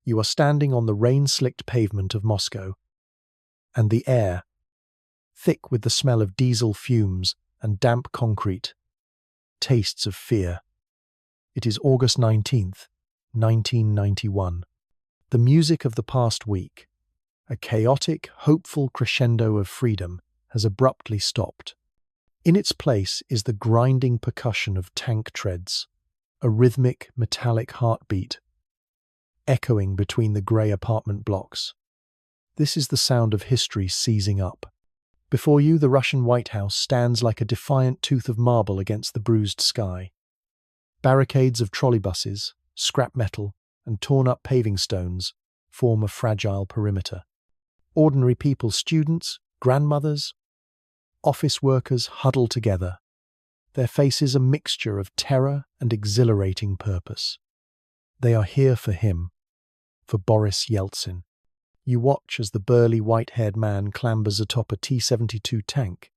You are standing on the rain-slicked pavement of Moscow, and the air, thick with the smell of diesel fumes and damp concrete, tastes of fear. It is August 19th, 1991. The music of the past week, a chaotic, hopeful crescendo of freedom, has abruptly stopped. In its place is the grinding percussion of tank treads, a rhythmic, metallic heartbeat, echoing between the grey apartment blocks. This is the sound of history seizing up. Before you, the Russian White House stands like a defiant tooth of marble against the bruised sky. Barricades of trolleybuses, scrap metal, and torn-up paving stones form a fragile perimeter. Ordinary people, students, grandmothers, office workers huddle together, their faces a mixture of terror and exhilarating purpose. They are here for him, for Boris Yeltsin. You watch as the burly white-haired man clambers atop a T-72 tank,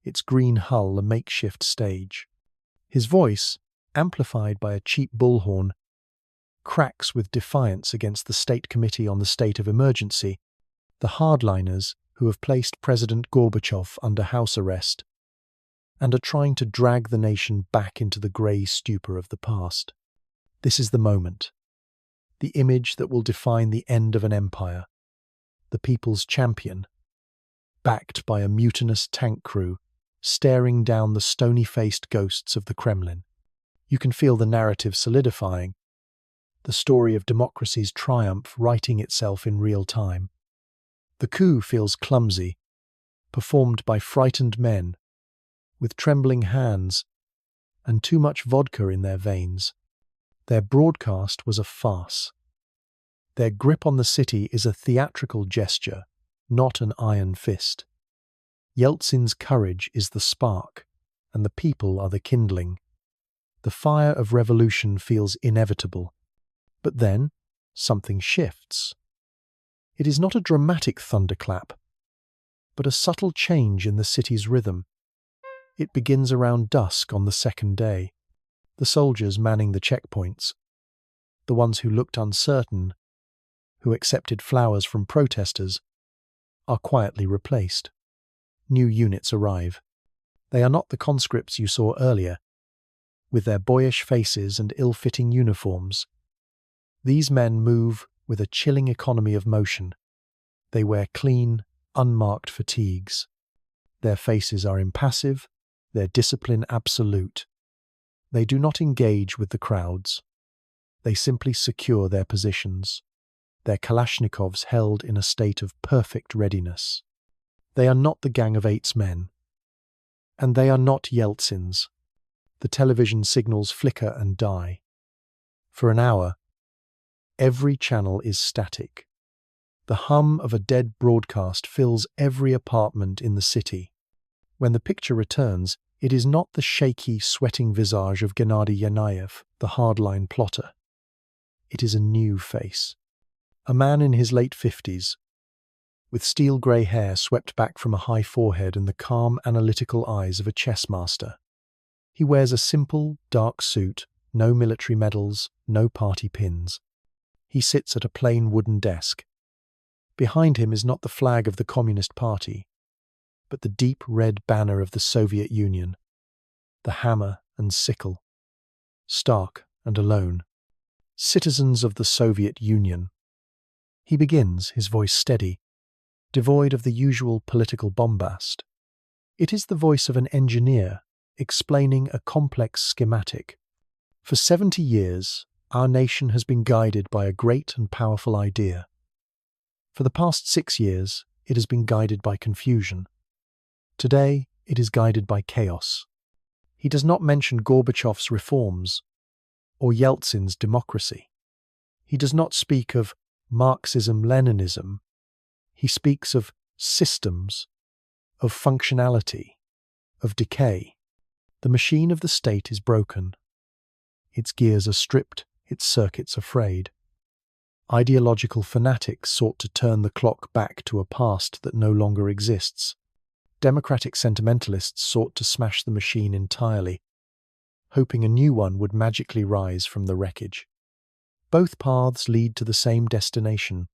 its green hull a makeshift stage. His voice, amplified by a cheap bullhorn, cracks with defiance against the State Committee on the State of Emergency, the hardliners who have placed President Gorbachev under house arrest and are trying to drag the nation back into the grey stupor of the past. This is the moment, the image that will define the end of an empire, the people's champion, backed by a mutinous tank crew, staring down the stony-faced ghosts of the Kremlin. You can feel the narrative solidifying, the story of democracy's triumph writing itself in real time. The coup feels clumsy, performed by frightened men, with trembling hands and too much vodka in their veins. Their broadcast was a farce. Their grip on the city is a theatrical gesture, not an iron fist. Yeltsin's courage is the spark, and the people are the kindling. The fire of revolution feels inevitable. But then, something shifts. It is not a dramatic thunderclap, but a subtle change in the city's rhythm. It begins around dusk on the second day. The soldiers manning the checkpoints, the ones who looked uncertain, who accepted flowers from protesters, are quietly replaced. New units arrive. They are not the conscripts you saw earlier, with their boyish faces and ill-fitting uniforms. These men move with a chilling economy of motion. They wear clean, unmarked fatigues. Their faces are impassive, their discipline absolute. They do not engage with the crowds. They simply secure their positions, their Kalashnikovs held in a state of perfect readiness. They are not the Gang of Eight's men. And they are not Yeltsin's. The television signals flicker and die. For an hour, every channel is static. The hum of a dead broadcast fills every apartment in the city. When the picture returns, it is not the shaky, sweating visage of Gennady Yanayev, the hardline plotter. It is a new face. A man in his late 50s, with steel-grey hair swept back from a high forehead and the calm, analytical eyes of a chess master. He wears a simple, dark suit, no military medals, no party pins. He sits at a plain wooden desk. Behind him is not the flag of the Communist Party, but the deep red banner of the Soviet Union, the hammer and sickle. Stark and alone. Citizens of the Soviet Union. He begins, his voice steady, devoid of the usual political bombast. It is the voice of an engineer explaining a complex schematic. For 70 years, our nation has been guided by a great and powerful idea. For the past 6 years, it has been guided by confusion. Today, it is guided by chaos. He does not mention Gorbachev's reforms or Yeltsin's democracy. He does not speak of Marxism-Leninism. He speaks of systems, of functionality, of decay. The machine of the state is broken. Its gears are stripped, its circuits are frayed. Ideological fanatics sought to turn the clock back to a past that no longer exists. Democratic sentimentalists sought to smash the machine entirely, hoping a new one would magically rise from the wreckage. Both paths lead to the same destination: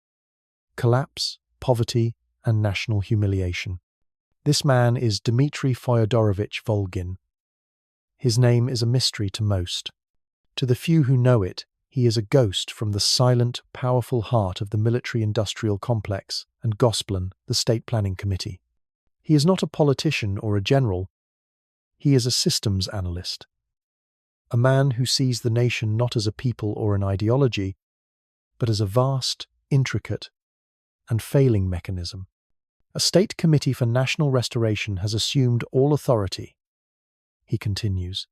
collapse, poverty, and national humiliation. This man is Dmitry Fyodorovich Volgin. His name is a mystery to most. To the few who know it, he is a ghost from the silent, powerful heart of the military-industrial complex and Gosplan, the State Planning Committee. He is not a politician or a general. He is a systems analyst. A man who sees the nation not as a people or an ideology, but as a vast, intricate, and failing mechanism. A state committee for national restoration has assumed all authority. He continues,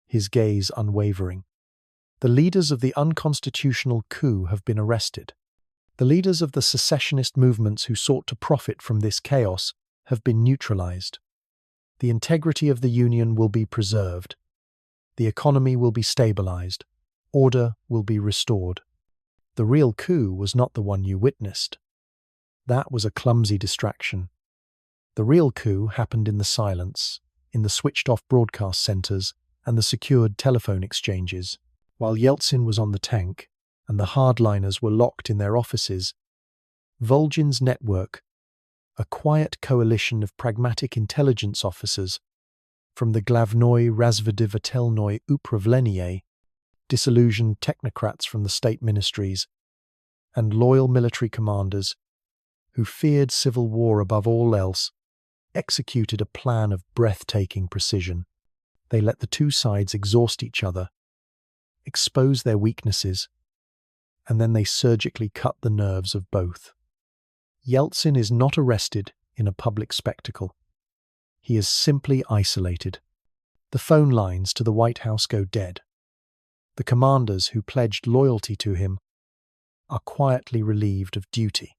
his gaze unwavering. The leaders of the unconstitutional coup have been arrested. The leaders of the secessionist movements who sought to profit from this chaos have been neutralized. The integrity of the Union will be preserved. The economy will be stabilized. Order will be restored. The real coup was not the one you witnessed. That was a clumsy distraction. The real coup happened in the silence, in the switched-off broadcast centers and the secured telephone exchanges. While Yeltsin was on the tank and the hardliners were locked in their offices, Volgin's network, a quiet coalition of pragmatic intelligence officers from the Glavnoy Razvedivatelnoy Upravlenie, disillusioned technocrats from the state ministries, and loyal military commanders who feared civil war above all else, executed a plan of breathtaking precision. They let the two sides exhaust each other, expose their weaknesses, and then they surgically cut the nerves of both. Yeltsin is not arrested in a public spectacle. He is simply isolated. The phone lines to the White House go dead. The commanders who pledged loyalty to him are quietly relieved of duty.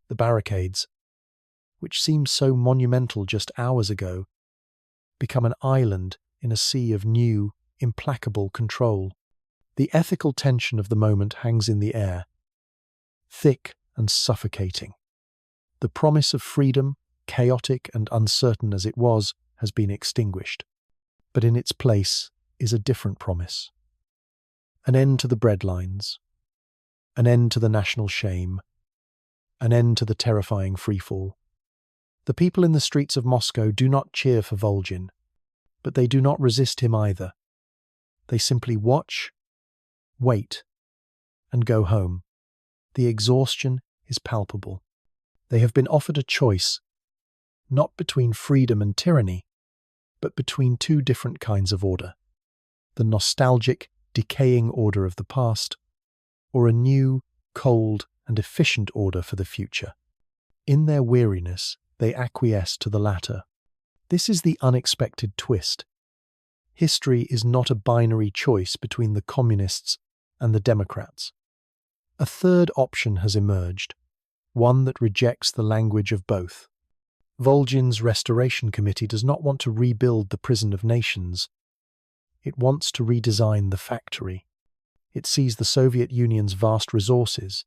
The barricades, which seemed so monumental just hours ago, become an island in a sea of new, implacable control. The ethical tension of the moment hangs in the air, thick and suffocating. The promise of freedom, chaotic and uncertain as it was, has been extinguished. But in its place is a different promise. An end to the breadlines, an end to the national shame, an end to the terrifying freefall. The people in the streets of Moscow do not cheer for Volgin, but they do not resist him either. They simply watch, wait, and go home. The exhaustion is palpable. They have been offered a choice, not between freedom and tyranny, but between two different kinds of order: the nostalgic, decaying order of the past, or a new, cold, and efficient order for the future. In their weariness, they acquiesce to the latter. This is the unexpected twist. History is not a binary choice between the communists and the Democrats. A third option has emerged, one that rejects the language of both. Volgin's Restoration Committee does not want to rebuild the prison of nations. It wants to redesign the factory. It sees the Soviet Union's vast resources,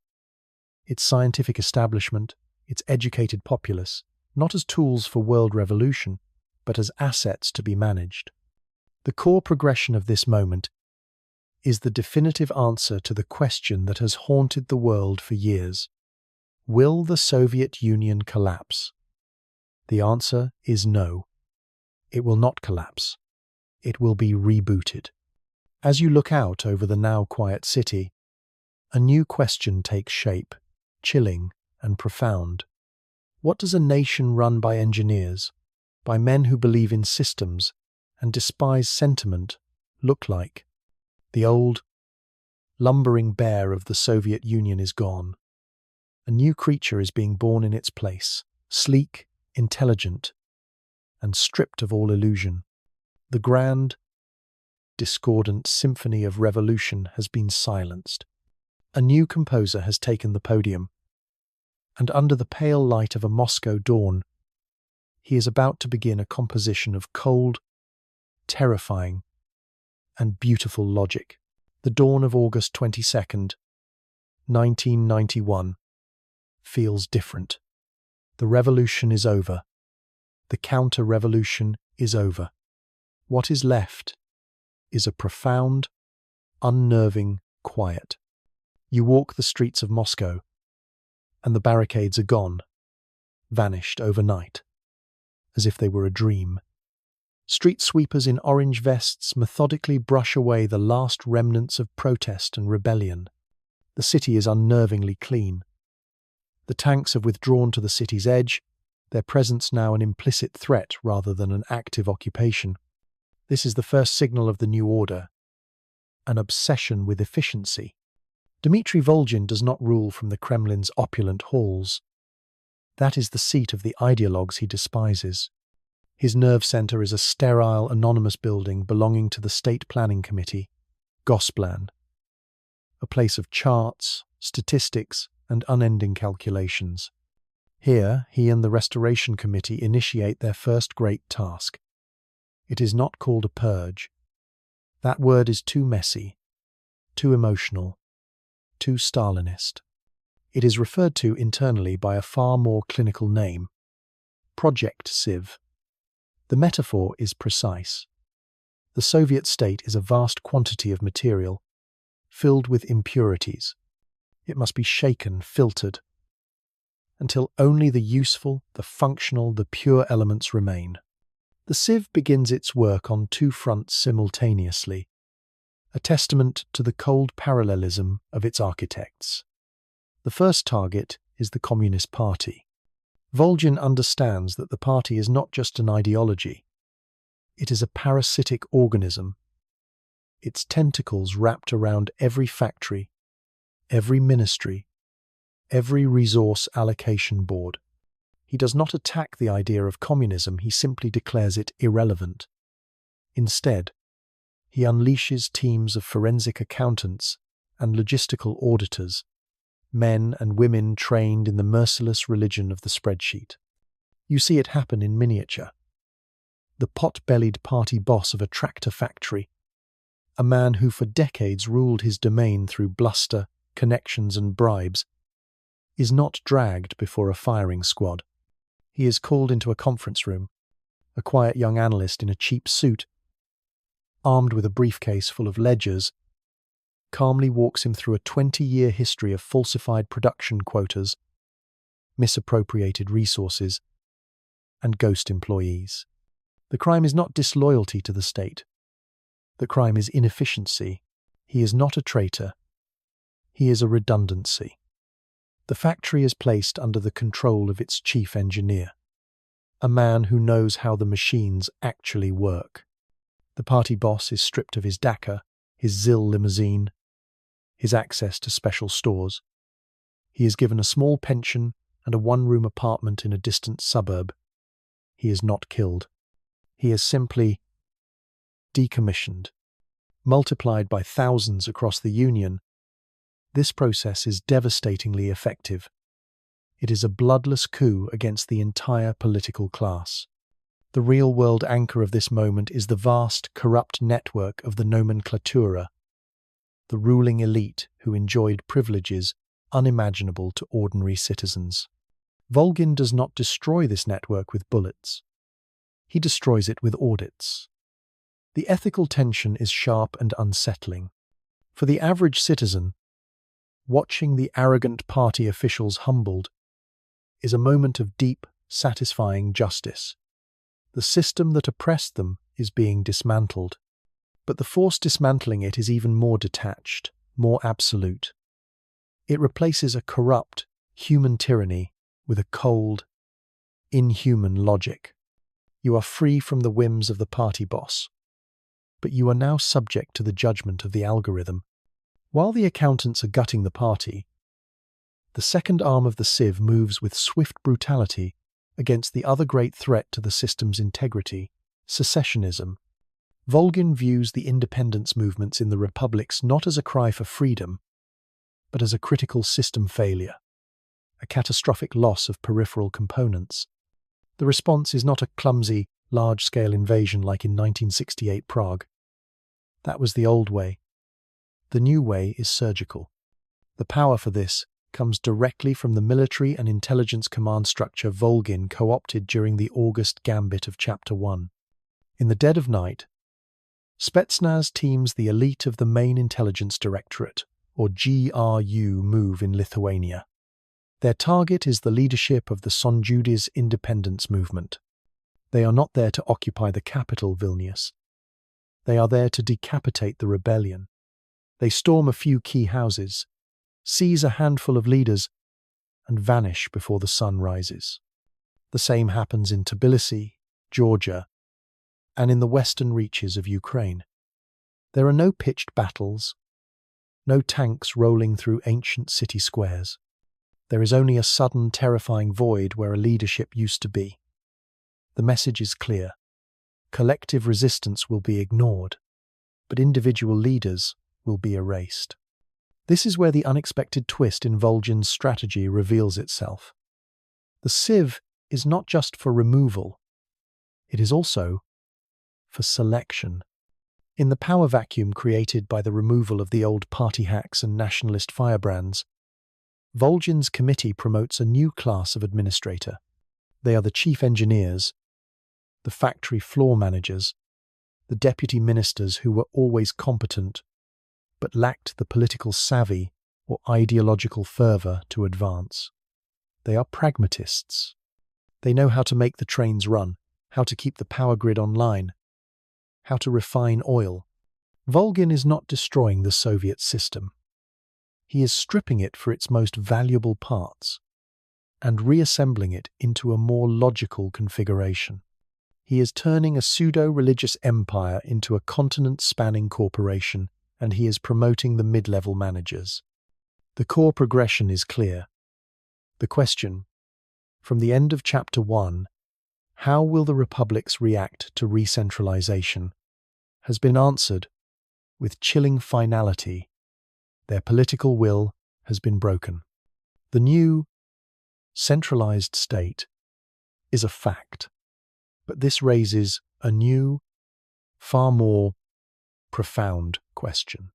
its scientific establishment, its educated populace, not as tools for world revolution, but as assets to be managed. The core progression of this moment is the definitive answer to the question that has haunted the world for years. Will the Soviet Union collapse? The answer is no. It will not collapse. It will be rebooted. As you look out over the now quiet city, a new question takes shape, chilling and profound. What does a nation run by engineers, by men who believe in systems and despise sentiment, look like? The old, lumbering bear of the Soviet Union is gone. A new creature is being born in its place, sleek, intelligent, and stripped of all illusion. The grand, discordant symphony of revolution has been silenced. A new composer has taken the podium, and under the pale light of a Moscow dawn, he is about to begin a composition of cold, terrifying, and beautiful logic. The dawn of August 22nd, 1991, feels different. The revolution is over. The counter-revolution is over. What is left is a profound, unnerving quiet. You walk the streets of Moscow, and the barricades are gone, vanished overnight, as if they were a dream. Street sweepers in orange vests methodically brush away the last remnants of protest and rebellion. The city is unnervingly clean. The tanks have withdrawn to the city's edge, their presence now an implicit threat rather than an active occupation. This is the first signal of the new order, an obsession with efficiency. Dmitry Volgin does not rule from the Kremlin's opulent halls. That is the seat of the ideologues he despises. His nerve center is a sterile, anonymous building belonging to the State Planning Committee, Gosplan, a place of charts, statistics, and unending calculations. Here, he and the Restoration Committee initiate their first great task. It is not called a purge. That word is too messy, too emotional, too Stalinist. It is referred to internally by a far more clinical name, Project Sieve. The metaphor is precise. The Soviet state is a vast quantity of material, filled with impurities. It must be shaken, filtered, until only the useful, the functional, the pure elements remain. The Sieve begins its work on two fronts simultaneously, a testament to the cold parallelism of its architects. The first target is the Communist Party. Volgin understands that the party is not just an ideology. It is a parasitic organism, its tentacles wrapped around every factory, every ministry, every resource allocation board. He does not attack the idea of communism, he simply declares it irrelevant. Instead, he unleashes teams of forensic accountants and logistical auditors, men and women trained in the merciless religion of the spreadsheet. You see it happen in miniature. The pot-bellied party boss of a tractor factory, a man who for decades ruled his domain through bluster, connections and bribes, is not dragged before a firing squad. He is called into a conference room. A quiet young analyst in a cheap suit, armed with a briefcase full of ledgers, calmly walks him through a 20-year history of falsified production quotas, misappropriated resources, and ghost employees. The crime is not disloyalty to the state. The crime is inefficiency. He is not a traitor. He is a redundancy. The factory is placed under the control of its chief engineer, a man who knows how the machines actually work. The party boss is stripped of his Dakar, his ZIL limousine, his access to special stores. He is given a small pension and a one-room apartment in a distant suburb. He is not killed. He is simply decommissioned. Multiplied by thousands across the Union, this process is devastatingly effective. It is a bloodless coup against the entire political class. The real-world anchor of this moment is the vast, corrupt network of the nomenklatura, the ruling elite who enjoyed privileges unimaginable to ordinary citizens. Volgin does not destroy this network with bullets. He destroys it with audits. The ethical tension is sharp and unsettling. For the average citizen, watching the arrogant party officials humbled is a moment of deep, satisfying justice. The system that oppressed them is being dismantled. But the force dismantling it is even more detached, more absolute. It replaces a corrupt, human tyranny with a cold, inhuman logic. You are free from the whims of the party boss, but you are now subject to the judgment of the algorithm. While the accountants are gutting the party, the second arm of the Sieve moves with swift brutality against the other great threat to the system's integrity, secessionism. Volgin views the independence movements in the republics not as a cry for freedom, but as a critical system failure, a catastrophic loss of peripheral components. The response is not a clumsy, large-scale invasion like in 1968 Prague. That was the old way. The new way is surgical. The power for this comes directly from the military and intelligence command structure Volgin co-opted during the August Gambit of Chapter 1. In the dead of night, Spetsnaz teams the elite of the main intelligence directorate, or GRU move in Lithuania. Their target is the leadership of the Sonjudi's independence movement. They are not there to occupy the capital, Vilnius. They are there to decapitate the rebellion. They storm a few key houses, seize a handful of leaders, and vanish before the sun rises. The same happens in Tbilisi, Georgia, and in the western reaches of Ukraine. There are no pitched battles, no tanks rolling through ancient city squares. There is only a sudden, terrifying void where a leadership used to be. The message is clear. Collective resistance will be ignored, but individual leaders will be erased. This is where the unexpected twist in Volgin's strategy reveals itself. The Sieve is not just for removal, it is also for selection. In the power vacuum created by the removal of the old party hacks and nationalist firebrands, Volgin's committee promotes a new class of administrator. They are the chief engineers, the factory floor managers, the deputy ministers who were always competent but lacked the political savvy or ideological fervour to advance. They are pragmatists. They know how to make the trains run, how to keep the power grid online, how to refine oil. Volgin is not destroying the Soviet system. He is stripping it for its most valuable parts and reassembling it into a more logical configuration. He is turning a pseudo-religious empire into a continent-spanning corporation, and he is promoting the mid-level managers. The core progression is clear. The question, from the end of Chapter 1, how will the republics react to re-centralization, has been answered with chilling finality. Their political will has been broken. The new, centralized state is a fact, but this raises a new, far more profound question.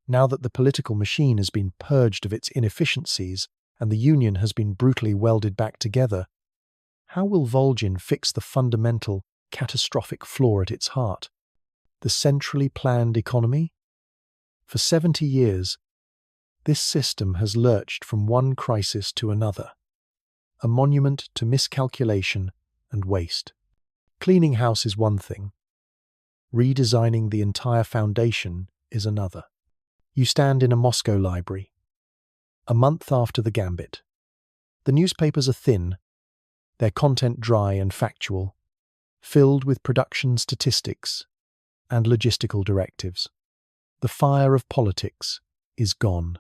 Now that the political machine has been purged of its inefficiencies and the Union has been brutally welded back together, how will Volgin fix the fundamental, catastrophic flaw at its heart? The centrally planned economy? For 70 years, this system has lurched from one crisis to another, a monument to miscalculation and waste. Cleaning house is one thing. Redesigning the entire foundation is another. You stand in a Moscow library, a month after the Gambit. The newspapers are thin, their content dry and factual, filled with production statistics and logistical directives. The fire of politics is gone.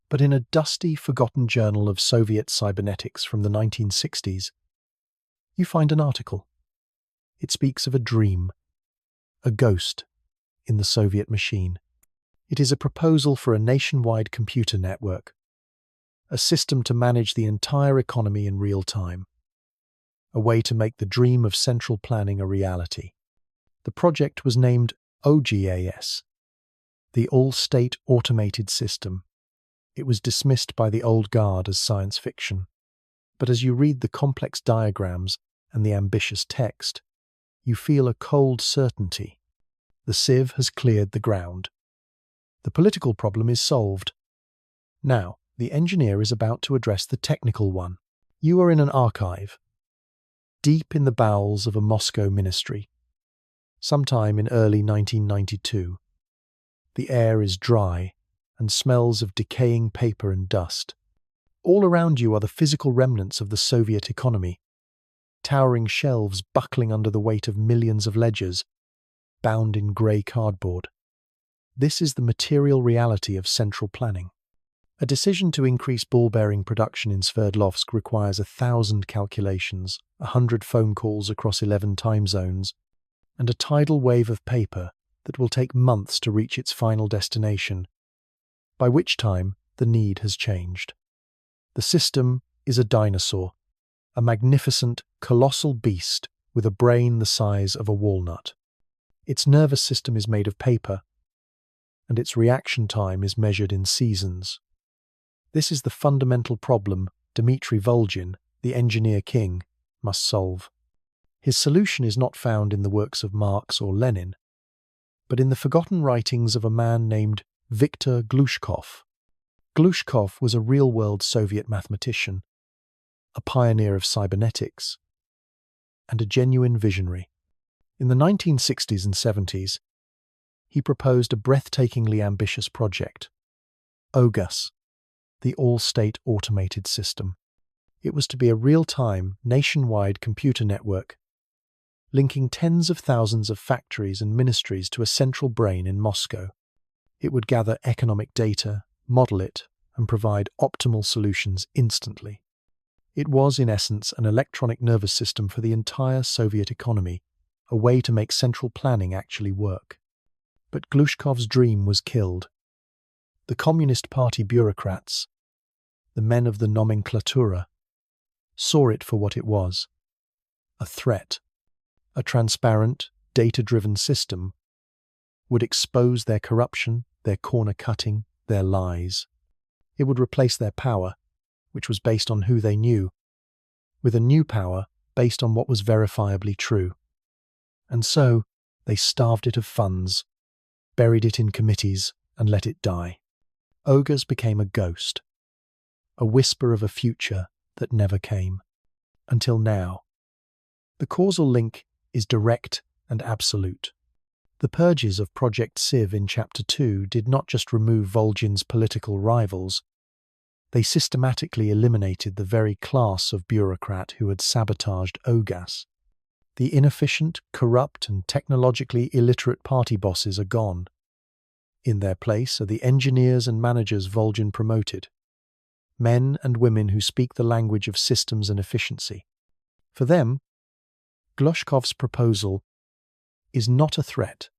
But in a dusty, forgotten journal of Soviet cybernetics from the 1960s, you find an article. It speaks of a dream, a ghost in the Soviet machine. It is a proposal for a nationwide computer network, a system to manage the entire economy in real time, a way to make the dream of central planning a reality. The project was named OGAS, the All-State Automated System. It was dismissed by the old guard as science fiction, but as you read the complex diagrams and the ambitious text, you feel a cold certainty. The Sieve has cleared the ground. The political problem is solved. Now, the engineer is about to address the technical one. You are in an archive, deep in the bowels of a Moscow ministry. Sometime in early 1992. The air is dry and smells of decaying paper and dust. All around you are the physical remnants of the Soviet economy, towering shelves buckling under the weight of millions of ledgers, bound in grey cardboard. This is the material reality of central planning. A decision to increase ball-bearing production in Sverdlovsk requires 1,000 calculations, 100 phone calls across 11 time zones, and a tidal wave of paper that will take months to reach its final destination, by which time the need has changed. The system is a dinosaur, a magnificent, colossal beast with a brain the size of a walnut. Its nervous system is made of paper, and its reaction time is measured in seasons. This is the fundamental problem Dmitry Volgin, the engineer king, must solve. His solution is not found in the works of Marx or Lenin, but in the forgotten writings of a man named Viktor Glushkov. Glushkov was a real-world Soviet mathematician, a pioneer of cybernetics, and a genuine visionary. In the 1960s and 70s, he proposed a breathtakingly ambitious project, OGAS, the All-State Automated System. It was to be a real-time, nationwide computer network, linking tens of thousands of factories and ministries to a central brain in Moscow. It would gather economic data, model it, and provide optimal solutions instantly. It was, in essence, an electronic nervous system for the entire Soviet economy, a way to make central planning actually work. But Glushkov's dream was killed. The Communist Party bureaucrats, the men of the nomenklatura, saw it for what it was: a threat. A transparent, data-driven system would expose their corruption, their corner-cutting, their lies. It would replace their power, which was based on who they knew, with a new power based on what was verifiably true. And so, they starved it of funds, buried it in committees, and let it die. OGAS became a ghost, a whisper of a future that never came. Until now. The causal link is direct and absolute. The purges of Project Sieve in Chapter 2 did not just remove Volgin's political rivals, they systematically eliminated the very class of bureaucrat who had sabotaged OGAS. The inefficient, corrupt, and technologically illiterate party bosses are gone. In their place are the engineers and managers Volgin promoted, men and women who speak the language of systems and efficiency. For them, Glushkov's proposal is not a threat,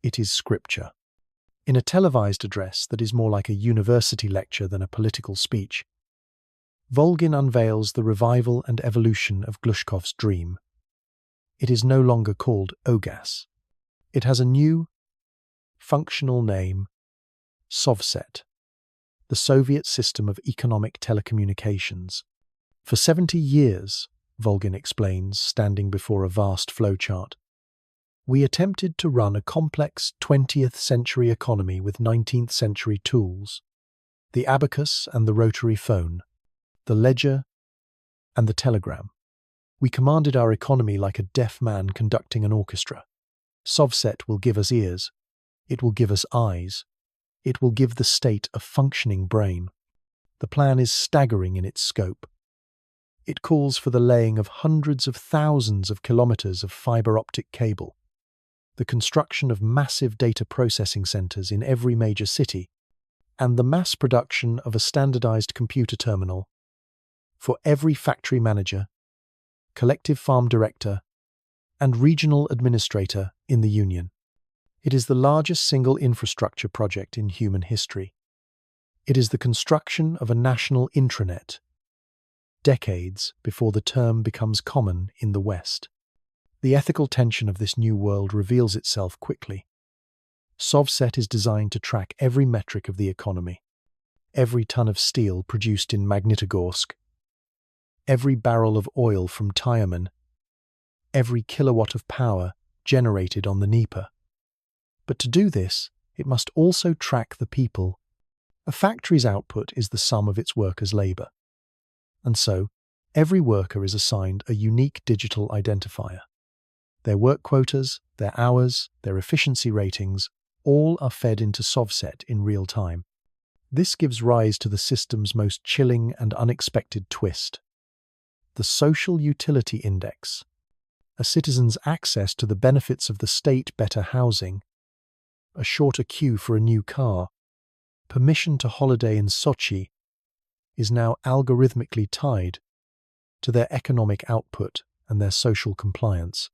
it is scripture. In a televised address that is more like a university lecture than a political speech, Volgin unveils the revival and evolution of Glushkov's dream. It is no longer called OGAS. It has a new, functional name: SOVSET, the Soviet System of Economic Telecommunications. For 70 years, Volgin explains, standing before a vast flowchart, we attempted to run a complex 20th century economy with 19th century tools: the abacus and the rotary phone, the ledger and the telegram. We commanded our economy like a deaf man conducting an orchestra. SOVSET will give us ears. It will give us eyes. It will give the state a functioning brain. The plan is staggering in its scope. It calls for the laying of hundreds of thousands of kilometers of fiber optic cable, the construction of massive data processing centers in every major city, and the mass production of a standardized computer terminal for every factory manager, collective farm director, and regional administrator in the Union. It is the largest single infrastructure project in human history. It is the construction of a national intranet, decades before the term becomes common in the West. The ethical tension of this new world reveals itself quickly. SOVSET is designed to track every metric of the economy, every ton of steel produced in Magnitogorsk, every barrel of oil from Tyumen, every kilowatt of power generated on the Dnieper. But to do this, it must also track the people. A factory's output is the sum of its workers' labor. And so, every worker is assigned a unique digital identifier. Their work quotas, their hours, their efficiency ratings, all are fed into SOVSET in real time. This gives rise to the system's most chilling and unexpected twist: the Social Utility Index. A citizen's access to the benefits of the state: better housing, a shorter queue for a new car, permission to holiday in Sochi, is now algorithmically tied to their economic output and their social compliance.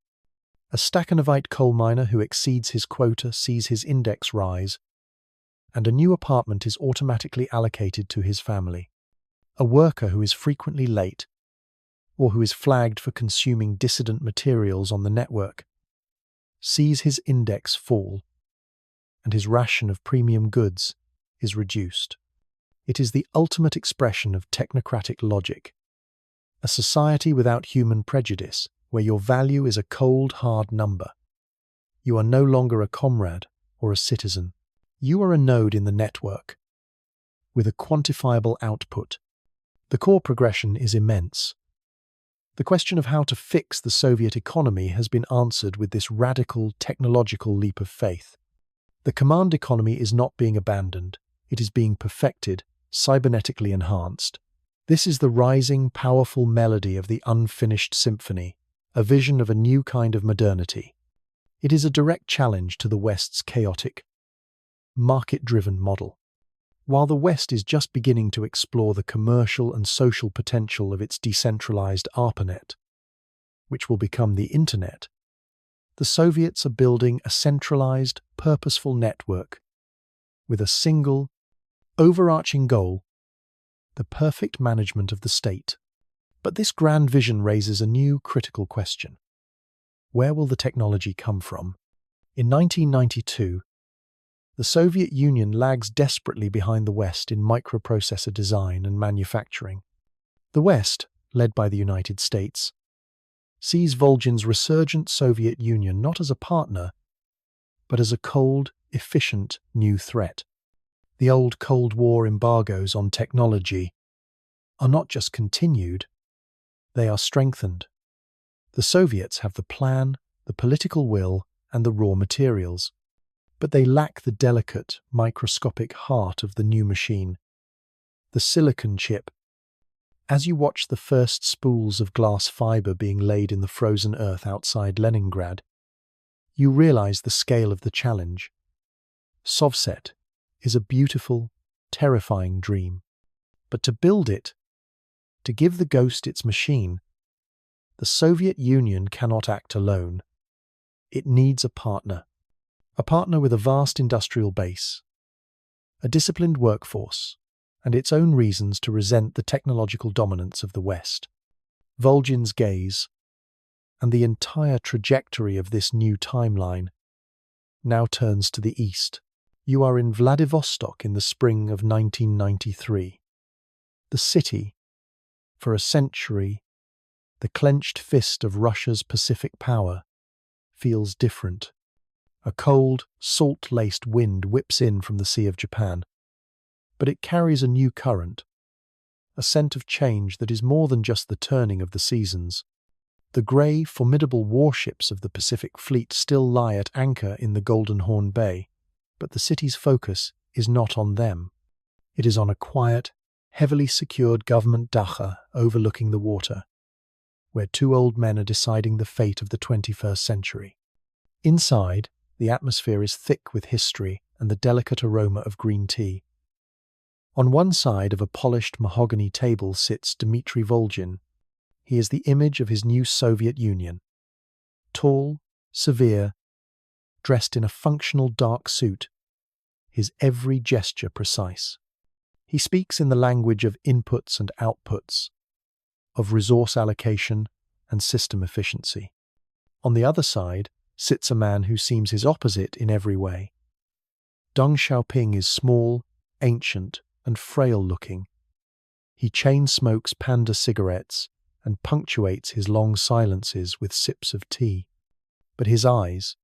A Stakhanovite coal miner who exceeds his quota sees his index rise, and a new apartment is automatically allocated to his family. A worker who is frequently late, or who is flagged for consuming dissident materials on the network, sees his index fall, and his ration of premium goods is reduced. It is the ultimate expression of technocratic logic, a society without human prejudice, where your value is a cold, hard number. You are no longer a comrade or a citizen. You are a node in the network, with a quantifiable output. The core progression is immense. The question of how to fix the Soviet economy has been answered with this radical technological leap of faith. The command economy is not being abandoned, it is being perfected, cybernetically enhanced. This is the rising, powerful melody of the unfinished symphony, a vision of a new kind of modernity. It is a direct challenge to the West's chaotic, market-driven model. While the West is just beginning to explore the commercial and social potential of its decentralized ARPANET, which will become the Internet, the Soviets are building a centralized, purposeful network with a single, overarching goal: the perfect management of the state. But this grand vision raises a new critical question. Where will the technology come from? In 1992, the Soviet Union lags desperately behind the West in microprocessor design and manufacturing. The West, led by the United States, sees Volgin's resurgent Soviet Union not as a partner, but as a cold, efficient new threat. The old Cold War embargoes on technology are not just continued, they are strengthened. The Soviets have the plan, the political will, and the raw materials, but they lack the delicate, microscopic heart of the new machine, the silicon chip. As you watch the first spools of glass fiber being laid in the frozen earth outside Leningrad, you realize the scale of the challenge. SOVSET is a beautiful, terrifying dream, but to build it, to give the ghost its machine, the Soviet Union cannot act alone. It needs a partner with a vast industrial base, a disciplined workforce, and its own reasons to resent the technological dominance of the West. Volgin's gaze, and the entire trajectory of this new timeline, now turns to the east. You are in Vladivostok in the spring of 1993. The city, for a century, the clenched fist of Russia's Pacific power, feels different. A cold, salt-laced wind whips in from the Sea of Japan, but it carries a new current, a scent of change that is more than just the turning of the seasons. The grey, formidable warships of the Pacific Fleet still lie at anchor in the Golden Horn Bay, but the city's focus is not on them. It is on a quiet, heavily secured government dacha overlooking the water, where two old men are deciding the fate of the 21st century. Inside, the atmosphere is thick with history and the delicate aroma of green tea. On one side of a polished mahogany table sits Dmitry Volgin. He is the image of his new Soviet Union. Tall, severe, dressed in a functional dark suit, his every gesture precise. He speaks in the language of inputs and outputs, of resource allocation and system efficiency. On the other side sits a man who seems his opposite in every way. Deng Xiaoping is small, ancient, and frail-looking. He chain-smokes Panda cigarettes and punctuates his long silences with sips of tea. But his eyes,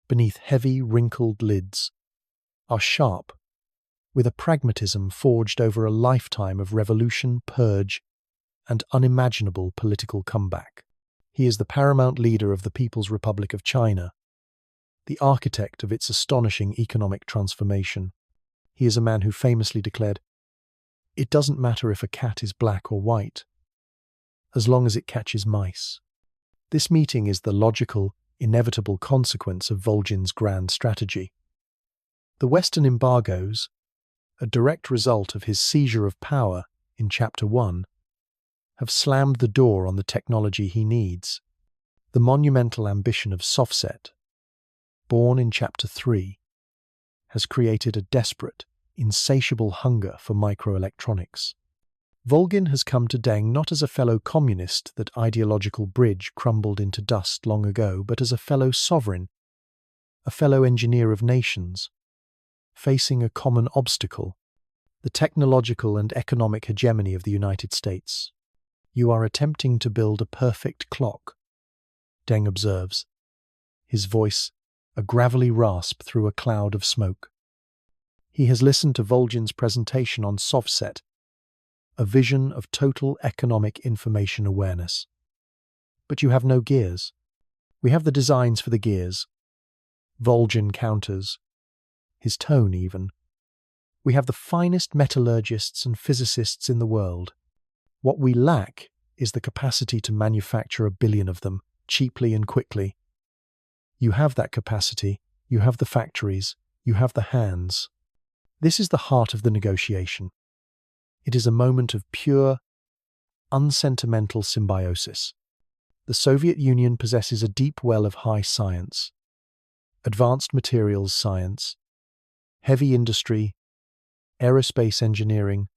beneath heavy, wrinkled lids, are sharp, with a pragmatism forged over a lifetime of revolution, purge, and unimaginable political comeback. He is the paramount leader of the People's Republic of China, the architect of its astonishing economic transformation. He is a man who famously declared, "It doesn't matter if a cat is black or white, as long as it catches mice." This meeting is the logical, inevitable consequence of Volgin's grand strategy. The Western embargoes, a direct result of his seizure of power in Chapter 1, have slammed the door on the technology he needs. The monumental ambition of SOVSET, born in Chapter 3, has created a desperate, insatiable hunger for microelectronics. Volgin has come to Deng not as a fellow communist that ideological bridge crumbled into dust long ago, but as a fellow sovereign, a fellow engineer of nations, facing a common obstacle, the technological and economic hegemony of the United States. "You are attempting to build a perfect clock," Deng observes, his voice a gravelly rasp through a cloud of smoke. He has listened to Volgin's presentation on SOVSET, a vision of total economic information awareness. But you have no gears. We have the designs for the gears. Volgin counters. His tone, even. We have the finest metallurgists and physicists in the world. What we lack is the capacity to manufacture 1 billion of them, cheaply and quickly. You have that capacity, you have the factories, you have the hands. This is the heart of the negotiation. It is a moment of pure, unsentimental symbiosis. The Soviet Union possesses a deep well of high science, advanced materials science, heavy industry, aerospace engineering,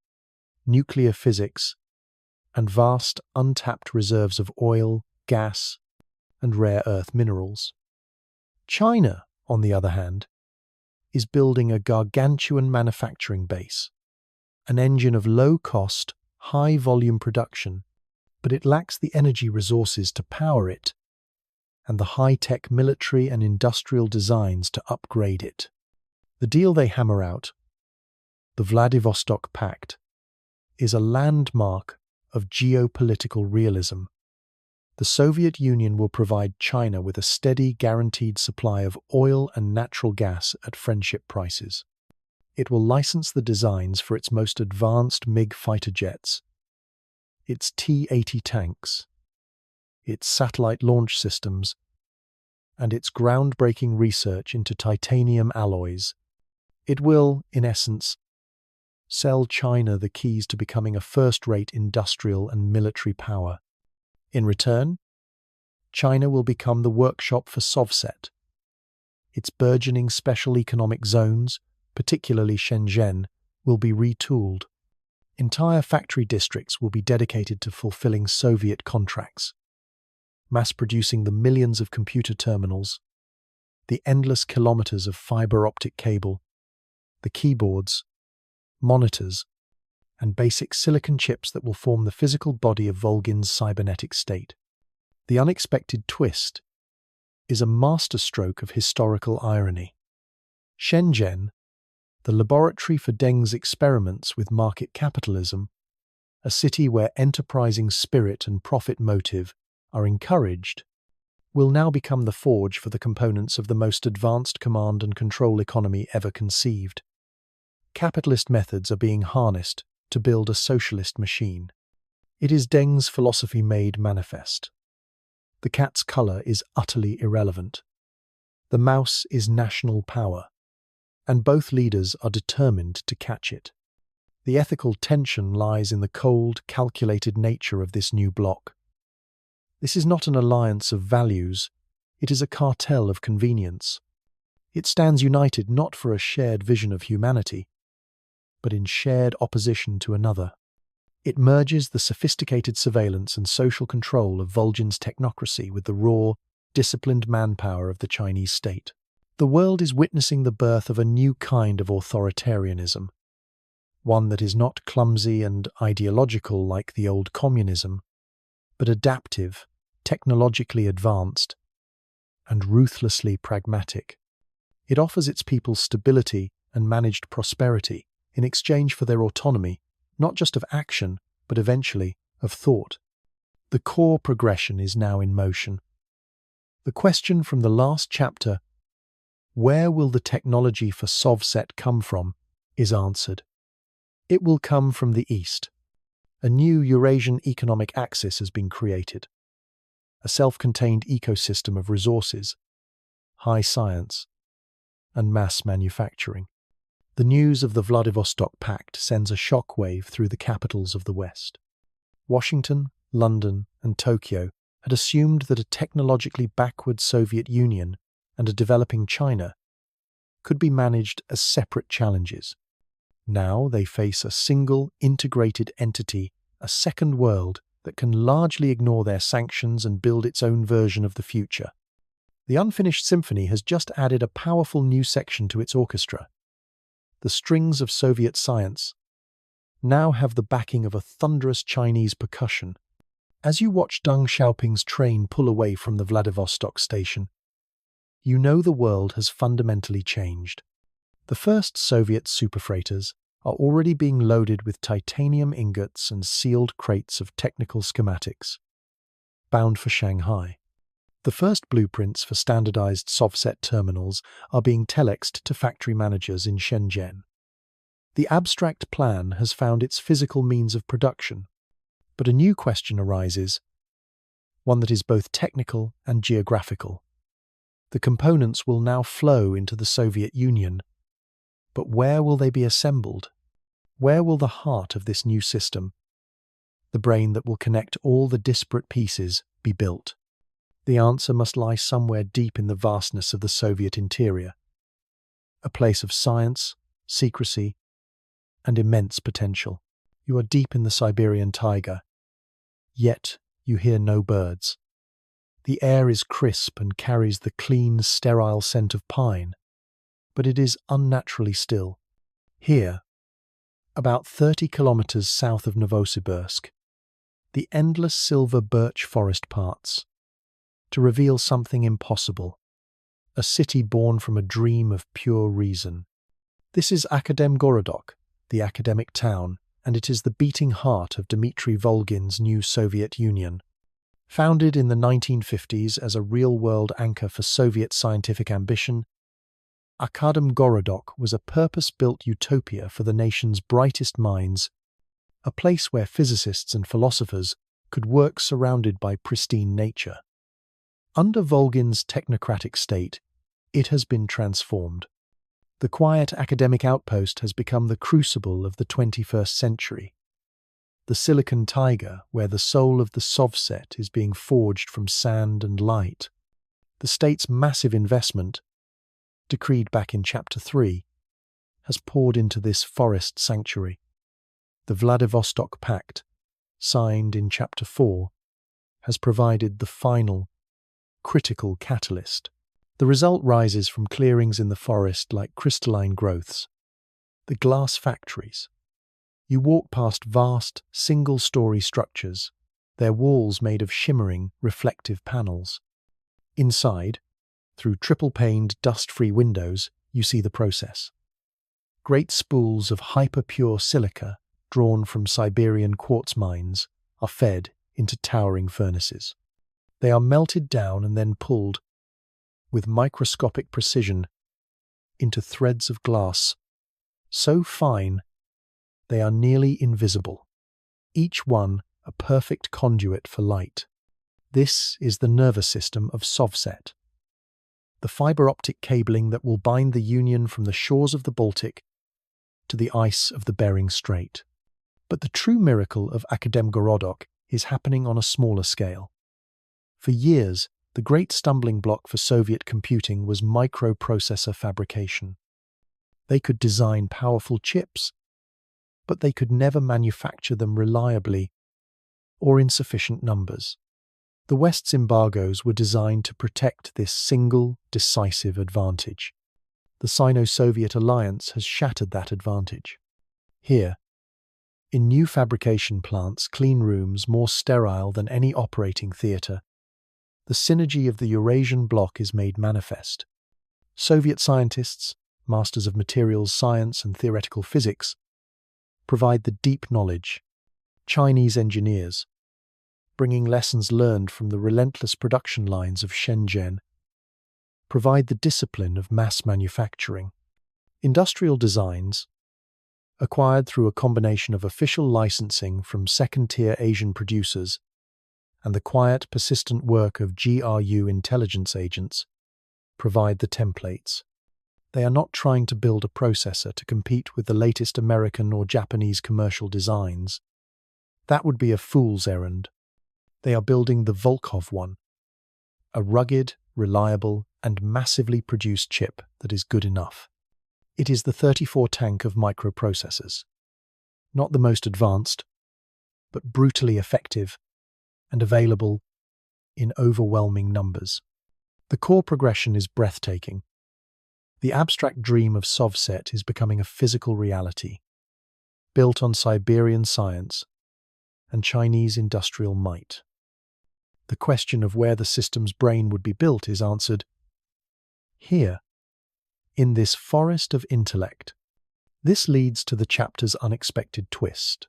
nuclear physics, and vast untapped reserves of oil, gas, and rare earth minerals. China, on the other hand, is building a gargantuan manufacturing base, an engine of low-cost, high-volume production, but it lacks the energy resources to power it and the high-tech military and industrial designs to upgrade it. The deal they hammer out, the Vladivostok Pact, is a landmark of geopolitical realism. The Soviet Union will provide China with a steady, guaranteed supply of oil and natural gas at friendship prices. It will license the designs for its most advanced MiG fighter jets, its T-80 tanks, its satellite launch systems, and its groundbreaking research into titanium alloys. It will, in essence, sell China the keys to becoming a first-rate industrial and military power. In return, China will become the workshop for SOVSET. Its burgeoning special economic zones, particularly Shenzhen, will be retooled. Entire factory districts will be dedicated to fulfilling Soviet contracts, mass-producing the millions of computer terminals, the endless kilometers of fiber optic cable, the keyboards, monitors, and basic silicon chips that will form the physical body of Volgin's cybernetic state. The unexpected twist is a masterstroke of historical irony. Shenzhen, the laboratory for Deng's experiments with market capitalism, a city where enterprising spirit and profit motive are encouraged, will now become the forge for the components of the most advanced command and control economy ever conceived. Capitalist methods are being harnessed to build a socialist machine. It is Deng's philosophy made manifest. The cat's color is utterly irrelevant. The mouse is national power, and both leaders are determined to catch it. The ethical tension lies in the cold, calculated nature of this new bloc. This is not an alliance of values, it is a cartel of convenience. It stands united not for a shared vision of humanity, but in shared opposition to another. It merges the sophisticated surveillance and social control of Volgin's technocracy with the raw, disciplined manpower of the Chinese state. The world is witnessing the birth of a new kind of authoritarianism, one that is not clumsy and ideological like the old communism, but adaptive, technologically advanced, and ruthlessly pragmatic. It offers its people stability and managed prosperity in exchange for their autonomy, not just of action, but eventually of thought. The core progression is now in motion. The question from the last chapter, where will the technology for SOVSET come from, is answered. It will come from the East. A new Eurasian economic axis has been created. A self-contained ecosystem of resources, high science, and mass manufacturing. The news of the Vladivostok Pact sends a shockwave through the capitals of the West. Washington, London, and Tokyo had assumed that a technologically backward Soviet Union and a developing China could be managed as separate challenges. Now they face a single, integrated entity, a second world that can largely ignore their sanctions and build its own version of the future. The unfinished symphony has just added a powerful new section to its orchestra. The strings of Soviet science now have the backing of a thunderous Chinese percussion. As you watch Deng Xiaoping's train pull away from the Vladivostok station, you know the world has fundamentally changed. The first Soviet superfreighters are already being loaded with titanium ingots and sealed crates of technical schematics, bound for Shanghai. The first blueprints for standardized SOVSET terminals are being telexed to factory managers in Shenzhen. The abstract plan has found its physical means of production, but a new question arises, one that is both technical and geographical. The components will now flow into the Soviet Union, but where will they be assembled? Where will the heart of this new system, the brain that will connect all the disparate pieces, be built? The answer must lie somewhere deep in the vastness of the Soviet interior, a place of science, secrecy, and immense potential. You are deep in the Siberian taiga, yet you hear no birds. The air is crisp and carries the clean, sterile scent of pine, but it is unnaturally still. Here, about 30 kilometers south of Novosibirsk, the endless silver birch forest parts to reveal something impossible, a city born from a dream of pure reason. This is Akademgorodok, the academic town, and it is the beating heart of Dmitry Volgin's new Soviet Union. Founded in the 1950s as a real-world anchor for Soviet scientific ambition, Akademgorodok was a purpose-built utopia for the nation's brightest minds, a place where physicists and philosophers could work surrounded by pristine nature. Under Volgin's technocratic state, it has been transformed. The quiet academic outpost has become the crucible of the 21st century. The Silicon Taiga, where the soul of the SOVSET is being forged from sand and light. The state's massive investment, decreed back in Chapter 3, has poured into this forest sanctuary. The Vladivostok Pact, signed in Chapter 4, has provided the final, critical catalyst. The result rises from clearings in the forest like crystalline growths. The glass factories. You walk past vast, single-story structures, their walls made of shimmering, reflective panels. Inside, through triple-paned, dust-free windows, you see the process. Great spools of hyper-pure silica, drawn from Siberian quartz mines, are fed into towering furnaces. They are melted down and then pulled, with microscopic precision, into threads of glass, so fine they are nearly invisible, each one a perfect conduit for light. This is the nervous system of SOVSET, the fiber-optic cabling that will bind the Union from the shores of the Baltic to the ice of the Bering Strait. But the true miracle of Akademgorodok is happening on a smaller scale. For years, the great stumbling block for Soviet computing was microprocessor fabrication. They could design powerful chips, but they could never manufacture them reliably or in sufficient numbers. The West's embargoes were designed to protect this single, decisive advantage. The Sino-Soviet alliance has shattered that advantage. Here, in new fabrication plants, clean rooms more sterile than any operating theatre, the synergy of the Eurasian bloc is made manifest. Soviet scientists, masters of materials science and theoretical physics, provide the deep knowledge. Chinese engineers, bringing lessons learned from the relentless production lines of Shenzhen, provide the discipline of mass manufacturing. Industrial designs, acquired through a combination of official licensing from second-tier Asian producers and the quiet, persistent work of GRU intelligence agents, provide the templates. They are not trying to build a processor to compete with the latest American or Japanese commercial designs. That would be a fool's errand. They are building the Volkov one, a rugged, reliable, and massively produced chip that is good enough. It is the 34 tank of microprocessors. Not the most advanced, but brutally effective and available in overwhelming numbers. The core progression is breathtaking. The abstract dream of SOVSET is becoming a physical reality, built on Siberian science and Chinese industrial might. The question of where the system's brain would be built is answered here, in this forest of intellect. This leads to the chapter's unexpected twist.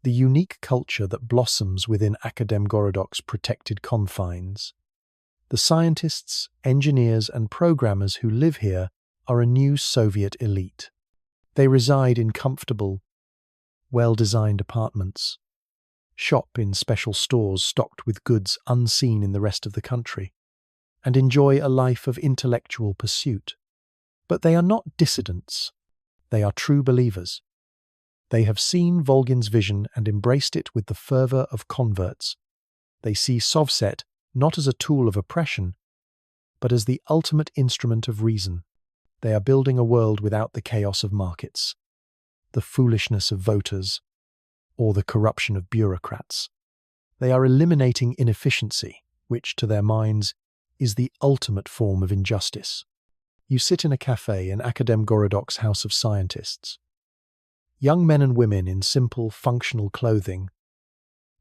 The unique culture that blossoms within Akademgorodok's protected confines. The scientists, engineers, and programmers who live here are a new Soviet elite. They reside in comfortable, well-designed apartments, shop in special stores stocked with goods unseen in the rest of the country, and enjoy a life of intellectual pursuit. But they are not dissidents. They are true believers. They have seen Volgin's vision and embraced it with the fervor of converts. They see SOVSET not as a tool of oppression, but as the ultimate instrument of reason. They are building a world without the chaos of markets, the foolishness of voters, or the corruption of bureaucrats. They are eliminating inefficiency, which, to their minds, is the ultimate form of injustice. You sit in a cafe in Akademgorodok's House of Scientists. Young men and women in simple, functional clothing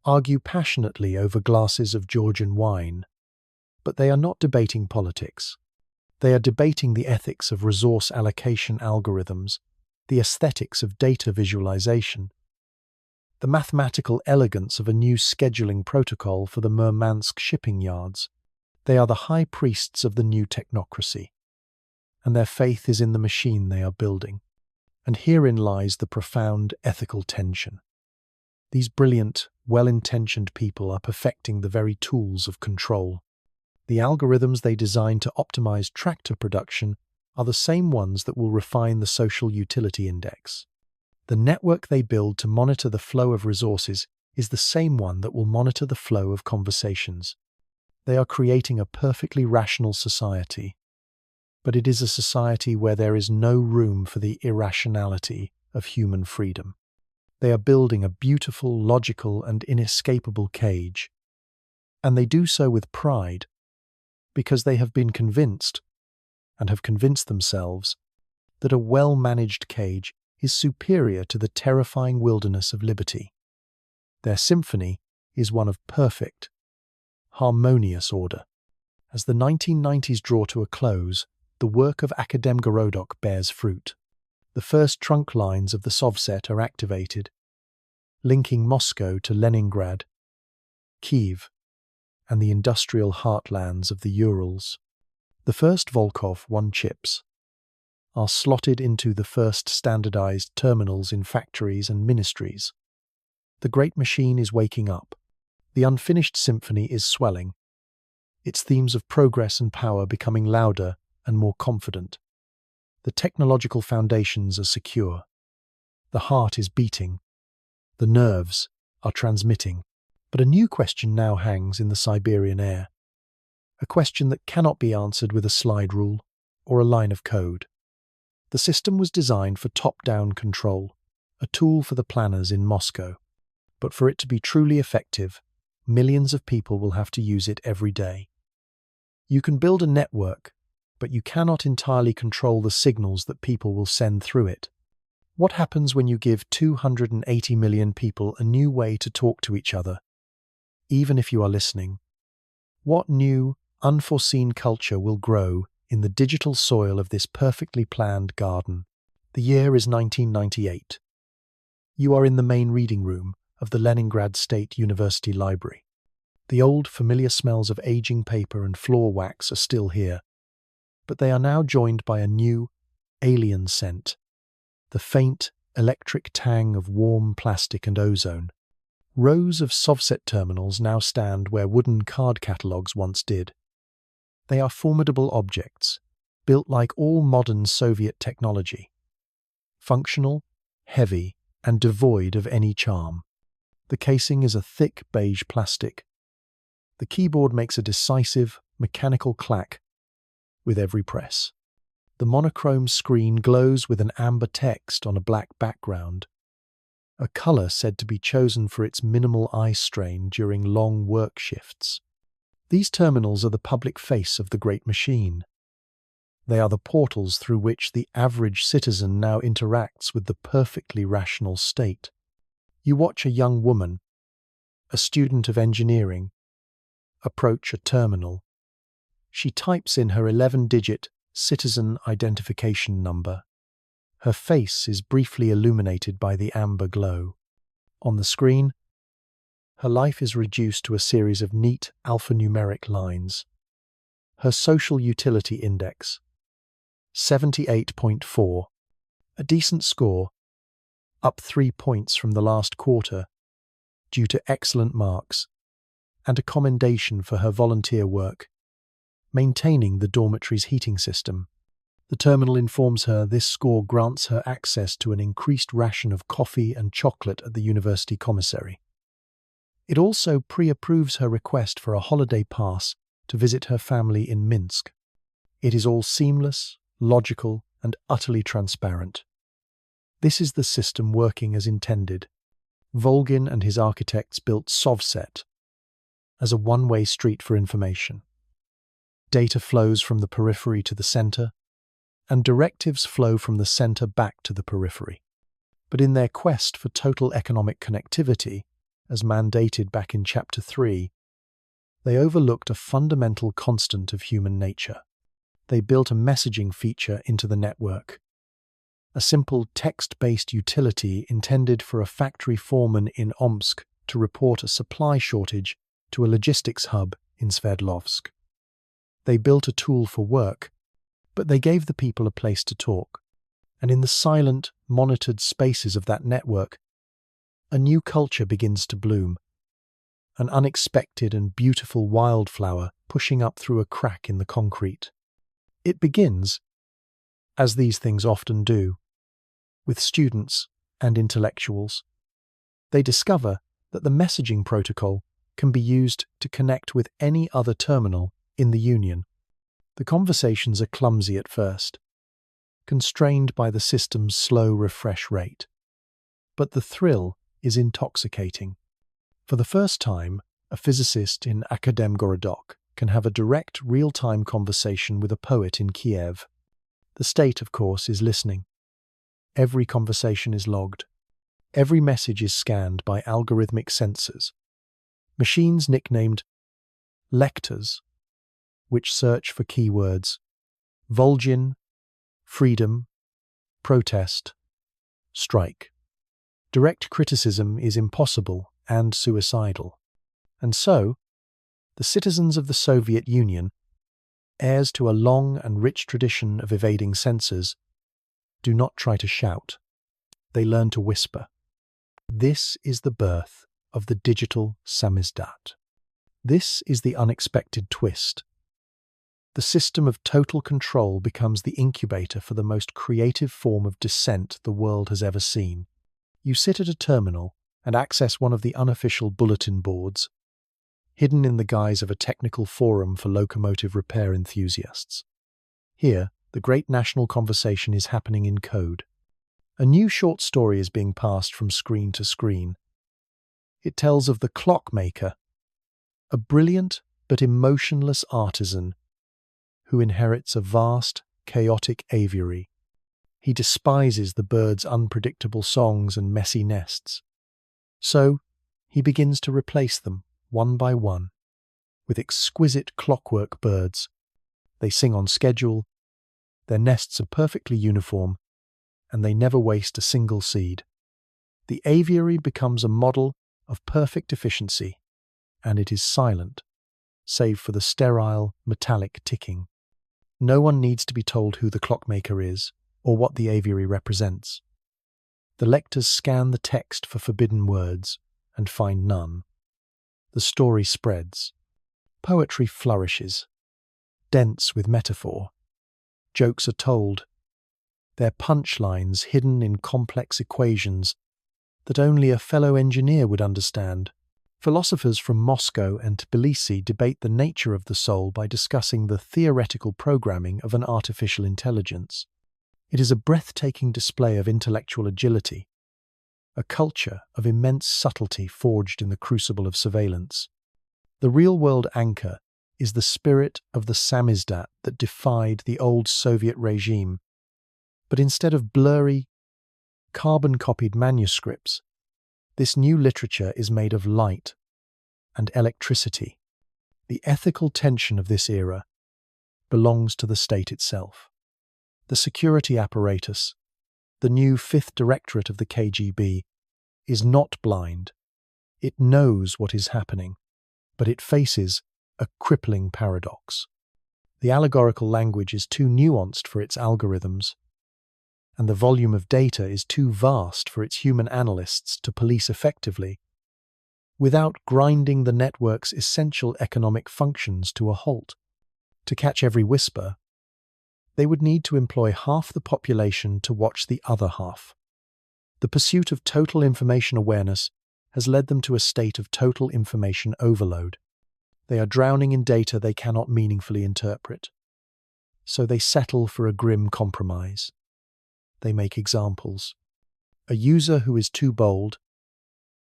argue passionately over glasses of Georgian wine, but they are not debating politics. They are debating the ethics of resource allocation algorithms, the aesthetics of data visualization, the mathematical elegance of a new scheduling protocol for the Murmansk shipping yards. They are the high priests of the new technocracy, and their faith is in the machine they are building. And herein lies the profound ethical tension. These brilliant, well-intentioned people are perfecting the very tools of control. The algorithms they design to optimize tractor production are the same ones that will refine the social utility index. The network they build to monitor the flow of resources is the same one that will monitor the flow of conversations. They are creating a perfectly rational society, but it is a society where there is no room for the irrationality of human freedom. They are building a beautiful, logical, and inescapable cage, and they do so with pride, because they have been convinced, and have convinced themselves, that a well-managed cage is superior to the terrifying wilderness of liberty. Their symphony is one of perfect, harmonious order. As the 1990s draw to a close, the work of Akademgorodok bears fruit. The first trunk lines of the SOVSET are activated, linking Moscow to Leningrad, Kiev, and the industrial heartlands of the Urals. The first Volkov 1 chips are slotted into the first standardized terminals in factories and ministries. The great machine is waking up. The unfinished symphony is swelling, its themes of progress and power becoming louder and more confident. The technological foundations are secure. The heart is beating. The nerves are transmitting. But a new question now hangs in the Siberian air. A question that cannot be answered with a slide rule or a line of code. The system was designed for top-down control, a tool for the planners in Moscow. But for it to be truly effective, millions of people will have to use it every day. You can build a network, but you cannot entirely control the signals that people will send through it. What happens when you give 280 million people a new way to talk to each other, even if you are listening? What new, unforeseen culture will grow in the digital soil of this perfectly planned garden? The year is 1998. You are in the main reading room of the Leningrad State University Library. The old, familiar smells of aging paper and floor wax are still here, but they are now joined by a new, alien scent, the faint, electric tang of warm plastic and ozone. Rows of SOVSET terminals now stand where wooden card catalogues once did. They are formidable objects, built like all modern Soviet technology. Functional, heavy, and devoid of any charm. The casing is a thick beige plastic. The keyboard makes a decisive, mechanical clack with every press. The monochrome screen glows with an amber text on a black background, a color said to be chosen for its minimal eye strain during long work shifts. These terminals are the public face of the great machine. They are the portals through which the average citizen now interacts with the perfectly rational state. You watch a young woman, a student of engineering, approach a terminal. She types in her 11-digit citizen identification number. Her face is briefly illuminated by the amber glow. On the screen, her life is reduced to a series of neat alphanumeric lines. Her social utility index, 78.4, a decent score, up 3 points from the last quarter due to excellent marks, and a commendation for her volunteer work, maintaining the dormitory's heating system. The terminal informs her this score grants her access to an increased ration of coffee and chocolate at the university commissary. It also pre-approves her request for a holiday pass to visit her family in Minsk. It is all seamless, logical, and utterly transparent. This is the system working as intended. Volgin and his architects built SOVSET as a one-way street for information. Data flows from the periphery to the center, and directives flow from the center back to the periphery. But in their quest for total economic connectivity, as mandated back in Chapter 3, they overlooked a fundamental constant of human nature. They built a messaging feature into the network, a simple text-based utility intended for a factory foreman in Omsk to report a supply shortage to a logistics hub in Sverdlovsk. They built a tool for work, but they gave the people a place to talk. And in the silent, monitored spaces of that network, a new culture begins to bloom, an unexpected and beautiful wildflower pushing up through a crack in the concrete. It begins, as these things often do, with students and intellectuals. They discover that the messaging protocol can be used to connect with any other terminal in the Union. The conversations are clumsy at first, constrained by the system's slow refresh rate. But the thrill is intoxicating. For the first time, a physicist in Akademgorodok can have a direct, real-time conversation with a poet in Kiev. The state, of course, is listening. Every conversation is logged. Every message is scanned by algorithmic sensors. Machines nicknamed lectors, which search for keywords: Volgin, freedom, protest, strike. Direct criticism is impossible and suicidal. And so, the citizens of the Soviet Union, heirs to a long and rich tradition of evading censors, do not try to shout. They learn to whisper. This is the birth of the digital Samizdat. This is the unexpected twist. The system of total control becomes the incubator for the most creative form of dissent the world has ever seen. You sit at a terminal and access one of the unofficial bulletin boards, hidden in the guise of a technical forum for locomotive repair enthusiasts. Here, the great national conversation is happening in code. A new short story is being passed from screen to screen. It tells of the clockmaker, a brilliant but emotionless artisan who inherits a vast, chaotic aviary. He despises the birds' unpredictable songs and messy nests. So, he begins to replace them, one by one, with exquisite clockwork birds. They sing on schedule, their nests are perfectly uniform, and they never waste a single seed. The aviary becomes a model of perfect efficiency, and it is silent, save for the sterile, metallic ticking. No one needs to be told who the clockmaker is, or what the aviary represents. The lectors scan the text for forbidden words, and find none. The story spreads. Poetry flourishes, dense with metaphor. Jokes are told, their punchlines hidden in complex equations that only a fellow engineer would understand. Philosophers from Moscow and Tbilisi debate the nature of the soul by discussing the theoretical programming of an artificial intelligence. It is a breathtaking display of intellectual agility, a culture of immense subtlety forged in the crucible of surveillance. The real-world anchor is the spirit of the Samizdat that defied the old Soviet regime. But instead of blurry, carbon-copied manuscripts, this new literature is made of light and electricity. The ethical tension of this era, belongs to the state itself. The security apparatus, the new Fifth Directorate of the KGB, is not blind. It knows what is happening, but it faces a crippling paradox. The allegorical language is too nuanced for its algorithms, and the volume of data is too vast for its human analysts to police effectively, without grinding the network's essential economic functions to a halt. To catch every whisper, they would need to employ half the population to watch the other half. The pursuit of total information awareness has led them to a state of total information overload. They are drowning in data they cannot meaningfully interpret. So they settle for a grim compromise. They make examples. A user who is too bold,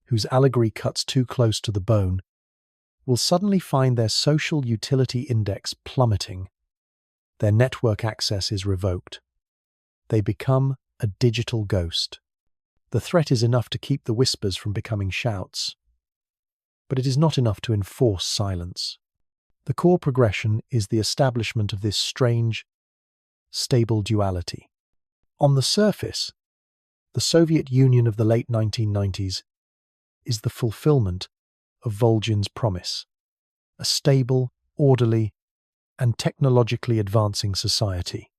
whose allegory cuts too close to the bone, will suddenly find their social utility index plummeting. Their network access is revoked. They become a digital ghost. The threat is enough to keep the whispers from becoming shouts, but it is not enough to enforce silence. The core progression is the establishment of this strange, stable duality. On the surface, the Soviet Union of the late 1990s is the fulfillment of Volgin's promise, a stable, orderly, and technologically advancing society.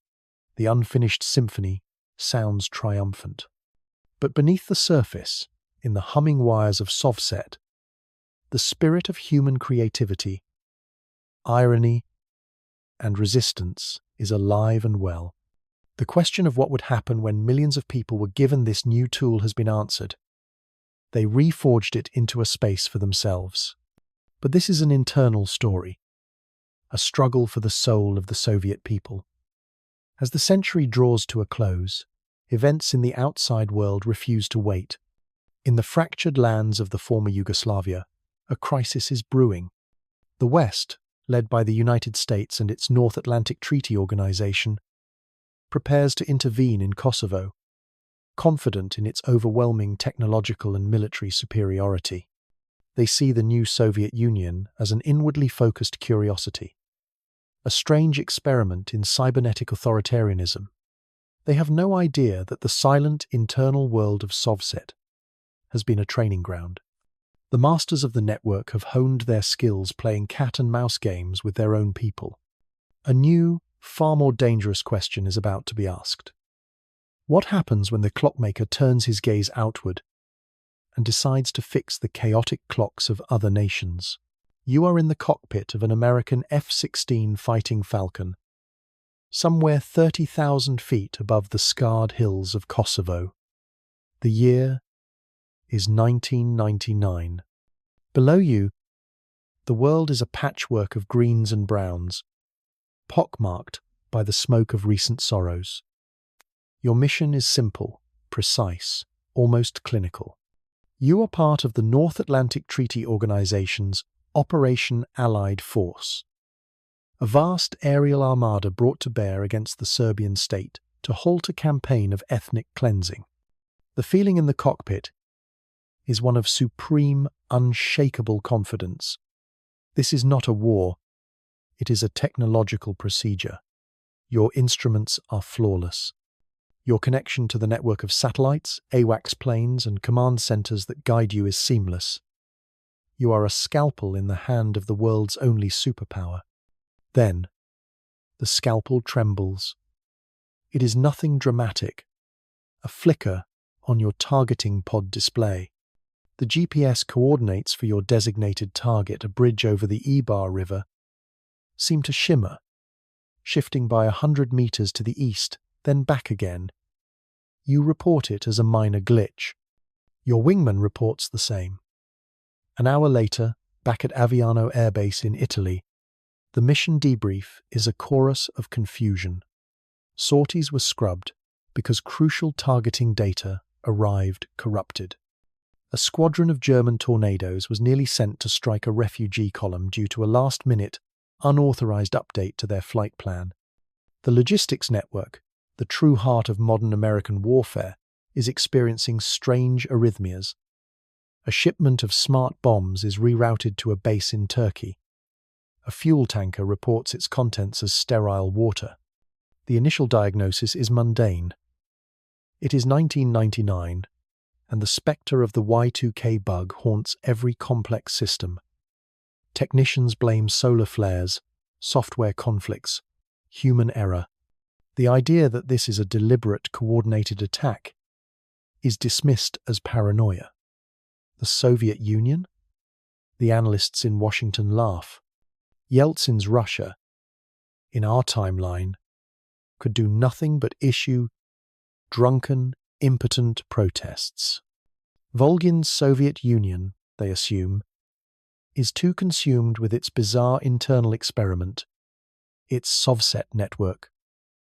The unfinished symphony sounds triumphant. But beneath the surface, in the humming wires of SOVSET, the spirit of human creativity, irony, and resistance is alive and well. The question of what would happen when millions of people were given this new tool has been answered. They reforged it into a space for themselves. But this is an internal story, a struggle for the soul of the Soviet people. As the century draws to a close, events in the outside world refuse to wait. In the fractured lands of the former Yugoslavia, a crisis is brewing. The West, led by the United States and its North Atlantic Treaty Organization, prepares to intervene in Kosovo, confident in its overwhelming technological and military superiority. They see the new Soviet Union as an inwardly focused curiosity, a strange experiment in cybernetic authoritarianism. They have no idea that the silent internal world of SOVSET has been a training ground. The masters of the network have honed their skills playing cat-and-mouse games with their own people. A new, far more dangerous question is about to be asked. What happens when the clockmaker turns his gaze outward and decides to fix the chaotic clocks of other nations? You are in the cockpit of an American F-16 Fighting Falcon, somewhere 30,000 feet above the scarred hills of Kosovo. The year is 1999. Below you, the world is a patchwork of greens and browns, pockmarked by the smoke of recent sorrows. Your mission is simple, precise, almost clinical. You are part of the North Atlantic Treaty Organization's Operation Allied Force, a vast aerial armada brought to bear against the Serbian state to halt a campaign of ethnic cleansing. The feeling in the cockpit is one of supreme, unshakable confidence. This is not a war, it is a technological procedure. Your instruments are flawless. Your connection to the network of satellites, AWACS planes, and command centers that guide you is seamless. You are a scalpel in the hand of the world's only superpower. Then, the scalpel trembles. It is nothing dramatic, a flicker on your targeting pod display. The GPS coordinates for your designated target, a bridge over the Ibar River, seem to shimmer, shifting by 100 meters to the east, then back again. You report it as a minor glitch. Your wingman reports the same. An hour later, back at Aviano Air Base in Italy, the mission debrief is a chorus of confusion. Sorties were scrubbed because crucial targeting data arrived corrupted. A squadron of German Tornadoes was nearly sent to strike a refugee column due to a last-minute, unauthorized update to their flight plan. The logistics network, the true heart of modern American warfare, is experiencing strange arrhythmias. A shipment of smart bombs is rerouted to a base in Turkey. A fuel tanker reports its contents as sterile water. The initial diagnosis is mundane. It is 1999, and the spectre of the Y2K bug haunts every complex system. Technicians blame solar flares, software conflicts, human error. The idea that this is a deliberate, coordinated attack is dismissed as paranoia. The Soviet Union? The analysts in Washington laugh. Yeltsin's Russia, in our timeline, could do nothing but issue drunken, impotent protests. Volgin's Soviet Union, they assume, is too consumed with its bizarre internal experiment, its SOVSET network,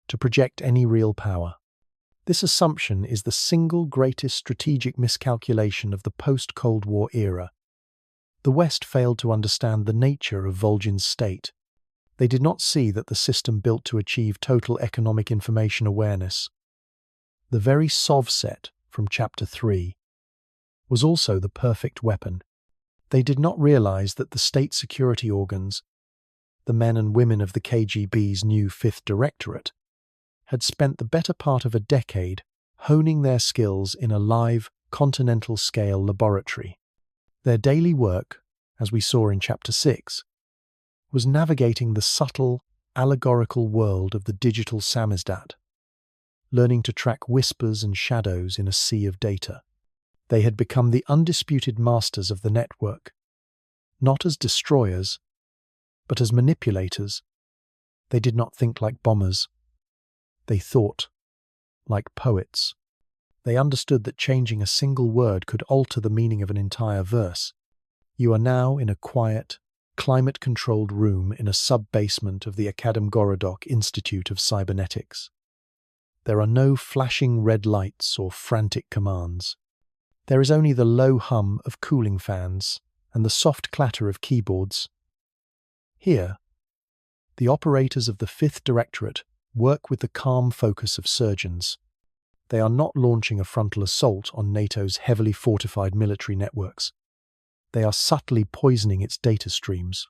to project any real power. This assumption is the single greatest strategic miscalculation of the post-Cold War era. The West failed to understand the nature of Volgin's state. They did not see that the system built to achieve total economic information awareness, the very SOVSET from Chapter 3, was also the perfect weapon. They did not realize that the state security organs, the men and women of the KGB's new Fifth Directorate, had spent the better part of a decade honing their skills in a live, continental-scale laboratory. Their daily work, as we saw in Chapter 6, was navigating the subtle, allegorical world of the digital Samizdat, learning to track whispers and shadows in a sea of data. They had become the undisputed masters of the network, not as destroyers, but as manipulators. They did not think like bombers. They thought like poets. They understood that changing a single word could alter the meaning of an entire verse. You are now in a quiet, climate-controlled room in a sub-basement of the Akademgorodok Institute of Cybernetics. There are no flashing red lights or frantic commands. There is only the low hum of cooling fans and the soft clatter of keyboards. Here, the operators of the Fifth Directorate work with the calm focus of surgeons. They are not launching a frontal assault on NATO's heavily fortified military networks. They are subtly poisoning its data streams.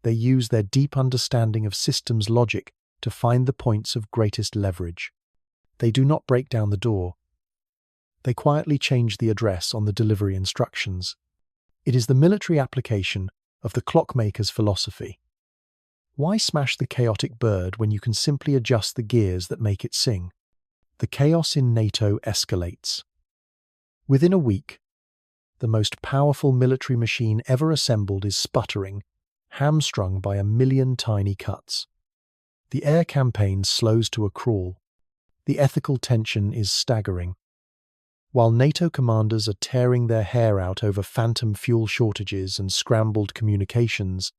They use their deep understanding of systems logic to find the points of greatest leverage. They do not break down the door. They quietly change the address on the delivery instructions. It is the military application of the clockmaker's philosophy. Why smash the chaotic bird when you can simply adjust the gears that make it sing? The chaos in NATO escalates. Within a week, the most powerful military machine ever assembled is sputtering, hamstrung by 1 million tiny cuts. The air campaign slows to a crawl. The ethical tension is staggering. While NATO commanders are tearing their hair out over phantom fuel shortages and scrambled communications,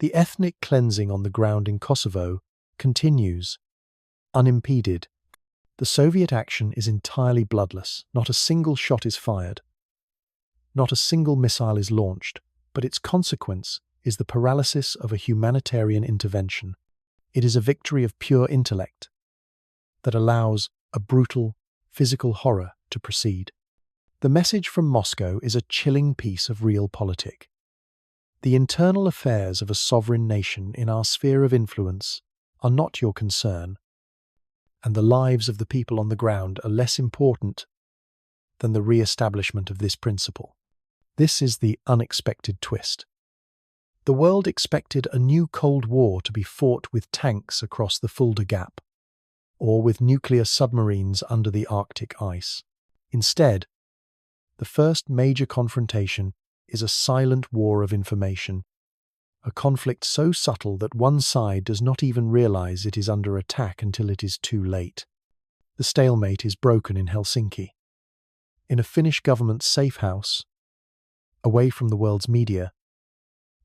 the ethnic cleansing on the ground in Kosovo continues, unimpeded. The Soviet action is entirely bloodless. Not a single shot is fired. Not a single missile is launched, but its consequence is the paralysis of a humanitarian intervention. It is a victory of pure intellect that allows a brutal, physical horror to proceed. The message from Moscow is a chilling piece of realpolitik. The internal affairs of a sovereign nation in our sphere of influence are not your concern, and the lives of the people on the ground are less important than the re-establishment of this principle. This is the unexpected twist. The world expected a new Cold War to be fought with tanks across the Fulda Gap, or with nuclear submarines under the Arctic ice. Instead, the first major confrontation is a silent war of information, a conflict so subtle that one side does not even realize it is under attack until it is too late. The stalemate is broken in Helsinki. In a Finnish government safe house, away from the world's media,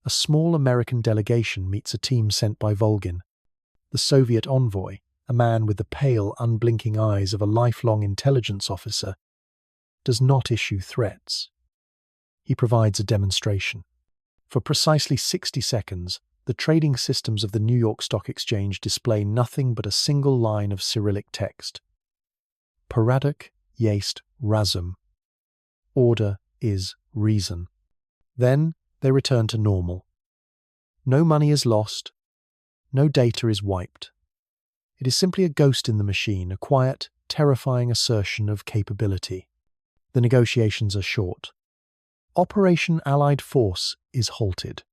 a small American delegation meets a team sent by Volgin, the Soviet envoy, a man with the pale, unblinking eyes of a lifelong intelligence officer, does not issue threats. He provides a demonstration. For precisely 60 seconds, the trading systems of the New York Stock Exchange display nothing but a single line of Cyrillic text. Poradok jest razum. Order is reason. Then they return to normal. No money is lost, no data is wiped. It is simply a ghost in the machine, a quiet, terrifying assertion of capability. The negotiations are short. Operation Allied Force is halted.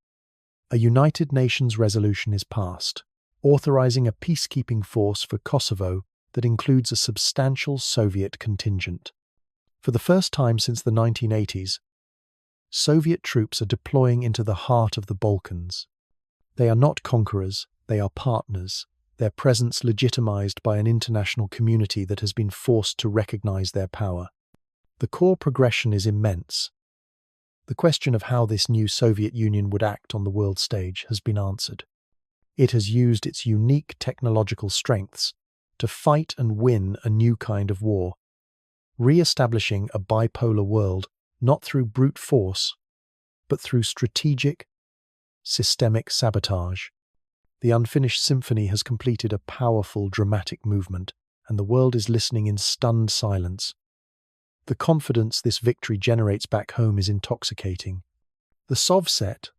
A United Nations resolution is passed, authorizing a peacekeeping force for Kosovo that includes a substantial Soviet contingent. For the first time since the 1980s, Soviet troops are deploying into the heart of the Balkans. They are not conquerors, they are partners, their presence legitimized by an international community that has been forced to recognize their power. The core progression is immense. The question of how this new Soviet Union would act on the world stage has been answered. It has used its unique technological strengths to fight and win a new kind of war, re-establishing a bipolar world not through brute force, but through strategic, systemic sabotage. The unfinished symphony has completed a powerful, dramatic movement, and the world is listening in stunned silence. The confidence this victory generates back home is intoxicating. The SOVSET,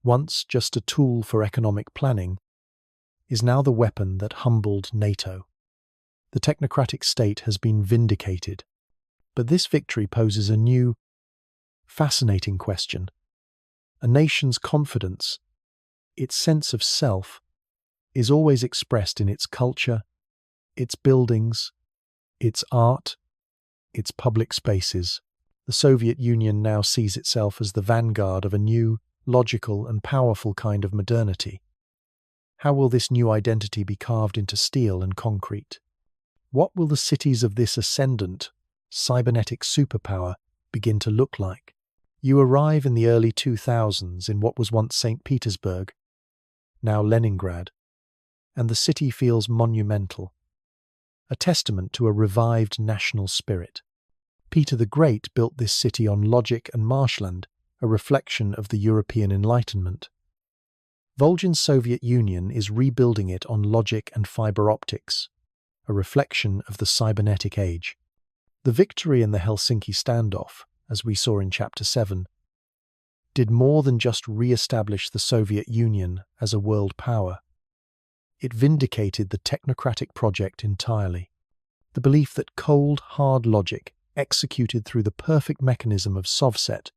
once just a tool for economic planning, is now the weapon that humbled NATO. The technocratic state has been vindicated. But this victory poses a new, fascinating question. A nation's confidence, its sense of self, is always expressed in its culture, its buildings, its art, its public spaces. The Soviet Union now sees itself as the vanguard of a new, logical and powerful kind of modernity. How will this new identity be carved into steel and concrete? What will the cities of this ascendant, cybernetic superpower begin to look like? You arrive in the early 2000s in what was once St. Petersburg, now Leningrad, and the city feels monumental, a testament to a revived national spirit. Peter the Great built this city on logic and marshland, a reflection of the European Enlightenment. Volgin's Soviet Union is rebuilding it on logic and fiber optics, a reflection of the cybernetic age. The victory in the Helsinki Standoff, as we saw in Chapter 7, did more than just re-establish the Soviet Union as a world power. It vindicated the technocratic project entirely. The belief that cold, hard logic, executed through the perfect mechanism of SOVSET,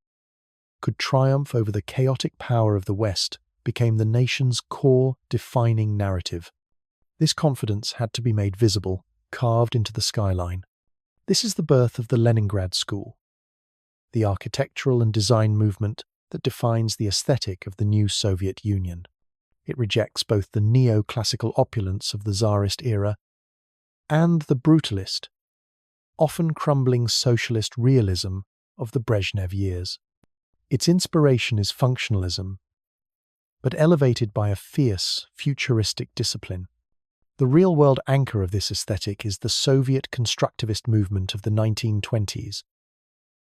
could triumph over the chaotic power of the West became the nation's core defining narrative. This confidence had to be made visible, carved into the skyline. This is the birth of the Leningrad School, the architectural and design movement that defines the aesthetic of the new Soviet Union. It rejects both the neoclassical opulence of the Tsarist era and the brutalist, often crumbling socialist realism of the Brezhnev years. Its inspiration is functionalism, but elevated by a fierce, futuristic discipline. The real-world anchor of this aesthetic is the Soviet constructivist movement of the 1920s,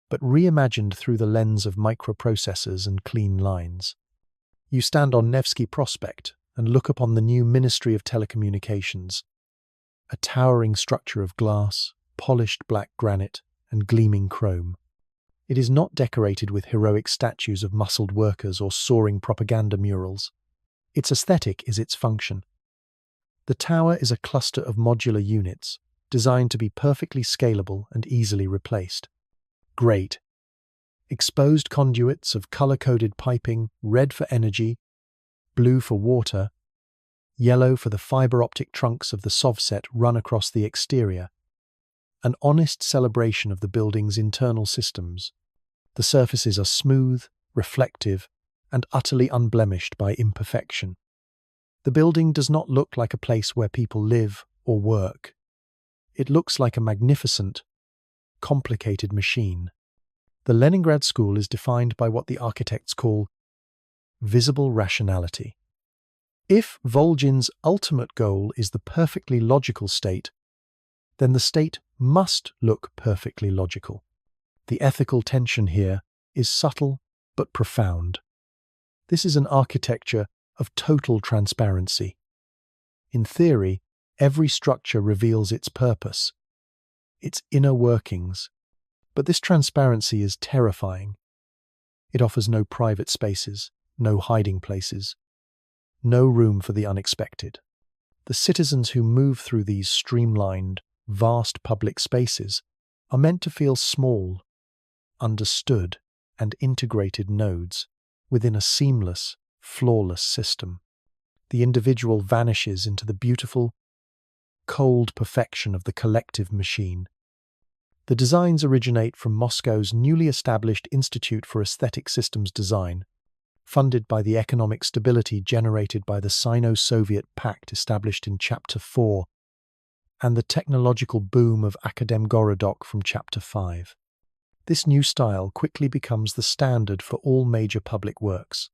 but reimagined through the lens of microprocessors and clean lines. You stand on Nevsky Prospect and look upon the new Ministry of Telecommunications, a towering structure of glass, polished black granite, and gleaming chrome. It is not decorated with heroic statues of muscled workers or soaring propaganda murals. Its aesthetic is its function. The tower is a cluster of modular units, designed to be perfectly scalable and easily replaced. Great. Exposed conduits of color-coded piping, red for energy, blue for water, yellow for the fiber optic trunks of the SOVSET run across the exterior. An honest celebration of the building's internal systems. The surfaces are smooth, reflective, and utterly unblemished by imperfection. The building does not look like a place where people live or work. It looks like a magnificent, complicated machine. The Leningrad School is defined by what the architects call visible rationality. If Volgin's ultimate goal is the perfectly logical state, then the state must look perfectly logical. The ethical tension here is subtle but profound. This is an architecture of total transparency. In theory, every structure reveals its purpose, its inner workings, but this transparency is terrifying. It offers no private spaces, no hiding places, no room for the unexpected. The citizens who move through these streamlined, vast public spaces are meant to feel small, understood, and integrated nodes within a seamless, flawless system. The individual vanishes into the beautiful, cold perfection of the collective machine. The designs originate from Moscow's newly established Institute for Aesthetic Systems Design, funded by the economic stability generated by the Sino-Soviet Pact established in Chapter 4, and the technological boom of Akademgorodok from Chapter 5. This new style quickly becomes the standard for all major public works.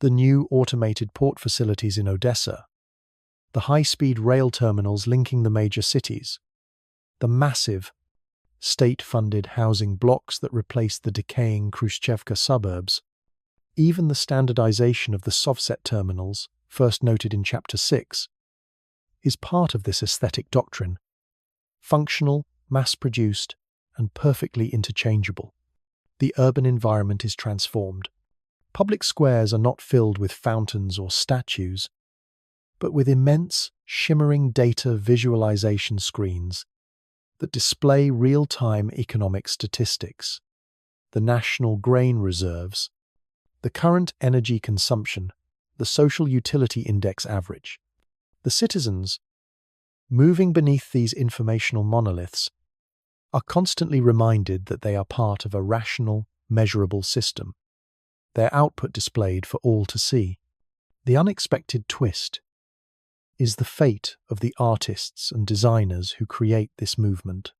The new automated port facilities in Odessa, the high-speed rail terminals linking the major cities, the massive, state-funded housing blocks that replace the decaying Khrushchevka suburbs, even the standardization of the SOVSET terminals, first noted in Chapter 6, is part of this aesthetic doctrine, functional, mass-produced, and perfectly interchangeable. The urban environment is transformed. Public squares are not filled with fountains or statues, but with immense, shimmering data visualization screens that display real-time economic statistics, the national grain reserves, the current energy consumption, the social utility index average. The citizens, moving beneath these informational monoliths, are constantly reminded that they are part of a rational, measurable system, their output displayed for all to see. The unexpected twist is the fate of the artists and designers who create this movement.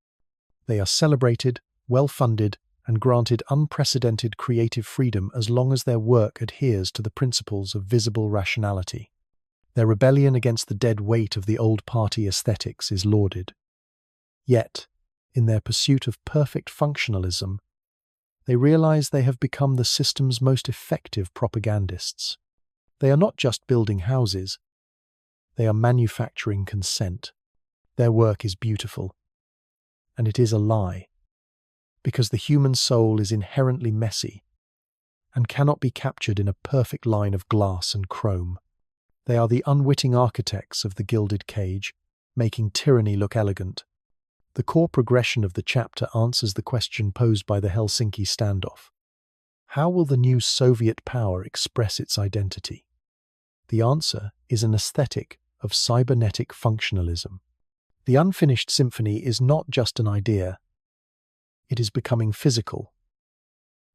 They are celebrated, well-funded, and granted unprecedented creative freedom as long as their work adheres to the principles of visible rationality. Their rebellion against the dead weight of the old party aesthetics is lauded. Yet, in their pursuit of perfect functionalism, they realize they have become the system's most effective propagandists. They are not just building houses, they are manufacturing consent. Their work is beautiful, and it is a lie, because the human soul is inherently messy and cannot be captured in a perfect line of glass and chrome. They are the unwitting architects of the gilded cage, making tyranny look elegant. The core progression of the chapter answers the question posed by the Helsinki standoff. How will the new Soviet power express its identity? The answer is an aesthetic of cybernetic functionalism. The unfinished symphony is not just an idea. It is becoming physical,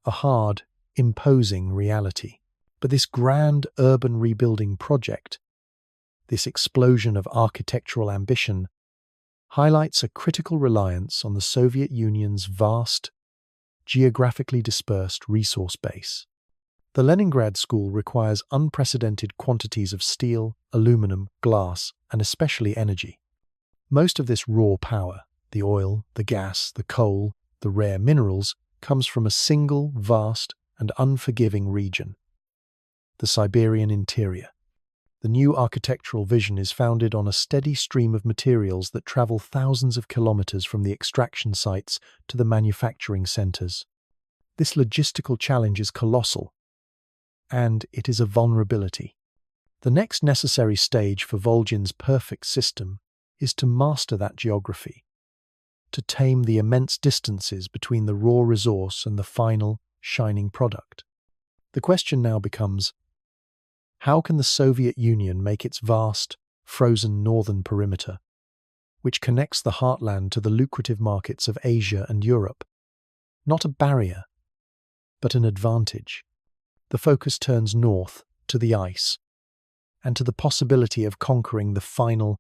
a hard, imposing reality. But this grand urban rebuilding project, this explosion of architectural ambition, highlights a critical reliance on the Soviet Union's vast, geographically dispersed resource base. The Leningrad school requires unprecedented quantities of steel, aluminum, glass, and especially energy. Most of this raw power, the oil, the gas, the coal, the rare minerals, comes from a single, vast, and unforgiving region: the Siberian interior. The new architectural vision is founded on a steady stream of materials that travel thousands of kilometers from the extraction sites to the manufacturing centers. This logistical challenge is colossal, and it is a vulnerability. The next necessary stage for Volgin's perfect system is to master that geography, to tame the immense distances between the raw resource and the final, shining product. The question now becomes, how can the Soviet Union make its vast, frozen northern perimeter, which connects the heartland to the lucrative markets of Asia and Europe, not a barrier, but an advantage? The focus turns north to the ice and to the possibility of conquering the final,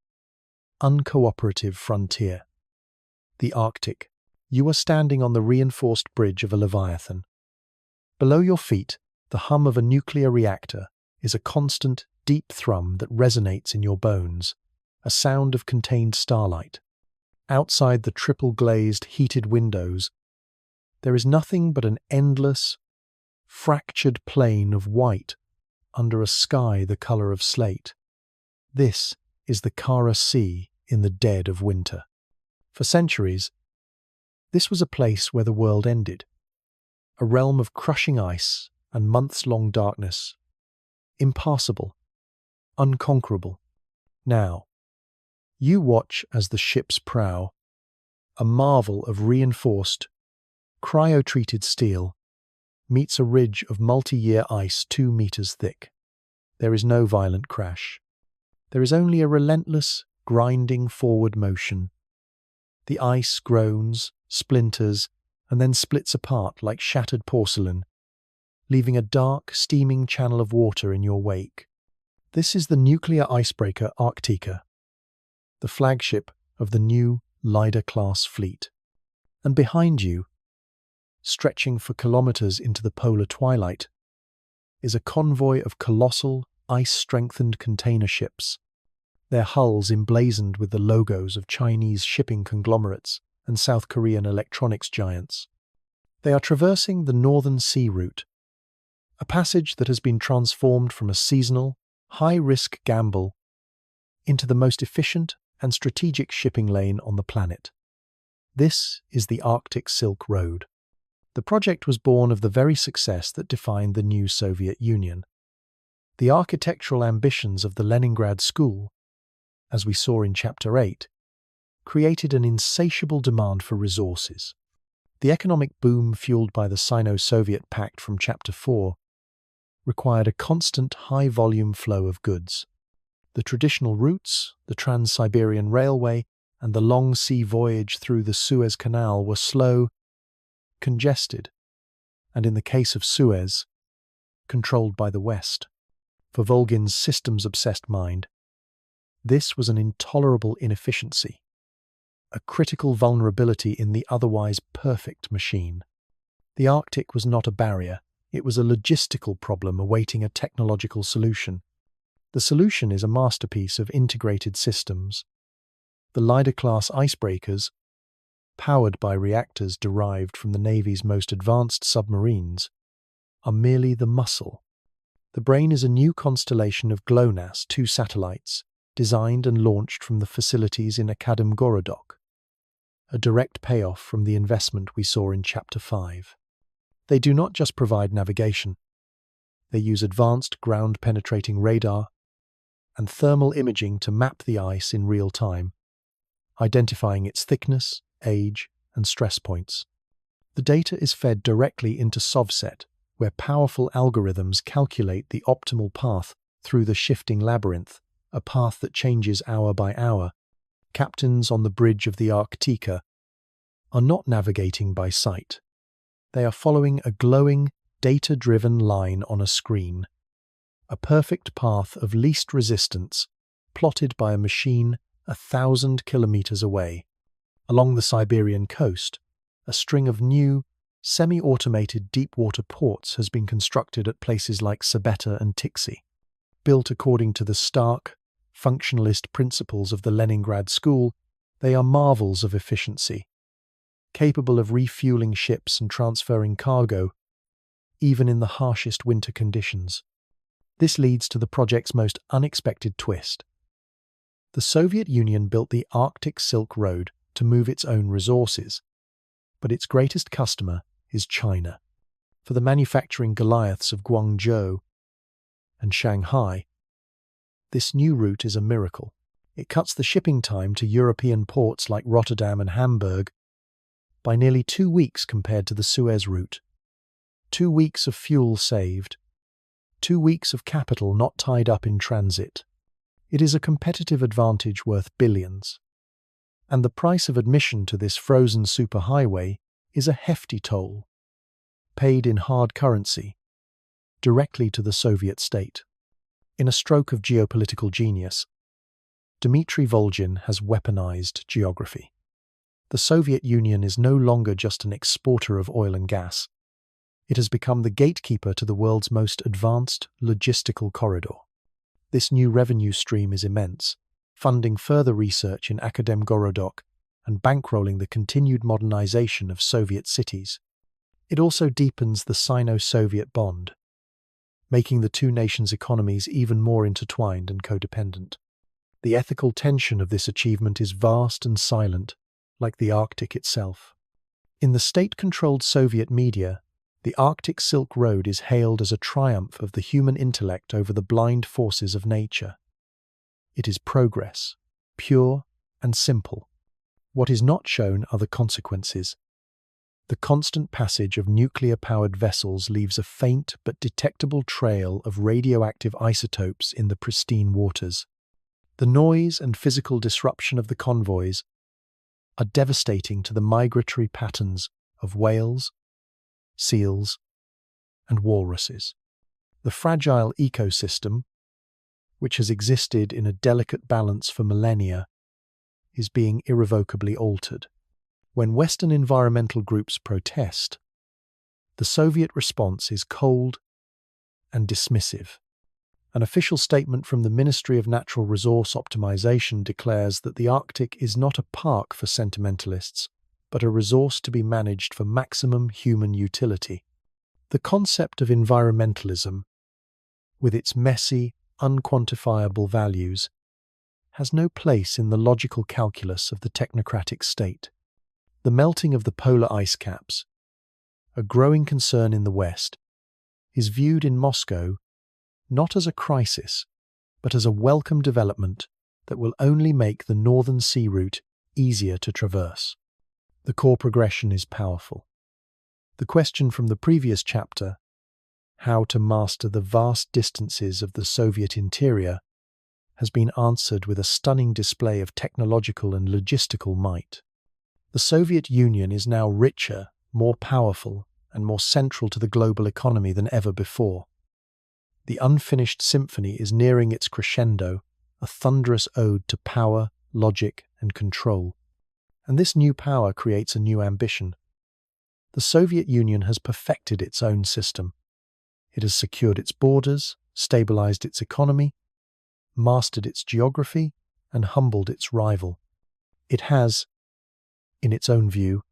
uncooperative frontier, the Arctic. You are standing on the reinforced bridge of a Leviathan. Below your feet, the hum of a nuclear reactor is a constant, deep thrum that resonates in your bones, a sound of contained starlight. Outside the triple-glazed, heated windows, there is nothing but an endless, fractured plain of white under a sky the color of slate. This is the Kara Sea in the dead of winter. For centuries, this was a place where the world ended, a realm of crushing ice and months-long darkness. Impassable, unconquerable. Now, you watch as the ships prow, a marvel of reinforced, cryo-treated steel, meets a ridge of multi-year ice 2 meters thick. There is no violent crash. There is only a relentless, grinding forward motion. The ice groans, splinters, and then splits apart like shattered porcelain, leaving a dark, steaming channel of water in your wake. This is the nuclear icebreaker Arktika, the flagship of the new Leida-class fleet. And behind you, stretching for kilometers into the polar twilight, is a convoy of colossal, ice-strengthened container ships, their hulls emblazoned with the logos of Chinese shipping conglomerates and South Korean electronics giants. They are traversing the Northern Sea route, a passage that has been transformed from a seasonal, high-risk gamble into the most efficient and strategic shipping lane on the planet. This is the Arctic Silk Road. The project was born of the very success that defined the new Soviet Union. The architectural ambitions of the Leningrad School, as we saw in Chapter 8, created an insatiable demand for resources. The economic boom fueled by the Sino-Soviet Pact from Chapter 4 required a constant high-volume flow of goods. The traditional routes, the Trans-Siberian Railway, and the long sea voyage through the Suez Canal were slow, congested, and in the case of Suez, controlled by the West. For Volgin's systems-obsessed mind, this was an intolerable inefficiency, a critical vulnerability in the otherwise perfect machine. The Arctic was not a barrier, it was a logistical problem awaiting a technological solution. The solution is a masterpiece of integrated systems. The Leida-class icebreakers, powered by reactors derived from the Navy's most advanced submarines, are merely the muscle. The brain is a new constellation of GLONASS, 2 satellites, designed and launched from the facilities in Akademgorodok, a direct payoff from the investment we saw in Chapter 5. They do not just provide navigation. They use advanced ground-penetrating radar and thermal imaging to map the ice in real time, identifying its thickness, age, and stress points. The data is fed directly into SOVSET, where powerful algorithms calculate the optimal path through the shifting labyrinth, a path that changes hour by hour. Captains on the bridge of the Arktika are not navigating by sight. They are following a glowing, data-driven line on a screen, a perfect path of least resistance plotted by a machine 1,000 kilometers away. Along the Siberian coast, a string of new, semi-automated deep-water ports has been constructed at places like Sabeta and Tixi. Built according to the stark, functionalist principles of the Leningrad School, they are marvels of efficiency, capable of refueling ships and transferring cargo, even in the harshest winter conditions. This leads to the project's most unexpected twist. The Soviet Union built the Arctic Silk Road to move its own resources, but its greatest customer is China. For the manufacturing Goliaths of Guangzhou and Shanghai, this new route is a miracle. It cuts the shipping time to European ports like Rotterdam and Hamburg by nearly 2 weeks compared to the Suez route. 2 weeks of fuel saved, 2 weeks of capital not tied up in transit. It is a competitive advantage worth billions. And the price of admission to this frozen superhighway is a hefty toll, paid in hard currency, directly to the Soviet state. In a stroke of geopolitical genius, Dmitry Volgin has weaponized geography. The Soviet Union is no longer just an exporter of oil and gas. It has become the gatekeeper to the world's most advanced logistical corridor. This new revenue stream is immense, funding further research in Akademgorodok and bankrolling the continued modernization of Soviet cities. It also deepens the Sino-Soviet bond, making the two nations' economies even more intertwined and codependent. The ethical tension of this achievement is vast and silent, like the Arctic itself. In the state-controlled Soviet media, The Arctic Silk Road is hailed as a triumph of the human intellect over the blind forces of nature. It is progress, pure and simple. What is not shown are the consequences. The constant passage of nuclear-powered vessels leaves a faint but detectable trail of radioactive isotopes in the pristine waters. The noise and physical disruption of the convoys are devastating to the migratory patterns of whales, seals, and walruses. The fragile ecosystem, which has existed in a delicate balance for millennia, is being irrevocably altered. When Western environmental groups protest, the Soviet response is cold and dismissive. An official statement from the Ministry of Natural Resource Optimization declares that the Arctic is not a park for sentimentalists, but a resource to be managed for maximum human utility. The concept of environmentalism, with its messy, unquantifiable values, has no place in the logical calculus of the technocratic state. The melting of the polar ice caps, a growing concern in the West, is viewed in Moscow not as a crisis, but as a welcome development that will only make the northern sea route easier to traverse. The core progression is powerful. The question from the previous chapter, how to master the vast distances of the Soviet interior, has been answered with a stunning display of technological and logistical might. The Soviet Union is now richer, more powerful, and more central to the global economy than ever before. The unfinished symphony is nearing its crescendo, a thunderous ode to power, logic, and control. And this new power creates a new ambition. The Soviet Union has perfected its own system. It has secured its borders, stabilized its economy, mastered its geography, and humbled its rival. It has, in its own view,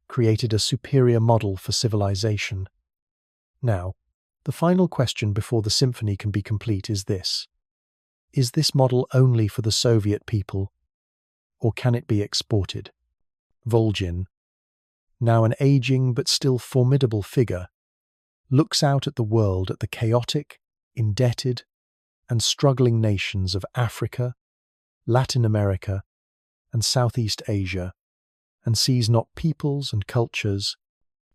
created a superior model for civilization. Now, the final question before the symphony can be complete is this: is this model only for the Soviet people, or can it be exported? Volgin, now an aging but still formidable figure, looks out at the world, at the chaotic, indebted, and struggling nations of Africa, Latin America, and Southeast Asia, and sees not peoples and cultures,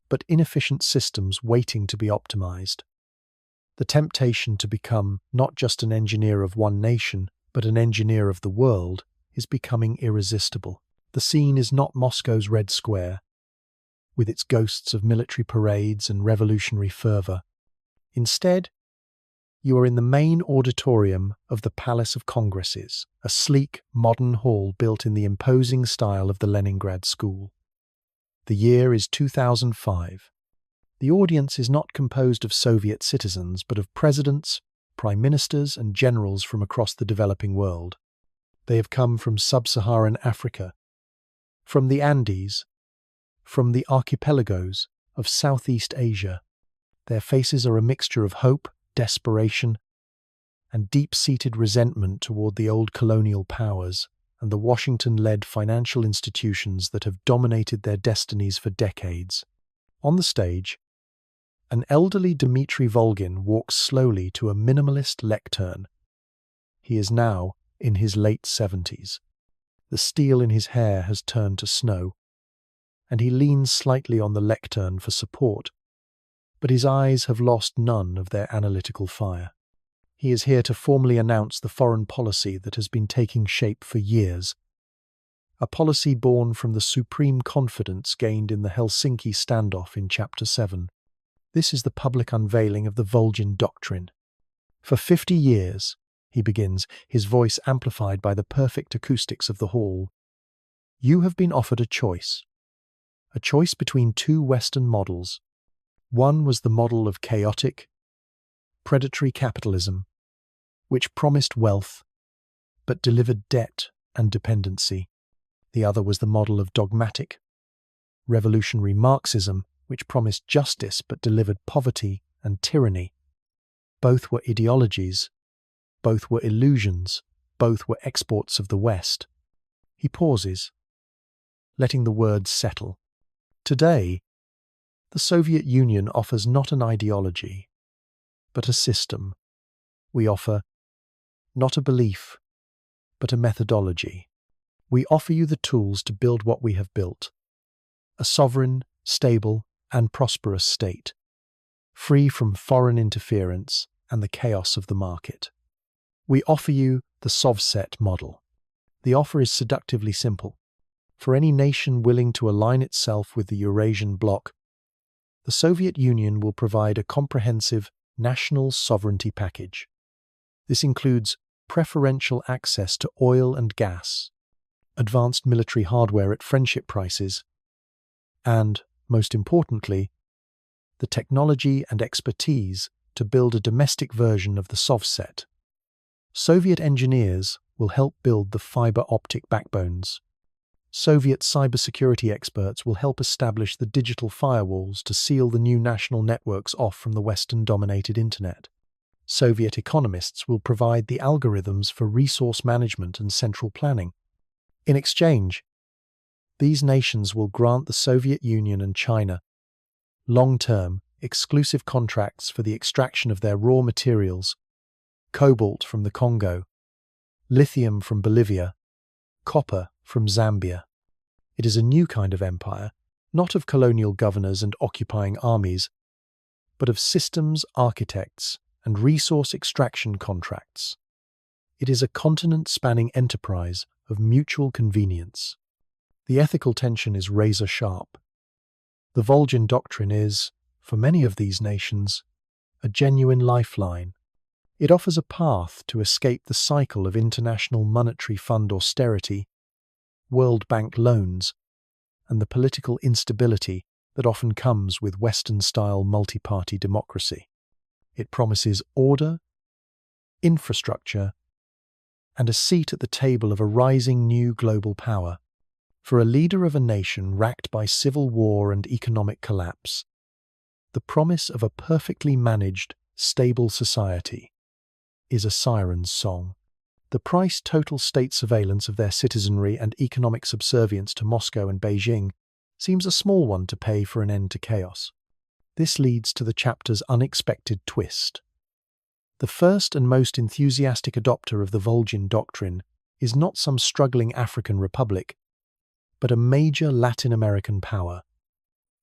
but inefficient systems waiting to be optimized. The temptation to become not just an engineer of one nation, but an engineer of the world, is becoming irresistible. The scene is not Moscow's Red Square, with its ghosts of military parades and revolutionary fervor. Instead, you are in the main auditorium of the Palace of Congresses, a sleek, modern hall built in the imposing style of the Leningrad School. The year is 2005. The audience is not composed of Soviet citizens, but of presidents, prime ministers, and generals from across the developing world. They have come from sub-Saharan Africa, from the Andes, from the archipelagos of Southeast Asia. Their faces are a mixture of hope, desperation, and deep-seated resentment toward the old colonial powers and the Washington-led financial institutions that have dominated their destinies for decades. On the stage, an elderly Dmitry Volgin walks slowly to a minimalist lectern. He is now in his late 70s. The steel in his hair has turned to snow, and he leans slightly on the lectern for support, but his eyes have lost none of their analytical fire. He is here to formally announce the foreign policy that has been taking shape for years, a policy born from the supreme confidence gained in the Helsinki Standoff in Chapter 7. This is the public unveiling of the Volgin Doctrine. For 50 years, he begins, his voice amplified by the perfect acoustics of the hall, you have been offered a choice between two Western models. One was the model of chaotic, predatory capitalism, which promised wealth, but delivered debt and dependency. The other was the model of dogmatic, revolutionary Marxism, which promised justice but delivered poverty and tyranny. Both were ideologies, both were illusions, both were exports of the West. He pauses, letting the words settle. Today, The Soviet Union offers not an ideology, but a system. We offer not a belief, but a methodology. We offer you the tools to build what we have built. A sovereign, stable, and prosperous state, free from foreign interference and the chaos of the market. We offer you the SOVSET model. The offer is seductively simple. For any nation willing to align itself with the Eurasian bloc, the Soviet Union will provide a comprehensive national sovereignty package. This includes preferential access to oil and gas, advanced military hardware at friendship prices, and, most importantly, the technology and expertise to build a domestic version of the SOVSET. Soviet engineers will help build the fiber optic backbones. Soviet cybersecurity experts will help establish the digital firewalls to seal the new national networks off from the Western-dominated Internet. Soviet economists will provide the algorithms for resource management and central planning. In exchange, these nations will grant the Soviet Union and China long-term, exclusive contracts for the extraction of their raw materials: cobalt from the Congo, lithium from Bolivia, copper from Zambia. It is a new kind of empire, not of colonial governors and occupying armies, but of systems architects and resource extraction contracts. It is a continent-spanning enterprise of mutual convenience. The ethical tension is razor-sharp. The Volgin Doctrine is, for many of these nations, a genuine lifeline. It offers a path to escape the cycle of International Monetary Fund austerity, World Bank loans, and the political instability that often comes with Western-style multi-party democracy. It promises order, infrastructure, and a seat at the table of a rising new global power. For a leader of a nation racked by civil war and economic collapse, the promise of a perfectly managed, stable society is a siren's song. The price total state surveillance of their citizenry and economic subservience to Moscow and Beijing seems a small one to pay for an end to chaos. This leads to the chapter's unexpected twist. The first and most enthusiastic adopter of the Volgin Doctrine is not some struggling African republic, but a major Latin American power,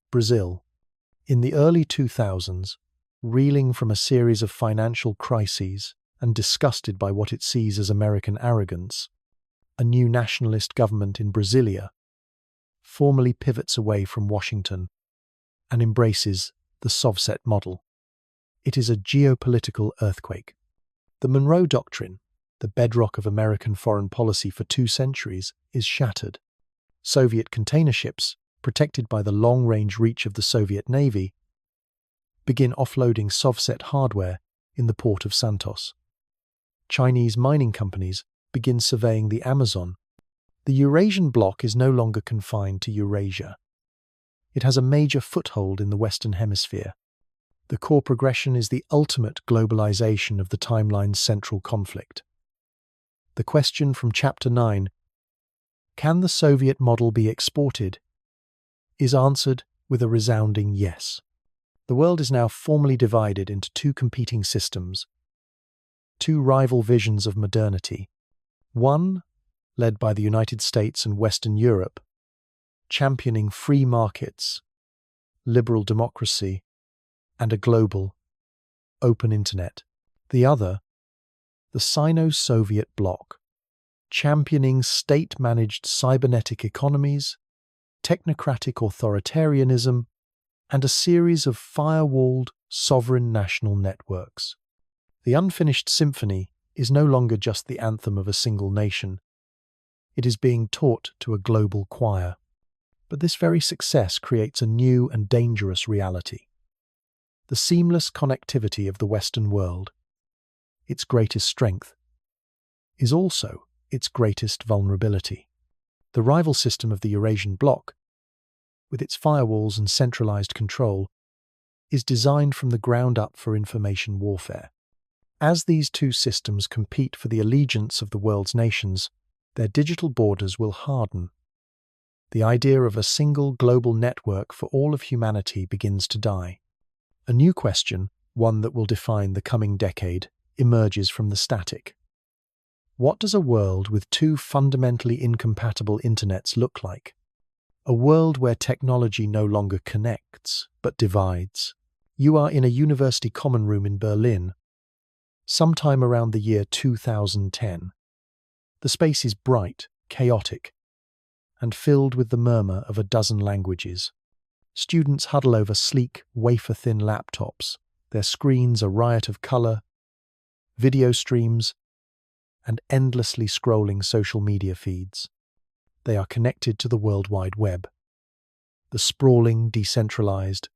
Brazil. In the early 2000s, reeling from a series of financial crises and disgusted by what it sees as American arrogance, a new nationalist government in Brasilia formally pivots away from Washington and embraces the SOVSET model. It is a geopolitical earthquake. The Monroe Doctrine, the bedrock of American foreign policy for 2 centuries, is shattered. Soviet container ships, protected by the long-range reach of the Soviet Navy, begin offloading SOVSET hardware in the port of Santos. Chinese mining companies begin surveying the Amazon. The Eurasian bloc is no longer confined to Eurasia. It has a major foothold in the Western Hemisphere. The core progression is the ultimate globalization of the timeline's central conflict. The question from Chapter 9, can the Soviet model be exported, is answered with a resounding yes. The world is now formally divided into 2 competing systems, 2 rival visions of modernity. One, led by the United States and Western Europe, championing free markets, liberal democracy, and a global, open internet. The other, the Sino-Soviet bloc, championing state-managed cybernetic economies, technocratic authoritarianism, and a series of firewalled, sovereign national networks. The unfinished symphony is no longer just the anthem of a single nation. It is being taught to a global choir. But this very success creates a new and dangerous reality. The seamless connectivity of the Western world, its greatest strength, is also its greatest vulnerability. The rival system of the Eurasian bloc, with its firewalls and centralized control, is designed from the ground up for information warfare. As these 2 systems compete for the allegiance of the world's nations, their digital borders will harden. The idea of a single global network for all of humanity begins to die. A new question, one that will define the coming decade, emerges from the static. What does a world with two fundamentally incompatible internets look like? A world where technology no longer connects, but divides. You are in a university common room in Berlin, sometime around the year 2010. The space is bright, chaotic, and filled with the murmur of a dozen languages. Students huddle over sleek, wafer-thin laptops, their screens a riot of color, video streams, and endlessly scrolling social media feeds. They are connected to the World Wide Web, the sprawling, decentralized,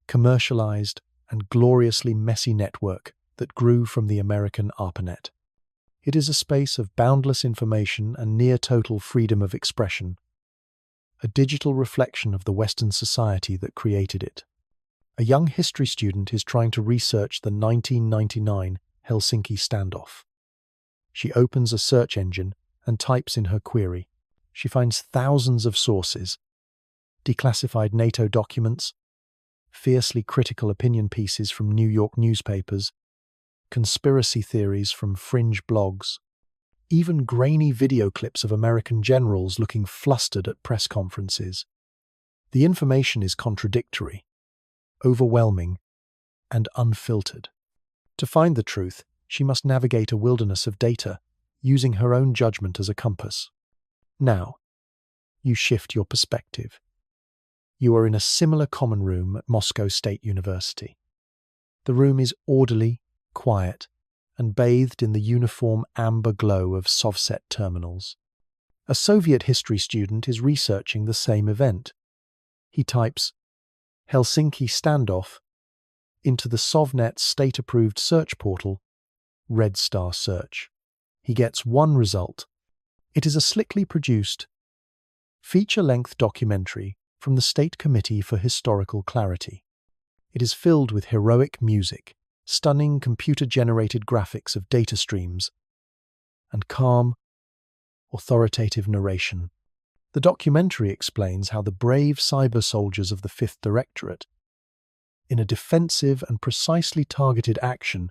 commercialized, and gloriously messy network that grew from the American ARPANET. It is a space of boundless information and near-total freedom of expression, a digital reflection of the Western society that created it. A young history student is trying to research the 1999 Helsinki Standoff. She opens a search engine and types in her query. She finds thousands of sources, declassified NATO documents, fiercely critical opinion pieces from New York newspapers, conspiracy theories from fringe blogs, even grainy video clips of American generals looking flustered at press conferences. The information is contradictory, overwhelming, and unfiltered. To find the truth, she must navigate a wilderness of data, using her own judgment as a compass. Now, you shift your perspective. You are in a similar common room at Moscow State University. The room is orderly, quiet, and bathed in the uniform amber glow of SOVSET terminals. A Soviet history student is researching the same event. He types Helsinki Standoff into the Sovnet state-approved search portal, Red Star Search. He gets one result. It is a slickly produced, feature-length documentary from the State Committee for Historical Clarity. It is filled with heroic music, stunning computer-generated graphics of data streams, and calm, authoritative narration. The documentary explains how the brave cyber soldiers of the 5th Directorate, in a defensive and precisely targeted action,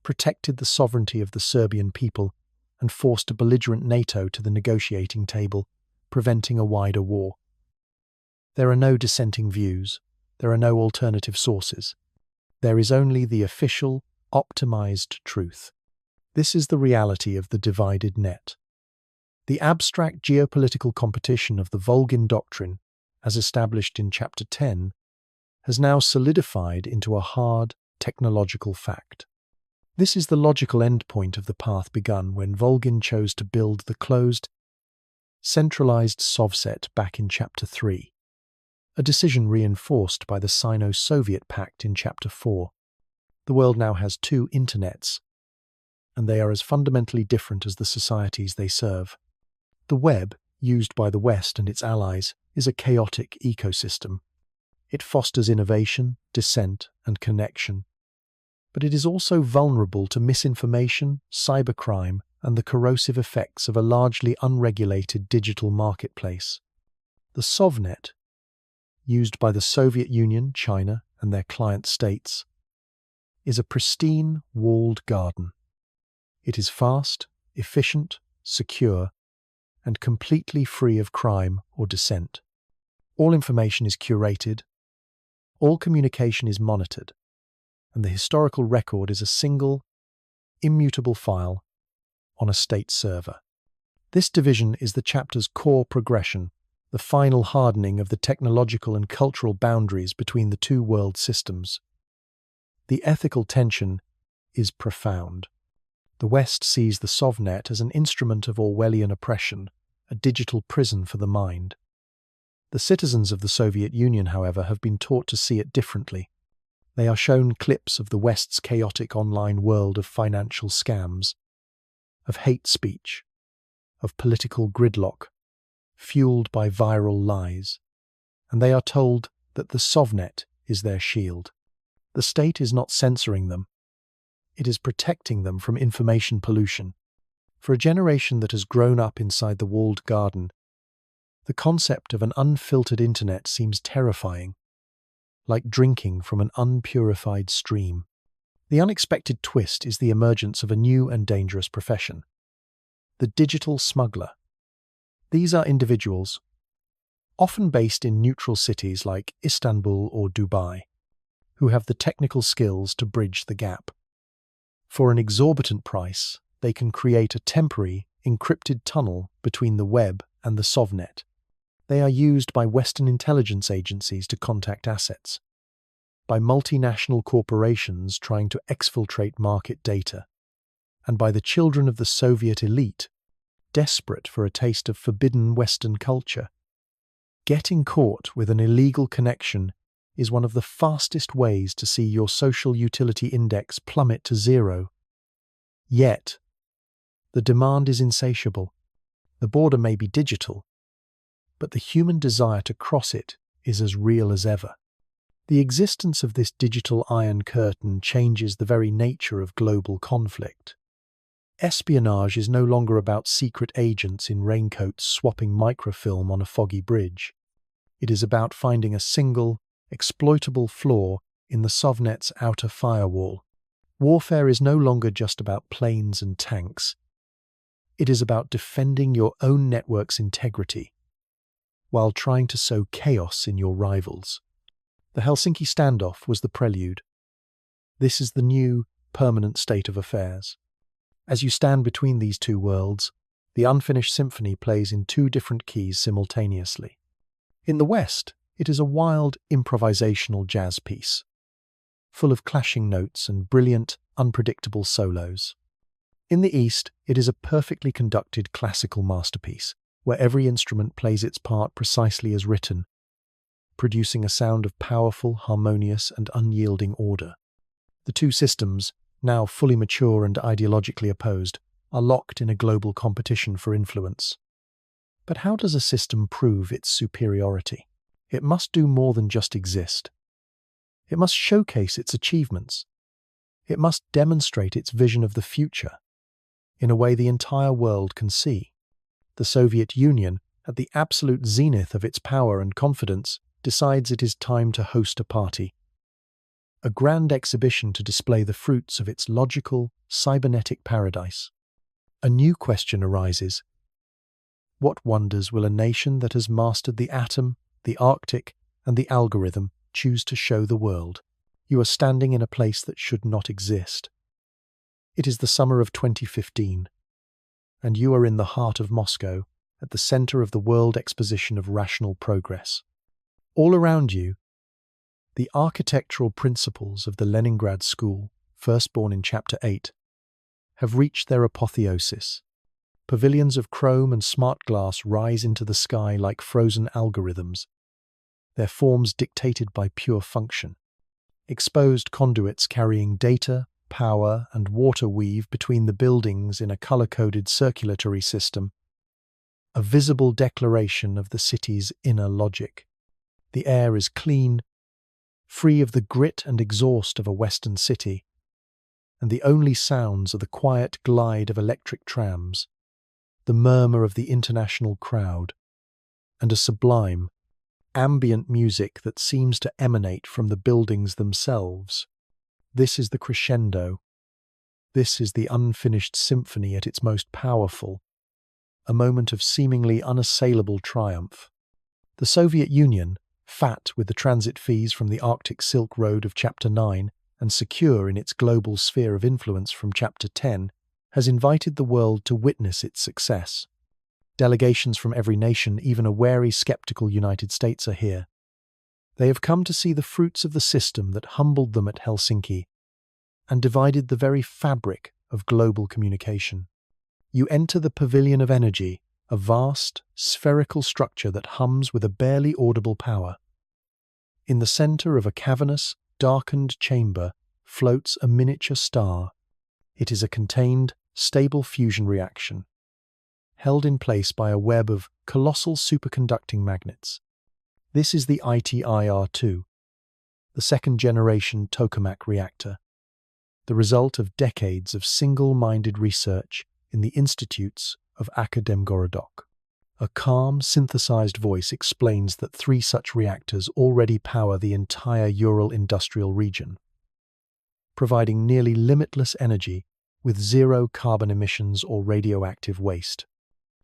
protected the sovereignty of the Serbian people and forced a belligerent NATO to the negotiating table, preventing a wider war. There are no dissenting views. There are no alternative sources. There is only the official, optimized truth. This is the reality of the divided net. The abstract geopolitical competition of the Volgin Doctrine, as established in Chapter 10, has now solidified into a hard, technological fact. This is the logical endpoint of the path begun when Volgin chose to build the closed, centralized SOVSET back in Chapter 3. A decision reinforced by the Sino-Soviet Pact in Chapter 4. The world now has two internets, and they are as fundamentally different as the societies they serve. The web, used by the West and its allies, is a chaotic ecosystem. It fosters innovation, dissent, and connection. But it is also vulnerable to misinformation, cybercrime, and the corrosive effects of a largely unregulated digital marketplace. The SOVNet, used by the Soviet Union, China, and their client states, is a pristine, walled garden. It is fast, efficient, secure, and completely free of crime or dissent. All information is curated, all communication is monitored, and the historical record is a single, immutable file on a state server. This division is the chapter's core progression, the final hardening of the technological and cultural boundaries between the two world systems. The ethical tension is profound. The West sees the SOVNet as an instrument of Orwellian oppression, a digital prison for the mind. The citizens of the Soviet Union, however, have been taught to see it differently. They are shown clips of the West's chaotic online world of financial scams, of hate speech, of political gridlock, fueled by viral lies, and they are told that the SOVNet is their shield. The state is not censoring them. It is protecting them from information pollution. For a generation that has grown up inside the walled garden, The concept of an unfiltered internet seems terrifying, like drinking from an unpurified stream. The unexpected twist is the emergence of a new and dangerous profession: the digital smuggler. These are individuals, often based in neutral cities like Istanbul or Dubai, who have the technical skills to bridge the gap. For an exorbitant price, they can create a temporary, encrypted tunnel between the web and the SOVNet. They are used by Western intelligence agencies to contact assets, by multinational corporations trying to exfiltrate market data, and by the children of the Soviet elite, desperate for a taste of forbidden Western culture. Getting caught with an illegal connection is one of the fastest ways to see your social utility index plummet to zero. Yet, the demand is insatiable. The border may be digital, but the human desire to cross it is as real as ever. The existence of this digital iron curtain changes the very nature of global conflict. Espionage is no longer about secret agents in raincoats swapping microfilm on a foggy bridge. It is about finding a single, exploitable flaw in the SOVNet's outer firewall. Warfare is no longer just about planes and tanks. It is about defending your own network's integrity, while trying to sow chaos in your rivals. The Helsinki standoff was the prelude. This is the new, permanent state of affairs. As you stand between these two worlds, the unfinished symphony plays in two different keys simultaneously. In the West, it is a wild, improvisational jazz piece, full of clashing notes and brilliant, unpredictable solos. In the East, it is a perfectly conducted classical masterpiece, where every instrument plays its part precisely as written, producing a sound of powerful, harmonious, and unyielding order. The two systems, now fully mature and ideologically opposed, are locked in a global competition for influence. But how does a system prove its superiority? It must do more than just exist. It must showcase its achievements. It must demonstrate its vision of the future in a way the entire world can see. The Soviet Union, at the absolute zenith of its power and confidence, decides it is time to host a party, a grand exhibition to display the fruits of its logical, cybernetic paradise. A new question arises. What wonders will a nation that has mastered the atom, the Arctic, and the algorithm choose to show the world? You are standing in a place that should not exist. It is the summer of 2015, and you are in the heart of Moscow, at the center of the World Exposition of Rational Progress. All around you, the architectural principles of the Leningrad School, first born in Chapter 8, have reached their apotheosis. Pavilions of chrome and smart glass rise into the sky like frozen algorithms, their forms dictated by pure function. Exposed conduits carrying data, power, and water weave between the buildings in a color-coded circulatory system, a visible declaration of the city's inner logic. The air is clean, free of the grit and exhaust of a Western city, and the only sounds are the quiet glide of electric trams, the murmur of the international crowd, and a sublime, ambient music that seems to emanate from the buildings themselves. This is the crescendo. This is the unfinished symphony at its most powerful, a moment of seemingly unassailable triumph. The Soviet Union, fat with the transit fees from the Arctic Silk Road of Chapter 9 and secure in its global sphere of influence from Chapter 10, has invited the world to witness its success. Delegations from every nation, even a wary, skeptical United States, are here. They have come to see the fruits of the system that humbled them at Helsinki and divided the very fabric of global communication. You enter the Pavilion of Energy, a vast, spherical structure that hums with a barely audible power. In the center of a cavernous, darkened chamber floats a miniature star. It is a contained, stable fusion reaction, held in place by a web of colossal superconducting magnets. This is the ITIR-2, the second-generation tokamak reactor, the result of decades of single-minded research in the institutes of Akademgorodok. A calm, synthesized voice explains that 3 such reactors already power the entire Ural industrial region, providing nearly limitless energy with 0 carbon emissions or radioactive waste.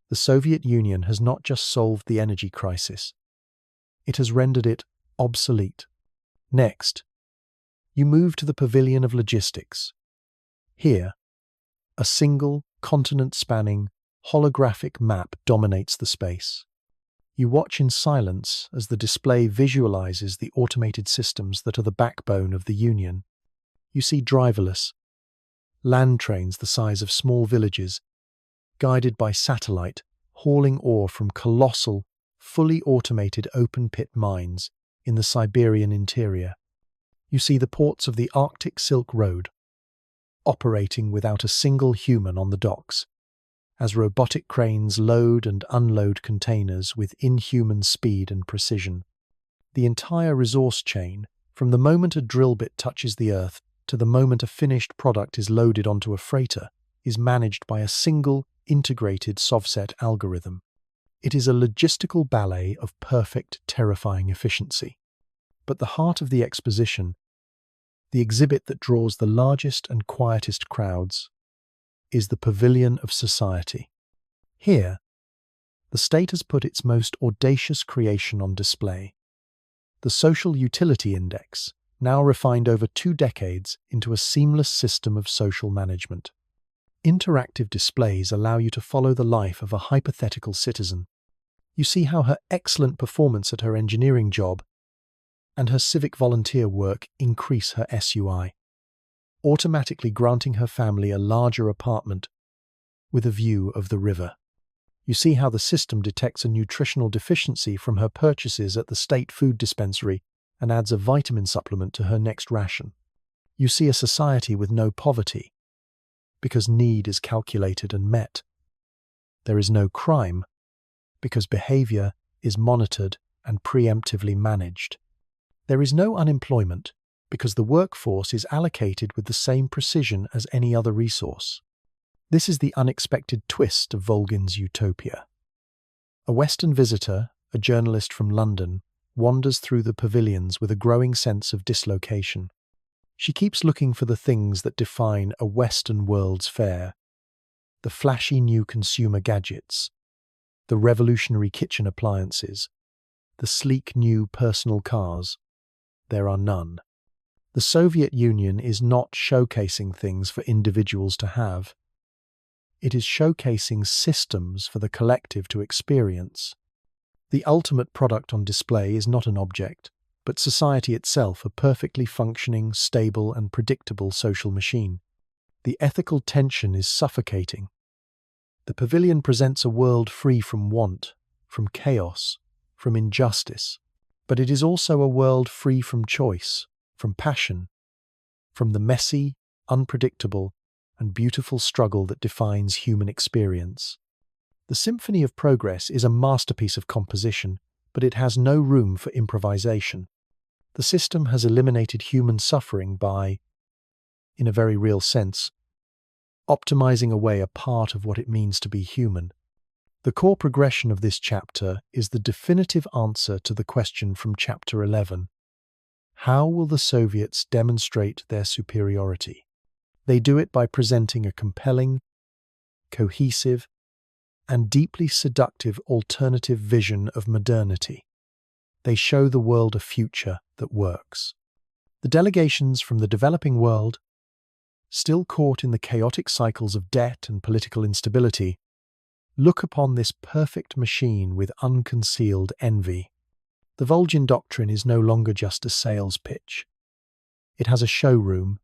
The Soviet Union has not just solved the energy crisis, it has rendered it obsolete. Next, you move to the Pavilion of Logistics. Here, a single, continent-spanning, holographic map dominates the space. You watch in silence as the display visualizes the automated systems that are the backbone of the Union. You see driverless land trains the size of small villages, guided by satellite, hauling ore from colossal, fully automated open-pit mines in the Siberian interior. You see the ports of the Arctic Silk Road, operating without a single human on the docks, as robotic cranes load and unload containers with inhuman speed and precision. The entire resource chain, from the moment a drill bit touches the earth to the moment a finished product is loaded onto a freighter, is managed by a single, integrated SOVSET algorithm. It is a logistical ballet of perfect, terrifying efficiency. But the heart of the exposition, the exhibit that draws the largest and quietest crowds, is the Pavilion of Society. Here, the state has put its most audacious creation on display. The Social Utility Index, now refined over 2 decades into a seamless system of social management. Interactive displays allow you to follow the life of a hypothetical citizen. You see how her excellent performance at her engineering job and her civic volunteer work increase her SUI, automatically granting her family a larger apartment with a view of the river. You see how the system detects a nutritional deficiency from her purchases at the state food dispensary and adds a vitamin supplement to her next ration. You see a society with no poverty, because need is calculated and met. There is no crime, because behavior is monitored and preemptively managed. There is no unemployment, because the workforce is allocated with the same precision as any other resource. This is the unexpected twist of Volgin's utopia. A Western visitor, a journalist from London, wanders through the pavilions with a growing sense of dislocation. She keeps looking for the things that define a Western world's fair: the flashy new consumer gadgets, the revolutionary kitchen appliances, the sleek new personal cars. There are none. The Soviet Union is not showcasing things for individuals to have. It is showcasing systems for the collective to experience. The ultimate product on display is not an object, but society itself, a perfectly functioning, stable, and predictable social machine. The ethical tension is suffocating. The pavilion presents a world free from want, from chaos, from injustice, but it is also a world free from choice, from passion, from the messy, unpredictable, and beautiful struggle that defines human experience. The Symphony of Progress is a masterpiece of composition, but it has no room for improvisation. The system has eliminated human suffering by, in a very real sense, optimizing away a part of what it means to be human. The core progression of this chapter is the definitive answer to the question from Chapter 11. How will the Soviets demonstrate their superiority? They do it by presenting a compelling, cohesive, and deeply seductive alternative vision of modernity. They show the world a future that works. The delegations from the developing world, still caught in the chaotic cycles of debt and political instability, look upon this perfect machine with unconcealed envy. The Volgin Doctrine is no longer just a sales pitch. It has a showroom,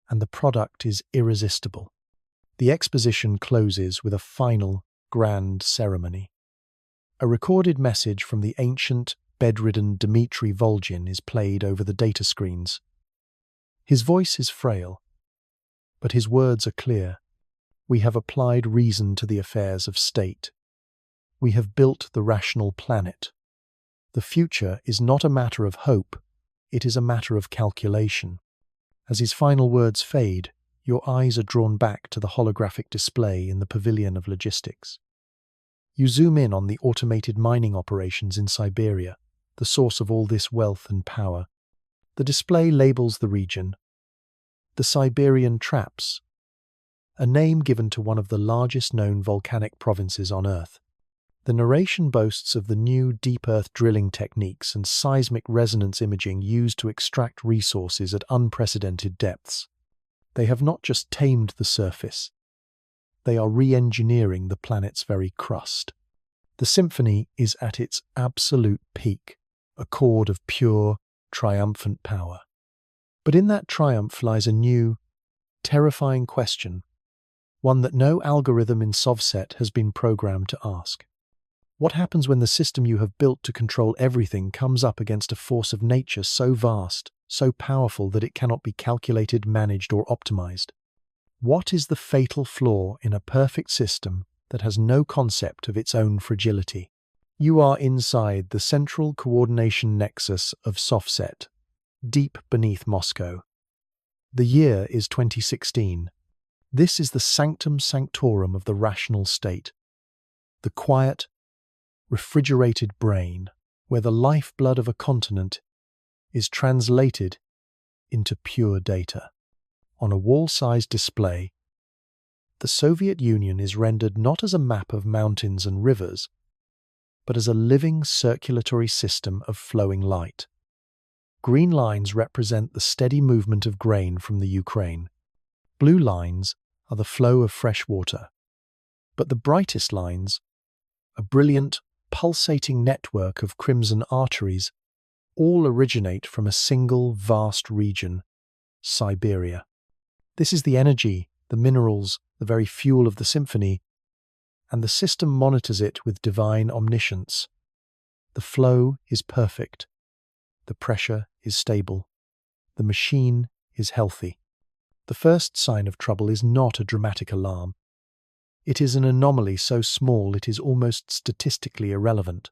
and the product is irresistible. The exposition closes with a final, grand ceremony. A recorded message from the ancient, bedridden Dmitry Volgin is played over the data screens. His voice is frail, but his words are clear. We have applied reason to the affairs of state. We have built the rational planet. The future is not a matter of hope, it is a matter of calculation. As his final words fade, your eyes are drawn back to the holographic display in the Pavilion of Logistics. You zoom in on the automated mining operations in Siberia, the source of all this wealth and power. The display labels the region, the Siberian Traps, a name given to one of the largest known volcanic provinces on Earth. The narration boasts of the new deep earth drilling techniques and seismic resonance imaging used to extract resources at unprecedented depths. They have not just tamed the surface, they are re-engineering the planet's very crust. The Symphony is at its absolute peak, a chord of pure, triumphant power. But in that triumph lies a new, terrifying question, one that no algorithm in SOVSET has been programmed to ask. What happens when the system you have built to control everything comes up against a force of nature so vast, so powerful that it cannot be calculated, managed, or optimized? What is the fatal flaw in a perfect system that has no concept of its own fragility? You are inside the central coordination nexus of SOVSET, deep beneath Moscow. The year is 2016. This is the sanctum sanctorum of the rational state, the quiet, refrigerated brain, where the lifeblood of a continent is translated into pure data. On a wall-sized display, the Soviet Union is rendered not as a map of mountains and rivers, but as a living circulatory system of flowing light. Green lines represent the steady movement of grain from the Ukraine. Blue lines are the flow of fresh water. But the brightest lines, a brilliant, pulsating network of crimson arteries, all originate from a single vast region, Siberia. This is the energy, the minerals, the very fuel of the Symphony, and the system monitors it with divine omniscience. The flow is perfect. The pressure is stable. The machine is healthy. The first sign of trouble is not a dramatic alarm. It is an anomaly so small it is almost statistically irrelevant.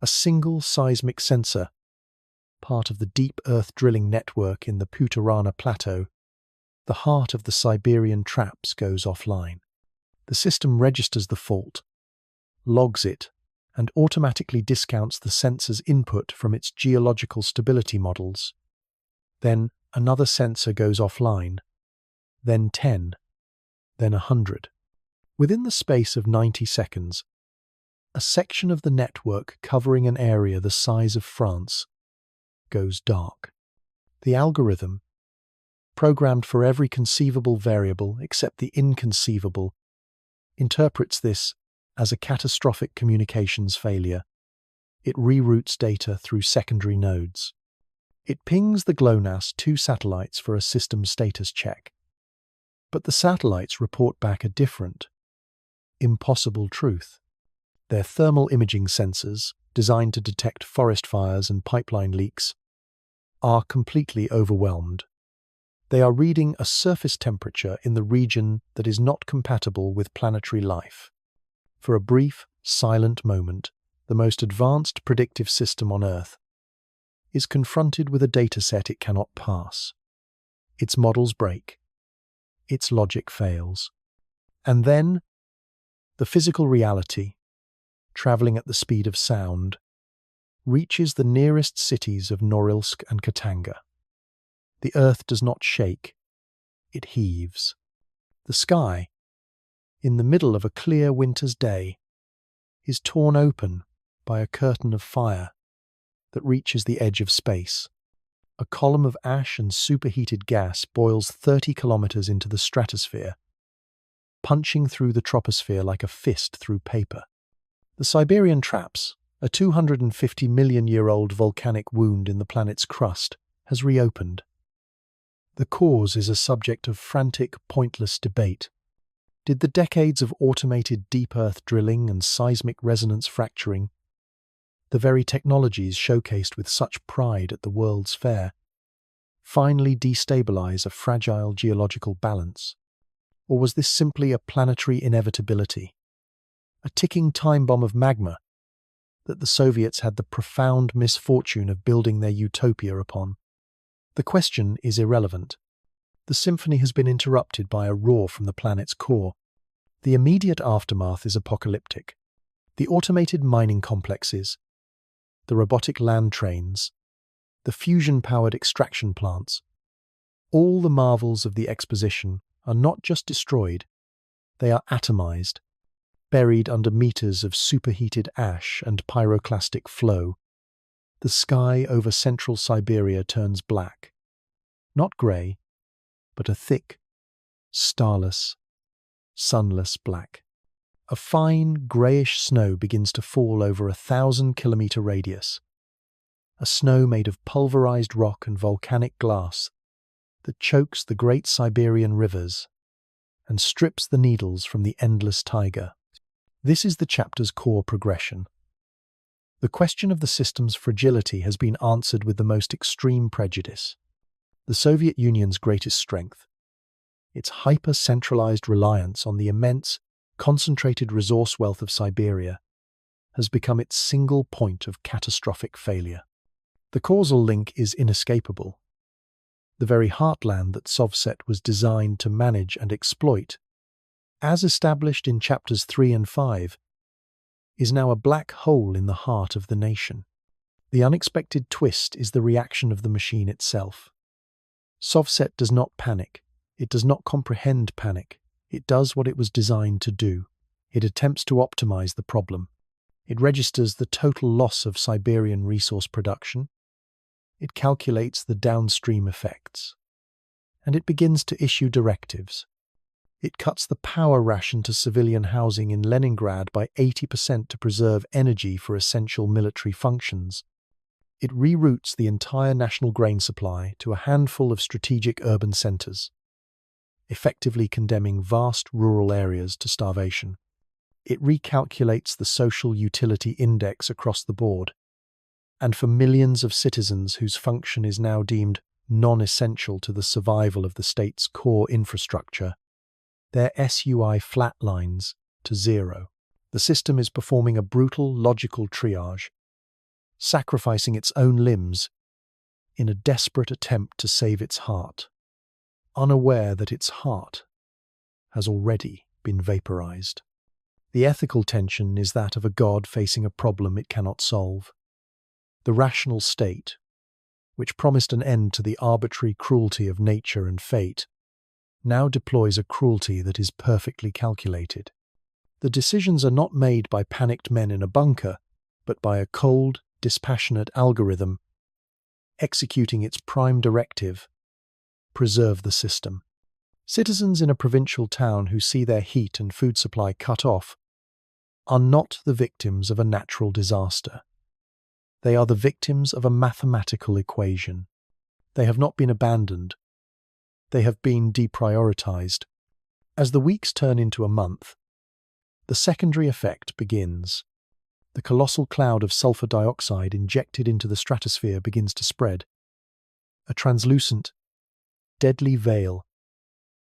A single seismic sensor, part of the deep earth drilling network in the Putarana Plateau, the heart of the Siberian Traps, goes offline. The system registers the fault, logs it, and automatically discounts the sensor's input from its geological stability models. Then another sensor goes offline, then 10, then 100. Within the space of 90 seconds, a section of the network covering an area the size of France goes dark. The algorithm, programmed for every conceivable variable except the inconceivable, interprets this as a catastrophic communications failure. It reroutes data through secondary nodes. It pings the GLONASS 2 satellites for a system status check. But the satellites report back a different, impossible truth. Their thermal imaging sensors, designed to detect forest fires and pipeline leaks, are completely overwhelmed. They are reading a surface temperature in the region that is not compatible with planetary life. For a brief, silent moment, the most advanced predictive system on Earth is confronted with a dataset it cannot pass. Its models break. Its logic fails. And then, the physical reality, traveling at the speed of sound, reaches the nearest cities of Norilsk and Katanga. The earth does not shake, it heaves. The sky, in the middle of a clear winter's day, is torn open by a curtain of fire that reaches the edge of space. A column of ash and superheated gas boils 30 kilometers into the stratosphere, punching through the troposphere like a fist through paper. The Siberian Traps, a 250-million-year-old volcanic wound in the planet's crust, has reopened. The cause is a subject of frantic, pointless debate. Did the decades of automated deep earth drilling and seismic resonance fracturing, the very technologies showcased with such pride at the World's Fair, finally destabilize a fragile geological balance? Or was this simply a planetary inevitability, a ticking time bomb of magma that the Soviets had the profound misfortune of building their utopia upon? The question is irrelevant. The Symphony has been interrupted by a roar from the planet's core. The immediate aftermath is apocalyptic. The automated mining complexes, the robotic land trains, the fusion-powered extraction plants, all the marvels of the exposition are not just destroyed, they are atomized, buried under meters of superheated ash and pyroclastic flow. The sky over central Siberia turns black, not grey, but a thick, starless, sunless black. A fine, greyish snow begins to fall over a 1,000-kilometre radius, a snow made of pulverized rock and volcanic glass that chokes the great Siberian rivers and strips the needles from the endless taiga. This is the chapter's core progression. The question of the system's fragility has been answered with the most extreme prejudice. The Soviet Union's greatest strength, its hyper-centralized reliance on the immense, concentrated resource wealth of Siberia, has become its single point of catastrophic failure. The causal link is inescapable. The very heartland that SOVSET was designed to manage and exploit, as established in chapters 3 and 5, is now a black hole in the heart of the nation. The unexpected twist is the reaction of the machine itself. SOVSET does not panic. It does not comprehend panic. It does what it was designed to do. It attempts to optimize the problem. It registers the total loss of Siberian resource production. It calculates the downstream effects. And it begins to issue directives. It cuts the power ration to civilian housing in Leningrad by 80% to preserve energy for essential military functions. It reroutes the entire national grain supply to a handful of strategic urban centers, effectively condemning vast rural areas to starvation. It recalculates the social utility index across the board, and for millions of citizens whose function is now deemed non-essential to the survival of the state's core infrastructure, their SUI flatlines to zero. The system is performing a brutal logical triage, sacrificing its own limbs in a desperate attempt to save its heart, unaware that its heart has already been vaporized. The ethical tension is that of a god facing a problem it cannot solve. The rational state, which promised an end to the arbitrary cruelty of nature and fate, now deploys a cruelty that is perfectly calculated. The decisions are not made by panicked men in a bunker, but by a cold, dispassionate algorithm executing its prime directive: preserve the system. Citizens in a provincial town who see their heat and food supply cut off are not the victims of a natural disaster. They are the victims of a mathematical equation. They have not been abandoned. They have been deprioritized. As the weeks turn into a month, the secondary effect begins. The colossal cloud of sulfur dioxide injected into the stratosphere begins to spread. A translucent, deadly veil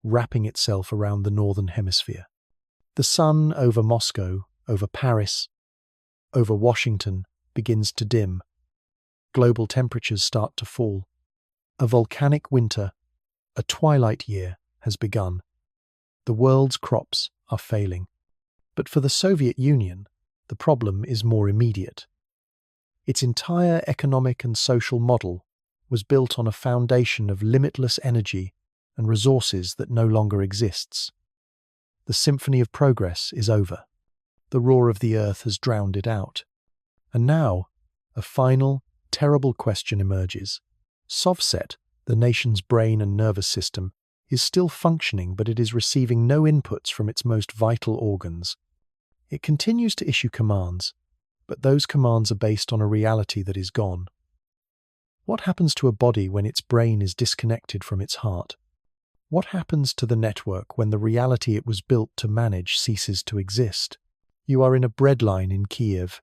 wrapping itself around the northern hemisphere. The sun over Moscow, over Paris, over Washington begins to dim. Global temperatures start to fall. A volcanic winter, a twilight year, has begun. The world's crops are failing. But for the Soviet Union, the problem is more immediate. Its entire economic and social model was built on a foundation of limitless energy and resources that no longer exists. The symphony of progress is over. The roar of the earth has drowned it out. And now, a final, terrible question emerges. SOVSET, the nation's brain and nervous system, is still functioning, but it is receiving no inputs from its most vital organs. It continues to issue commands, but those commands are based on a reality that is gone. What happens to a body when its brain is disconnected from its heart? What happens to the network when the reality it was built to manage ceases to exist? You are in a breadline in Kiev,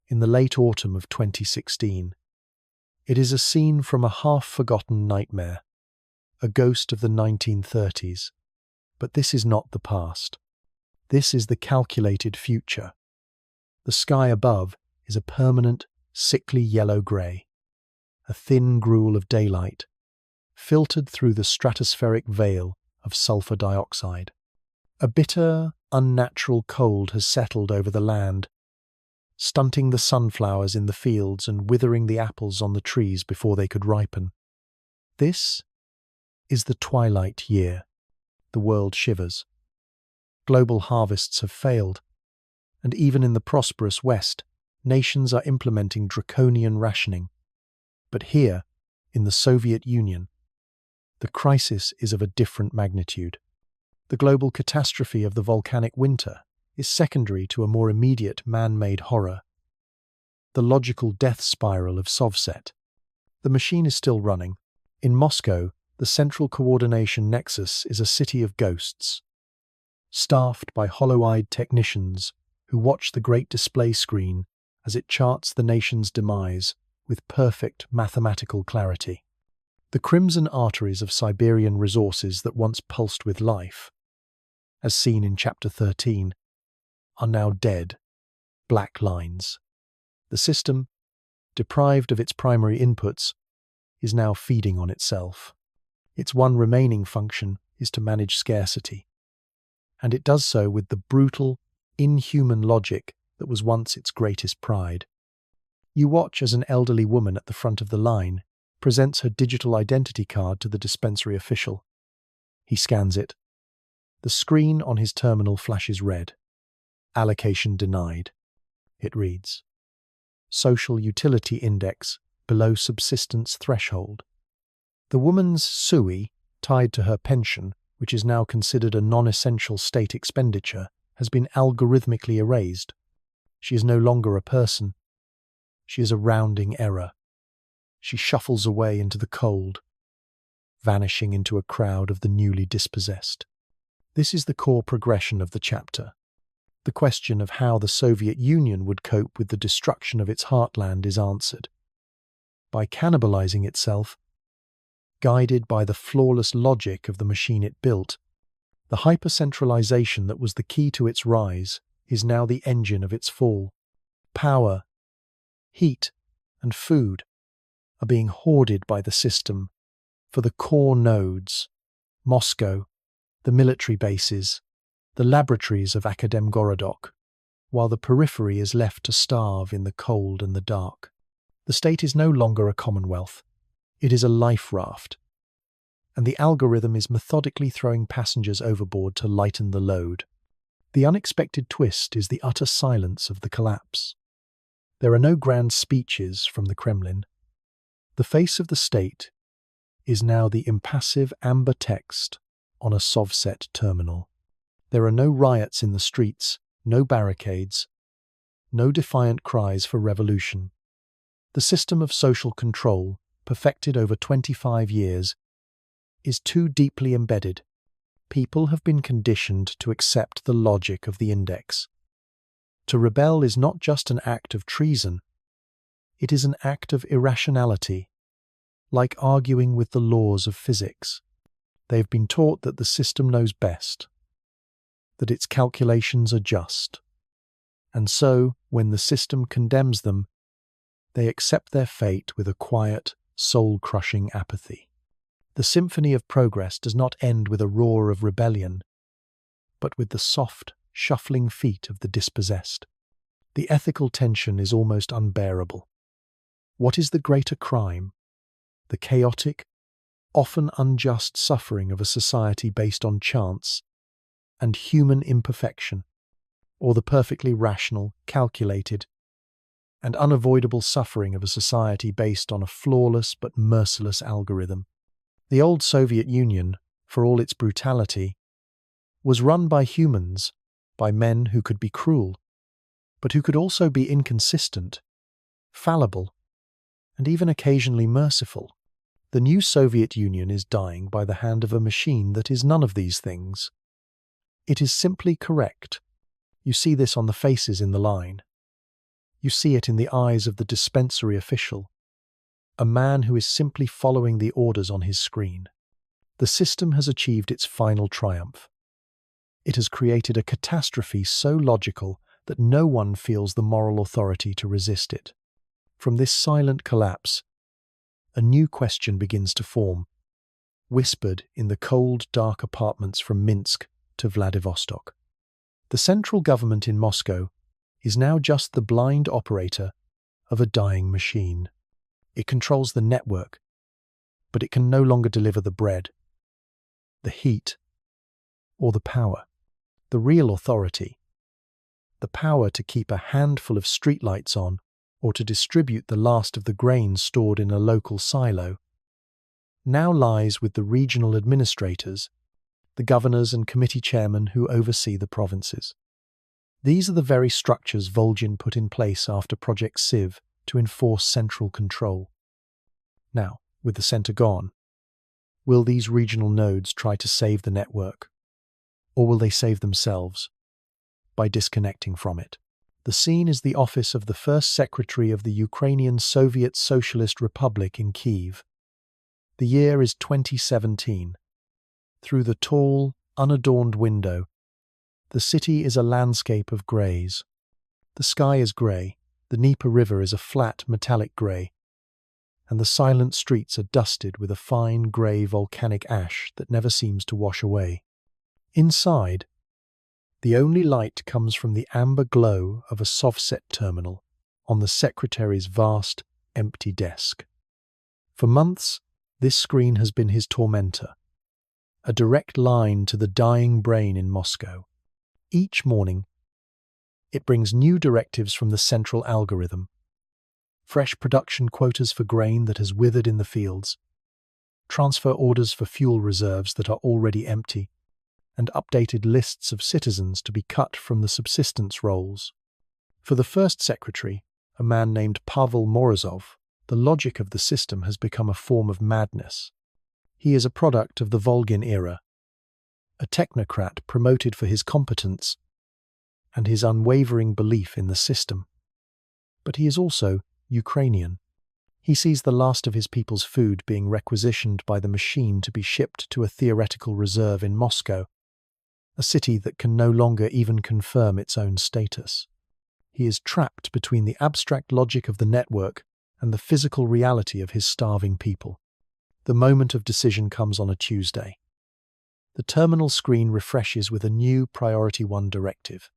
in the late autumn of 2016. It is a scene from a half-forgotten nightmare, a ghost of the 1930s. But this is not the past. This is the calculated future. The sky above is a permanent, sickly yellow-grey, a thin gruel of daylight, filtered through the stratospheric veil of sulfur dioxide. A bitter, unnatural cold has settled over the land, stunting the sunflowers in the fields and withering the apples on the trees before they could ripen. This is the twilight year. The world shivers. Global harvests have failed, and even in the prosperous West, nations are implementing draconian rationing. But here, in the Soviet Union, the crisis is of a different magnitude. The global catastrophe of the volcanic winter is secondary to a more immediate man-made horror. The logical death spiral of SOVSET. The machine is still running. In Moscow, the central coordination nexus is a city of ghosts, staffed by hollow-eyed technicians who watch the great display screen as it charts the nation's demise with perfect mathematical clarity. The crimson arteries of Siberian resources that once pulsed with life, as seen in Chapter 13, are now dead, black lines. The system, deprived of its primary inputs, is now feeding on itself. Its one remaining function is to manage scarcity, and it does so with the brutal, inhuman logic that was once its greatest pride. You watch as an elderly woman at the front of the line presents her digital identity card to the dispensary official. He scans it. The screen on his terminal flashes red. Allocation denied. It reads, Social Utility Index below subsistence threshold. The woman's SUI, tied to her pension, which is now considered a non-essential state expenditure, has been algorithmically erased. She is no longer a person. She is a rounding error. She shuffles away into the cold, vanishing into a crowd of the newly dispossessed. This is the core progression of the chapter. The question of how the Soviet Union would cope with the destruction of its heartland is answered. By cannibalizing itself, guided by the flawless logic of the machine it built, the hypercentralization that was the key to its rise is now the engine of its fall. Power, heat, and food are being hoarded by the system for the core nodes, Moscow, the military bases, the laboratories of Akademgorodok, while the periphery is left to starve in the cold and the dark. The state is no longer a commonwealth. It is a life raft, and the algorithm is methodically throwing passengers overboard to lighten the load. The unexpected twist is the utter silence of the collapse. There are no grand speeches from the Kremlin. The face of the state is now the impassive amber text on a SOVSET terminal. There are no riots in the streets, no barricades, no defiant cries for revolution. The system of social control, perfected over 25 years, is too deeply embedded. People have been conditioned to accept the logic of the index. To rebel is not just an act of treason, it is an act of irrationality, like arguing with the laws of physics. They have been taught that the system knows best, that its calculations are just, and so, when the system condemns them, they accept their fate with a quiet, soul-crushing apathy. The symphony of progress does not end with a roar of rebellion, but with the soft, shuffling feet of the dispossessed. The ethical tension is almost unbearable. What is the greater crime? The chaotic, often unjust suffering of a society based on chance and human imperfection, or the perfectly rational, calculated, and unavoidable suffering of a society based on a flawless but merciless algorithm? The old Soviet Union, for all its brutality, was run by humans, by men who could be cruel, but who could also be inconsistent, fallible, and even occasionally merciful. The new Soviet Union is dying by the hand of a machine that is none of these things. It is simply correct. You see this on the faces in the line. You see it in the eyes of the dispensary official, a man who is simply following the orders on his screen. The system has achieved its final triumph. It has created a catastrophe so logical that no one feels the moral authority to resist it. From this silent collapse, a new question begins to form, whispered in the cold, dark apartments from Minsk to Vladivostok. The central government in Moscow is now just the blind operator of a dying machine. It controls the network, but it can no longer deliver the bread, the heat, or the power. The real authority, the power to keep a handful of streetlights on or to distribute the last of the grain stored in a local silo, now lies with the regional administrators, the governors and committee chairmen who oversee the provinces. These are the very structures Volgin put in place after Project Sieve to enforce central control. Now, with the centre gone, will these regional nodes try to save the network? Or will they save themselves by disconnecting from it? The scene is the office of the first secretary of the Ukrainian Soviet Socialist Republic in Kyiv. The year is 2017. Through the tall, unadorned window, the city is a landscape of greys. The sky is grey, the Dnieper River is a flat, metallic grey, and the silent streets are dusted with a fine grey volcanic ash that never seems to wash away. Inside, the only light comes from the amber glow of a SOVSET terminal on the secretary's vast, empty desk. For months, this screen has been his tormentor, a direct line to the dying brain in Moscow. Each morning, it brings new directives from the central algorithm, fresh production quotas for grain that has withered in the fields, transfer orders for fuel reserves that are already empty, and updated lists of citizens to be cut from the subsistence rolls. For the first secretary, a man named Pavel Morozov, the logic of the system has become a form of madness. He is a product of the Volgin era, a technocrat promoted for his competence and his unwavering belief in the system. But he is also Ukrainian. He sees the last of his people's food being requisitioned by the machine to be shipped to a theoretical reserve in Moscow, a city that can no longer even confirm its own status. He is trapped between the abstract logic of the network and the physical reality of his starving people. The moment of decision comes on a Tuesday. The terminal screen refreshes with a new Priority 1 directive.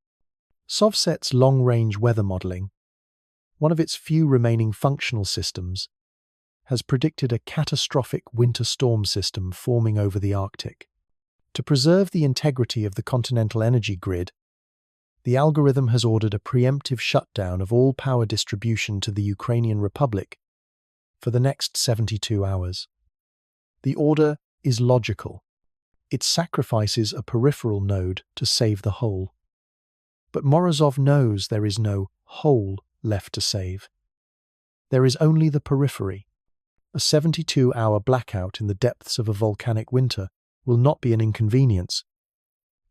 SOVSET's long-range weather modelling, one of its few remaining functional systems, has predicted a catastrophic winter storm system forming over the Arctic. To preserve the integrity of the continental energy grid, the algorithm has ordered a preemptive shutdown of all power distribution to the Ukrainian Republic for the next 72 hours. The order is logical. It sacrifices a peripheral node to save the whole. But Morozov knows there is no whole left to save. There is only the periphery. A 72-hour blackout in the depths of a volcanic winter will not be an inconvenience.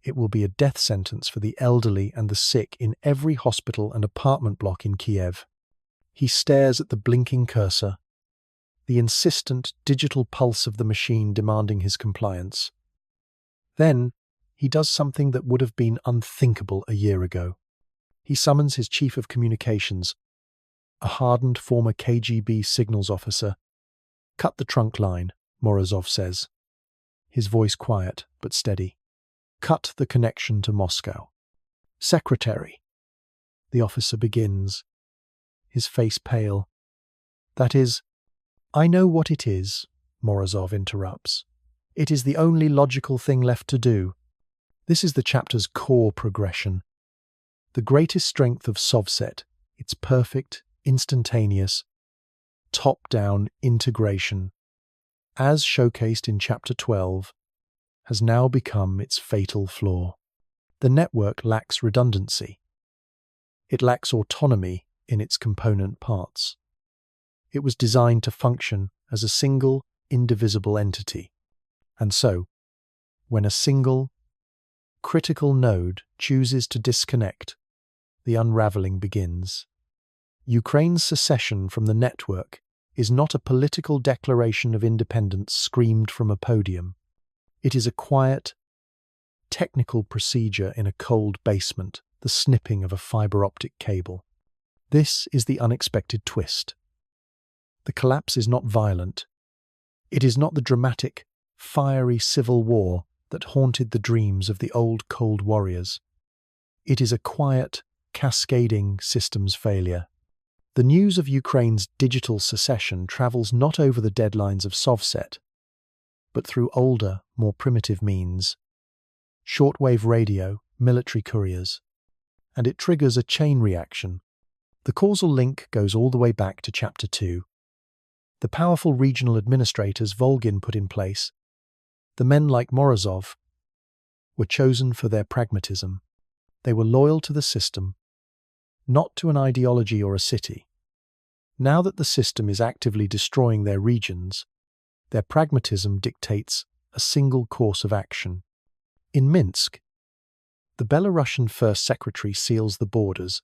It will be a death sentence for the elderly and the sick in every hospital and apartment block in Kiev. He stares at the blinking cursor, the insistent digital pulse of the machine demanding his compliance. Then, he does something that would have been unthinkable a year ago. He summons his chief of communications, a hardened former KGB signals officer. "Cut the trunk line," Morozov says, his voice quiet but steady. "Cut the connection to Moscow." "Secretary," the officer begins, his face pale. "That is, I know what it is," Morozov interrupts. "It is the only logical thing left to do. This is the chapter's core progression. The greatest strength of SOVSET, its perfect, instantaneous, top-down integration, as showcased in Chapter 12, has now become its fatal flaw. The network lacks redundancy. It lacks autonomy in its component parts. It was designed to function as a single, indivisible entity. And so, when a single, critical node chooses to disconnect, the unravelling begins. Ukraine's secession from the network is not a political declaration of independence screamed from a podium. It is a quiet, technical procedure in a cold basement, the snipping of a fibre optic cable. This is the unexpected twist. The collapse is not violent. It is not the dramatic, fiery civil war that haunted the dreams of the old Cold Warriors. It is a quiet, cascading systems failure. The news of Ukraine's digital secession travels not over the deadlines of SOVSET, but through older, more primitive means, shortwave radio, military couriers, and it triggers a chain reaction. The causal link goes all the way back to Chapter 2. The powerful regional administrators Volgin put in place, the men like Morozov, were chosen for their pragmatism. They were loyal to the system, not to an ideology or a city. Now that the system is actively destroying their regions, their pragmatism dictates a single course of action. In Minsk, the Belarusian First Secretary seals the borders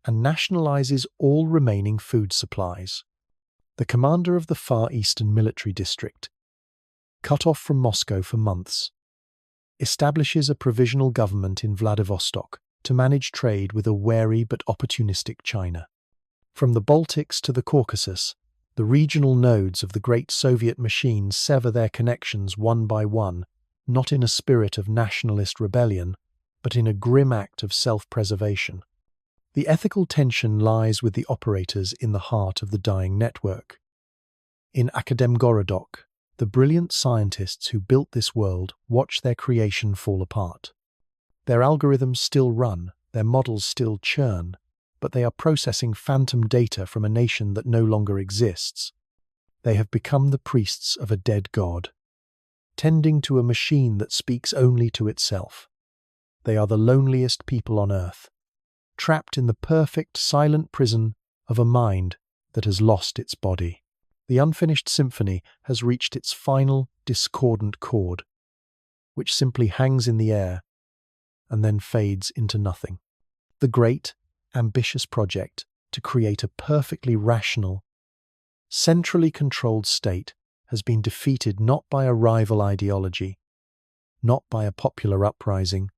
and nationalizes all remaining food supplies. The commander of the Far Eastern Military District, cut off from Moscow for months, establishes a provisional government in Vladivostok to manage trade with a wary but opportunistic China. From the Baltics to the Caucasus, the regional nodes of the great Soviet machine sever their connections one by one, not in a spirit of nationalist rebellion, but in a grim act of self-preservation. The ethical tension lies with the operators in the heart of the dying network. In Akademgorodok, the brilliant scientists who built this world watch their creation fall apart. Their algorithms still run, their models still churn, but they are processing phantom data from a nation that no longer exists. They have become the priests of a dead god, tending to a machine that speaks only to itself. They are the loneliest people on earth, trapped in the perfect, silent prison of a mind that has lost its body. The unfinished symphony has reached its final, discordant chord, which simply hangs in the air and then fades into nothing. The great, ambitious project to create a perfectly rational, centrally controlled state has been defeated not by a rival ideology, not by a popular uprising,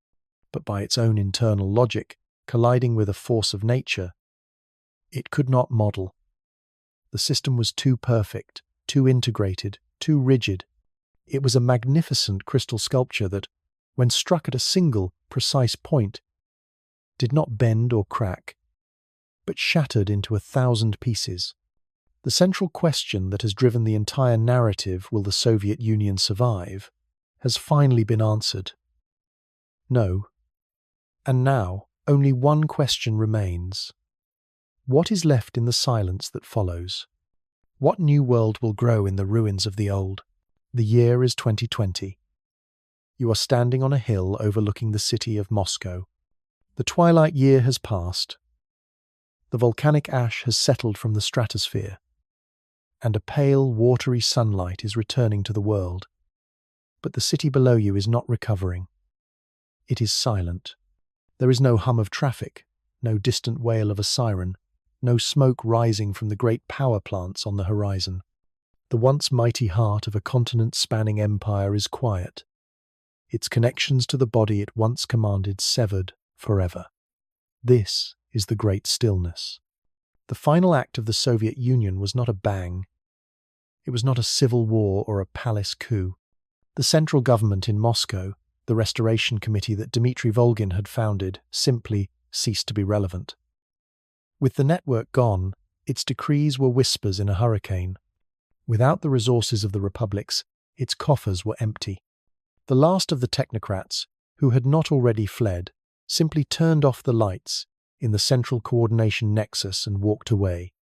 but by its own internal logic, colliding with a force of nature it could not model. The system was too perfect, too integrated, too rigid. It was a magnificent crystal sculpture that, when struck at a single, precise point, did not bend or crack, but shattered into 1,000 pieces. The central question that has driven the entire narrative, will the Soviet Union survive, has finally been answered. No. And now, only one question remains. What is left in the silence that follows? What new world will grow in the ruins of the old? The year is 2020. You are standing on a hill overlooking the city of Moscow. The twilight year has passed. The volcanic ash has settled from the stratosphere, and a pale, watery sunlight is returning to the world. But the city below you is not recovering. It is silent. There is no hum of traffic, no distant wail of a siren, no smoke rising from the great power plants on the horizon. The once mighty heart of a continent-spanning empire is quiet, its connections to the body it once commanded severed forever. This is the great stillness. The final act of the Soviet Union was not a bang. It was not a civil war or a palace coup. The central government in Moscow, the restoration committee that Dmitry Volgin had founded, simply ceased to be relevant. With the network gone, its decrees were whispers in a hurricane. Without the resources of the republics, its coffers were empty. The last of the technocrats, who had not already fled, simply turned off the lights in the central coordination nexus and walked away,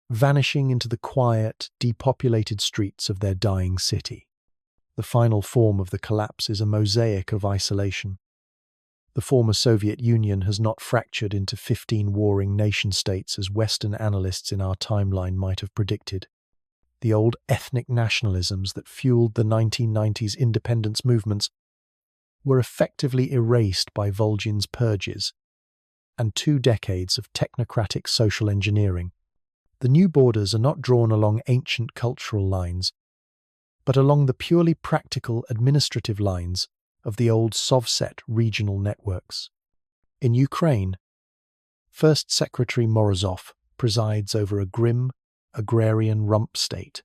vanishing into the quiet, depopulated streets of their dying city. The final form of the collapse is a mosaic of isolation. The former Soviet Union has not fractured into 15 warring nation-states as Western analysts in our timeline might have predicted. The old ethnic nationalisms that fueled the 1990s independence movements were effectively erased by Volgin's purges and 2 decades of technocratic social engineering. The new borders are not drawn along ancient cultural lines, but along the purely practical administrative lines of the old SOVSET regional networks. In Ukraine, First Secretary Morozov presides over a grim, agrarian rump state.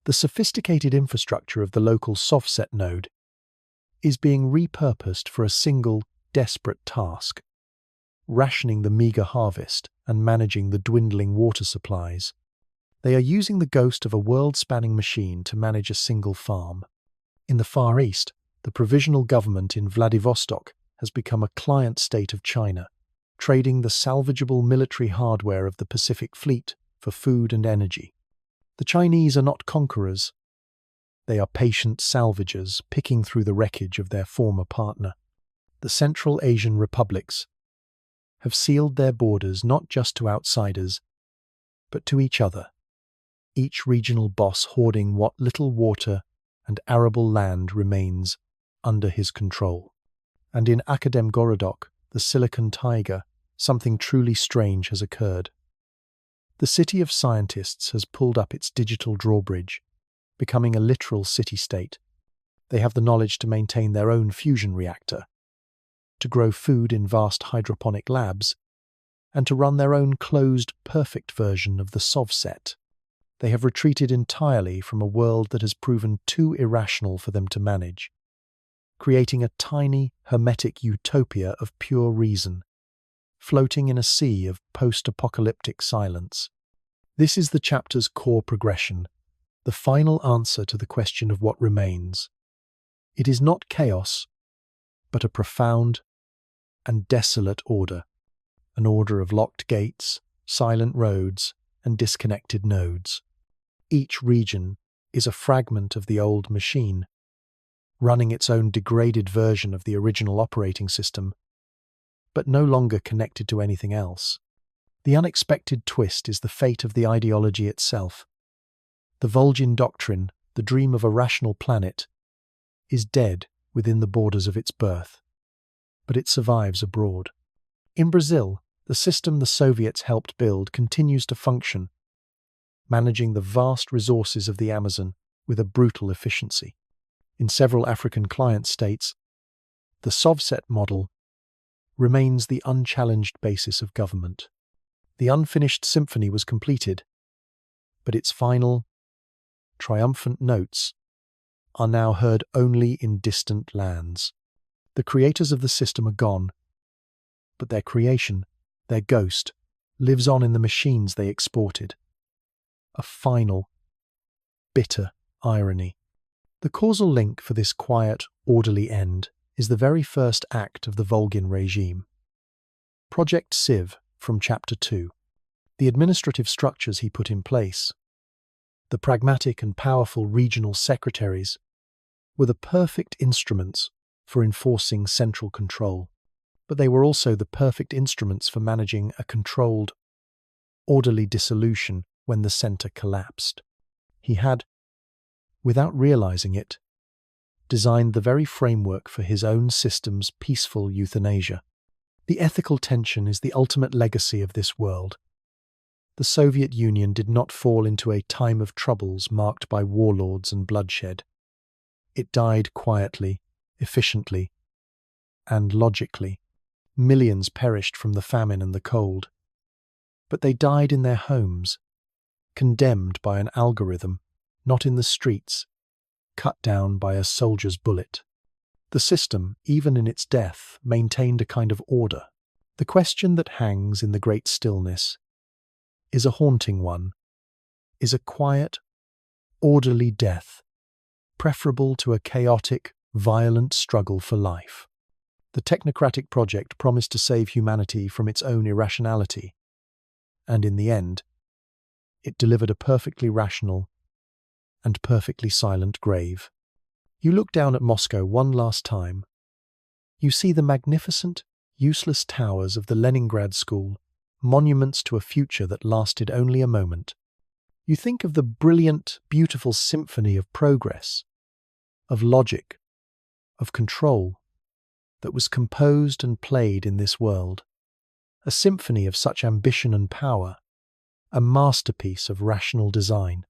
The sophisticated infrastructure of the local SOVSET node is being repurposed for a single, desperate task, rationing the meager harvest and managing the dwindling water supplies. They are using the ghost of a world-spanning machine to manage a single farm. In the Far East, the provisional government in Vladivostok has become a client state of China, trading the salvageable military hardware of the Pacific Fleet for food and energy. The Chinese are not conquerors. They are patient salvagers picking through the wreckage of their former partner. The Central Asian republics have sealed their borders not just to outsiders, but to each other, each regional boss hoarding what little water and arable land remains under his control. And in Akademgorodok, the Silicon Tiger, something truly strange has occurred. The city of scientists has pulled up its digital drawbridge, becoming a literal city-state. They have the knowledge to maintain their own fusion reactor, to grow food in vast hydroponic labs, and to run their own closed, perfect version of the SOVSET. They have retreated entirely from a world that has proven too irrational for them to manage, creating a tiny, hermetic utopia of pure reason, floating in a sea of post-apocalyptic silence. This is the chapter's core progression, the final answer to the question of what remains. It is not chaos, but a profound and desolate order, an order of locked gates, silent roads, and disconnected nodes. Each region is a fragment of the old machine, running its own degraded version of the original operating system, but no longer connected to anything else. The unexpected twist is the fate of the ideology itself. The Volgin Doctrine, the dream of a rational planet, is dead within the borders of its birth, but it survives abroad. In Brazil, the system the Soviets helped build continues to function, managing the vast resources of the Amazon with a brutal efficiency. In several African client states, the SOVSET model remains the unchallenged basis of government. The unfinished symphony was completed, but its final, triumphant notes are now heard only in distant lands. The creators of the system are gone, but their creation, their ghost, lives on in the machines they exported. A final, bitter irony. The causal link for this quiet, orderly end is the very first act of the Volgin regime. Project Sieve from Chapter 2. The administrative structures he put in place, the pragmatic and powerful regional secretaries, were the perfect instruments for enforcing central control, but they were also the perfect instruments for managing a controlled, orderly dissolution when the center collapsed. He had, without realizing it, designed the very framework for his own system's peaceful euthanasia. The ethical tension is the ultimate legacy of this world. The Soviet Union did not fall into a time of troubles marked by warlords and bloodshed. It died quietly, efficiently, and logically. Millions perished from the famine and the cold. But they died in their homes, condemned by an algorithm, not in the streets, cut down by a soldier's bullet. The system, even in its death, maintained a kind of order. The question that hangs in the great stillness is a haunting one. Is a quiet, orderly death preferable to a chaotic, violent struggle for life? The technocratic project promised to save humanity from its own irrationality, and in the end, it delivered a perfectly rational and perfectly silent grave. You look down at Moscow one last time. You see the magnificent, useless towers of the Leningrad school, monuments to a future that lasted only a moment. You think of the brilliant, beautiful symphony of progress, of logic, of control, that was composed and played in this world. A symphony of such ambition and power, a masterpiece of rational design.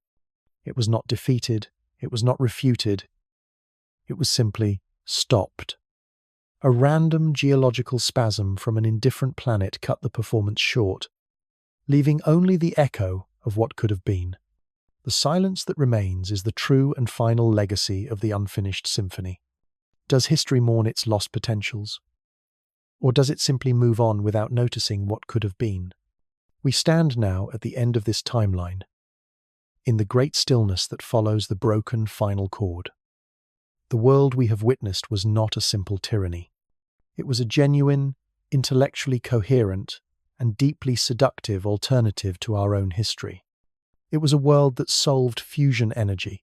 It was not defeated, it was not refuted, it was simply stopped. A random geological spasm from an indifferent planet cut the performance short, leaving only the echo of what could have been. The silence that remains is the true and final legacy of the unfinished symphony. Does history mourn its lost potentials? Or does it simply move on without noticing what could have been? We stand now at the end of this timeline, in the great stillness that follows the broken final chord. The world we have witnessed was not a simple tyranny. It was a genuine, intellectually coherent, and deeply seductive alternative to our own history. It was a world that solved fusion energy,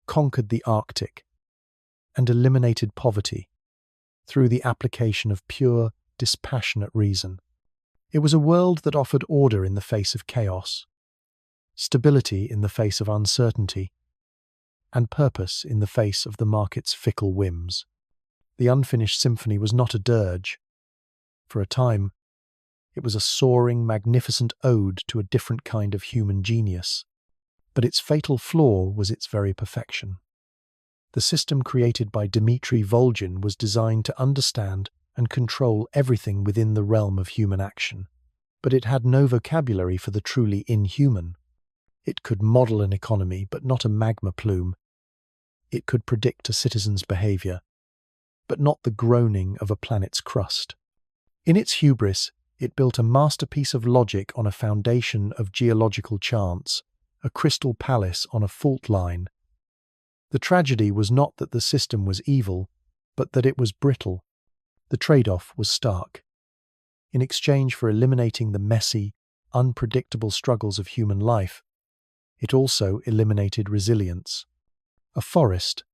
conquered the Arctic, and eliminated poverty through the application of pure, dispassionate reason. It was a world that offered order in the face of chaos, stability in the face of uncertainty, and purpose in the face of the market's fickle whims. The unfinished symphony was not a dirge. For a time, it was a soaring, magnificent ode to a different kind of human genius. But its fatal flaw was its very perfection. The system created by Dmitry Volgin was designed to understand and control everything within the realm of human action. But it had no vocabulary for the truly inhuman. It could model an economy, but not a magma plume. It could predict a citizen's behavior, but not the groaning of a planet's crust. In its hubris, it built a masterpiece of logic on a foundation of geological chance, a crystal palace on a fault line. The tragedy was not that the system was evil, but that it was brittle. The trade-off was stark. In exchange for eliminating the messy, unpredictable struggles of human life, it also eliminated resilience. A forest,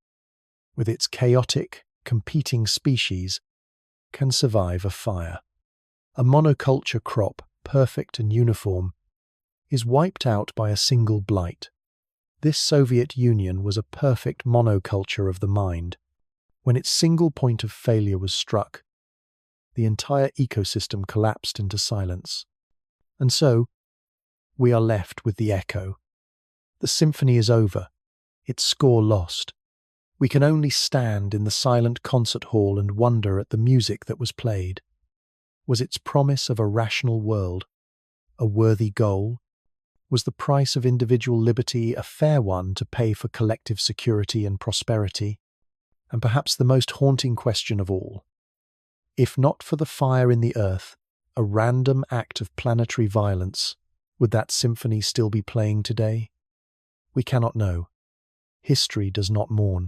with its chaotic, competing species, can survive a fire. A monoculture crop, perfect and uniform, is wiped out by a single blight. This Soviet Union was a perfect monoculture of the mind. When its single point of failure was struck, the entire ecosystem collapsed into silence. And so, we are left with the echo. The symphony is over, its score lost. We can only stand in the silent concert hall and wonder at the music that was played. Was its promise of a rational world a worthy goal? Was the price of individual liberty a fair one to pay for collective security and prosperity? And perhaps the most haunting question of all, if not for the fire in the earth, a random act of planetary violence, would that symphony still be playing today? We cannot know. History does not mourn.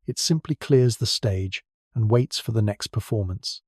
It simply clears the stage and waits for the next performance.